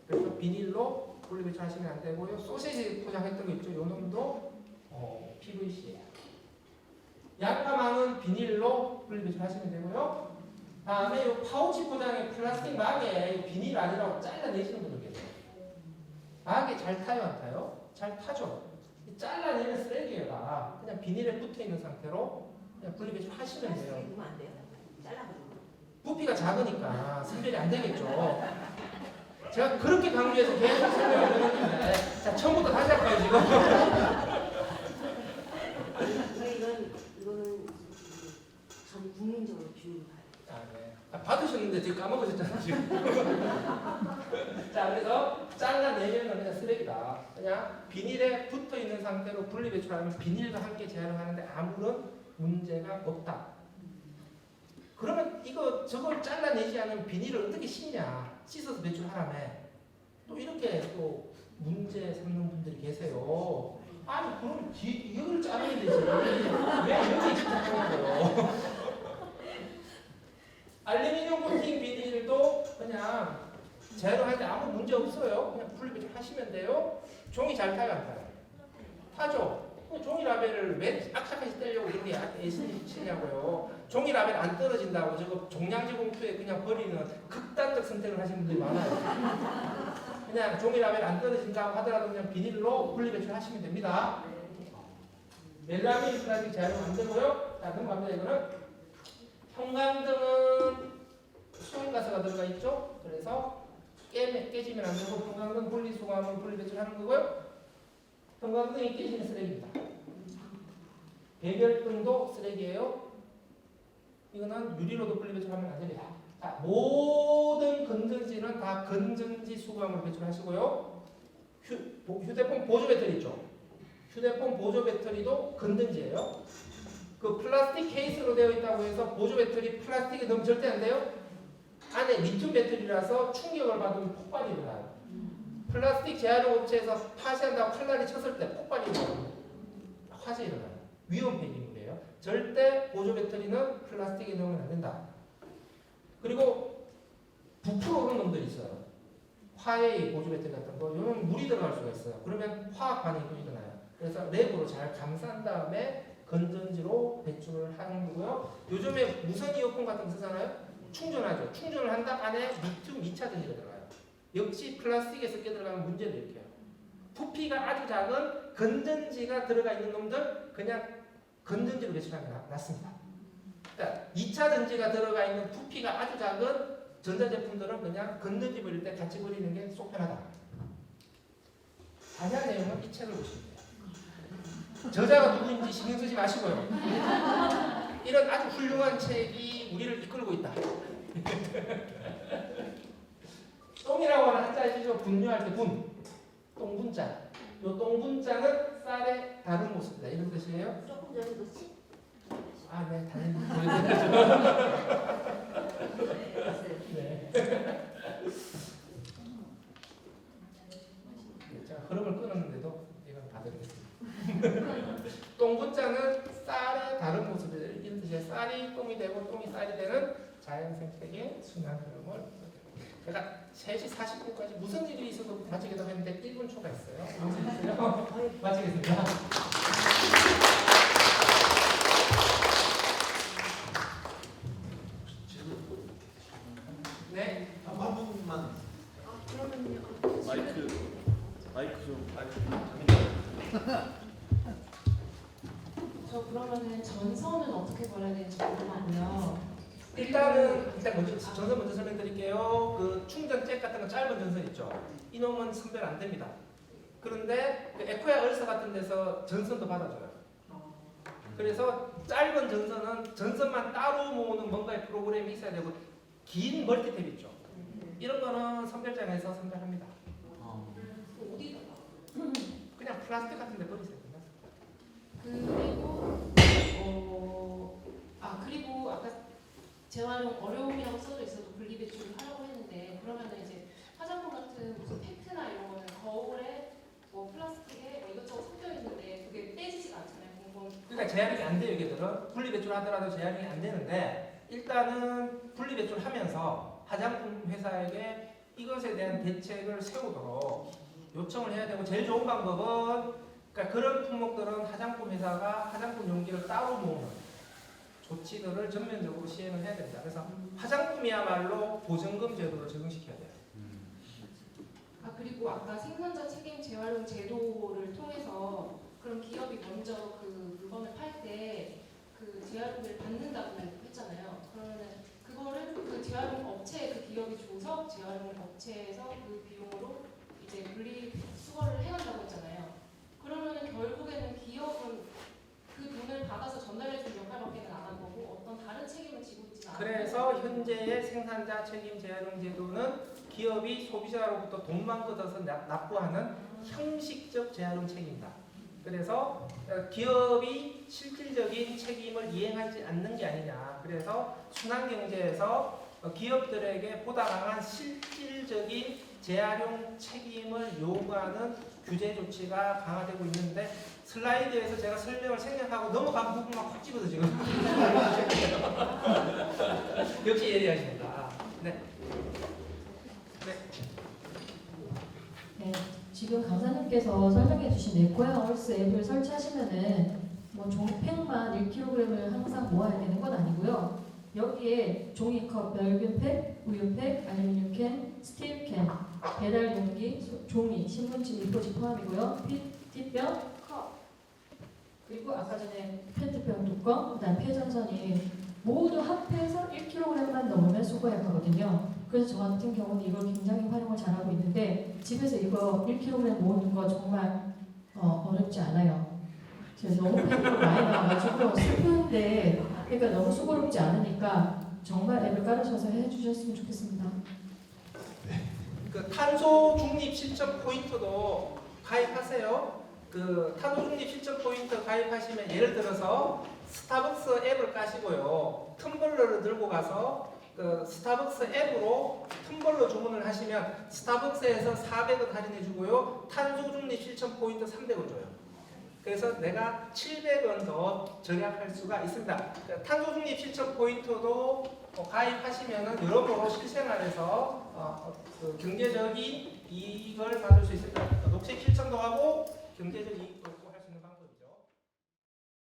그래서 비닐로 분리 배출하시면 안 되고요. 소시지 포장했던 거 있죠, 요 놈도 PVC예요. 양파망은 비닐로 분리 배출하시면 되고요. 다음에 요 파우치 포장의 플라스틱 막에 비닐 아니라고 잘라내시는 분들 계세요. 막에 잘 타요, 안 타요? 잘 타죠. 잘라내면 쓰레기예요. 다. 그냥 비닐에 붙어 있는 상태로 그냥 분리 배출하시면 돼요. 넣으면 안 돼요? 잘라가지고. 부피가 작으니까 선별이 안 되겠죠. 제가 그렇게 강조해서 계속 설명을 드렸는데, 자, 처음부터 다시 할까요, 지금? 이거는 전 국민적으로 비율이 아, 네. 받으셨는데 지금 까먹으셨잖아요, 지금. 자, 그래서 잘라내면 그냥 쓰레기다. 그냥 비닐에 붙어 있는 상태로 분리 배출하면 비닐과 함께 재활용하는데 아무런 문제가 없다. 그러면 저걸 잘라내지 않으면 비닐을 어떻게 씻냐? 씻어서 배출하라며. 또 이렇게 또 문제 삼는 분들이 계세요. 아니 그럼 이걸 자르면 되지. 왜 여기 집착하는 거예요? 알루미늄 코팅 비닐도 그냥 재활용할 때 아무 문제 없어요. 그냥 분리 배출하시면 돼요. 종이 잘 타요, 안 타요? 타죠. 종이 라벨을 왜 악착같이 떼려고 이렇게 애쓰니 붙이냐고요. 종이 라벨 안 떨어진다고 저거 종량제 봉투에 그냥 버리는 극단적 선택을 하시는 분들이 많아요. 그냥 종이 라벨 안 떨어진다고 하더라도 그냥 비닐로 분리 배출하시면 됩니다. 멜라민 플라스틱 재활용 안 되고요. 자, 넘어갑니다. 이거는 형광등은 수용가스가 들어가 있죠. 그래서 깨지면 안 되고 형광등 분리수거하면 분리 배출하는 거고요. 형광등이 깨지면 쓰레기입니다. 백열등도 쓰레기예요. 이거는 유리로도 분리 배출하면 안 됩니다. 자, 모든 건전지는 다 건전지 수거함으로 배출하시고요. 휴대폰 보조 배터리 있죠. 휴대폰 보조 배터리도 건전지예요. 그 플라스틱 케이스로 되어 있다고 해서 보조 배터리 플라스틱에 넣으면 절대 안 돼요. 안에 리튬 배터리라서 충격을 받으면 폭발이 일어나요. 플라스틱 재활용 업체에서 파쇄한다고 칼날이 쳤을 때 폭발이 일어나요. 화재 일어나요. 위험 폐기물이에요. 절대 보조 배터리는 플라스틱에 넣으면 안 된다. 그리고 부풀어 오는 놈들이 있어요. 화해의 보조 배터리 같은 거, 이런 물이 들어갈 수가 있어요. 그러면 화학 반응이 일어나요. 그래서 랩으로 잘 감싼 다음에 건전지로 배출을 하는 거고요. 요즘에 무선 이어폰 같은 거 쓰잖아요. 충전하죠. 충전을 한다 안에 리튬 2차 전지가 들어가요. 역시 플라스틱에서 깨들어가는 문제도 이렇게요. 부피가 아주 작은 건전지가 들어가 있는 놈들 그냥 건전지로 배출하는 게 낫습니다. 그러니까 2차 전지가 들어가 있는 부피가 아주 작은 전자제품들은 그냥 건전지 버릴 때 같이 버리는 게 속 편하다. 자세한 내용은 이 책을 보시면 돼요. 저자가 누구인지 신경 쓰지 마시고요. 이런 아주 훌륭한 책이 우리를 이끌고 있다. 똥이라고 하는 한자의 뜻으로 분류할 때 분, 똥분자. 요 똥분자는 쌀의 다른 모습이다. 이런 뜻이에요. 조금 전에도 치. 아, 네, 당연히 보여드려야죠. 네. 자, 흐름을 끊었는데도 이건 봐드리겠습니다. 똥분자는 쌀의 다른 모습이다. 이런 뜻이에요. 쌀이 똥이 되고 똥이 쌀이 되는 자연 생태계의 순환 흐름을. 제가 3시 40분까지 무슨 일이 있어도 마치기도 했는데 1분 초과했어요. 마치겠습니다. 네. 한 분만. 그러면요. 마이크 좀. 저 그러면은 전선은 어떻게 걸어야 되는지 궁금하고요. 일단 먼저 전선 먼저 설명드릴게요. 그 충전 잭 같은 거 짧은 전선 있죠. 이놈은 선별 안 됩니다. 그런데 그 에코야 얼서 같은 데서 전선도 받아줘요. 그래서 짧은 전선은 전선만 따로 모으는 뭔가의 프로그램이 있어야 되고 긴 멀티탭 있죠. 이런 거는 선별장에서 선별합니다. 어디다가? 그냥 플라스틱 같은 데 버리세요. 그리고 아까 재활용 어려움이라고 써져 있어도 분리배출을 하려고 했는데 그러면은 이제 화장품 같은 무슨 팩트나 이런 거는 거울에 뭐 플라스틱에 뭐 이것저것 섞여 있는데 그게 떼지지가 않잖아요. 그러니까 제한이 안 돼요. 이게들은 분리배출 하더라도 제한이 안 되는데 일단은 분리배출하면서 화장품 회사에게 이것에 대한 대책을 세우도록 요청을 해야 되고 제일 좋은 방법은 그러니까 그런 품목들은 화장품 회사가 화장품 용기를 따로 모으는 조치들을 전면적으로 시행을 해야 됩니다. 그래서 화장품이야말로 보증금 제도를 적용시켜야 돼요. 그리고 아까 생산자 책임 재활용 제도를 통해서 그럼 기업이 먼저 그 물건을 팔 때 그 재활용비를 받는다고 했잖아요. 그러면은 그거를 그 재활용 업체에 그 기업이 줘서 재활용 업체에서 그 비용으로 이제 분리 수거를 해간다고 했잖아요. 그러면은 결국에는 기업은 그 돈을 받아서 전달해준 역할밖에는 안 한 거고 어떤 다른 책임을 지고 있지 않아요. 그래서 현재의 생산자 책임 재활용 제도는 기업이 소비자로부터 돈만 걷어서 납부하는 형식적 재활용 책임이다. 그래서 기업이 실질적인 책임을 이행하지 않는 게 아니냐. 그래서 순환경제에서 기업들에게 보다 강한 실질적인 재활용 책임을 요구하는 규제 조치가 강화되고 있는데 슬라이드에서 제가 설명을 생략하고 넘어간 부분만 콕 집어서 지금 역시 예리하십니다. 네. 네, 지금 강사님께서 설명해 주신 에코야 얼스 앱을 설치하시면은 뭐 종이팩만 1kg을 항상 모아야 되는 건 아니고요. 여기에 종이컵, 멸균팩, 우유팩, 알루미늄캔, 스틸캔, 배달 용기, 종이, 신문지, 리포지 포함이고요. PET병, 컵, 그리고 아까 전에 페트병 뚜껑, 그다음 폐전선이 모두 합해서 1kg만 넘으면 수거약 하거든요. 그래서 저 같은 경우는 이걸 굉장히 활용을 잘하고 있는데 집에서 이거 1kg 모으는 거 정말 어렵지 않아요. 제가 너무 팩으로 많이 나와가지고 슬픈데 그러니까 너무 수고롭지 않으니까 정말 앱을 깔으셔서 해주셨으면 좋겠습니다. 그 탄소 중립 실천 포인트도 가입하세요. 그 탄소 중립 실천 포인트 가입하시면 예를 들어서 스타벅스 앱을 까시고요. 텀블러를 들고 가서 그 스타벅스 앱으로 텀블러 주문을 하시면 스타벅스에서 400원 할인해 주고요. 탄소 중립 실천 포인트 300원 줘요. 그래서 내가 700원 더 절약할 수가 있습니다. 탄소 중립 실천 포인트도 가입하시면은 여러모로 실생활에서 그 경제적인 이익을 받을 수 있습니다. 녹색 실천도 하고 경제적 이익도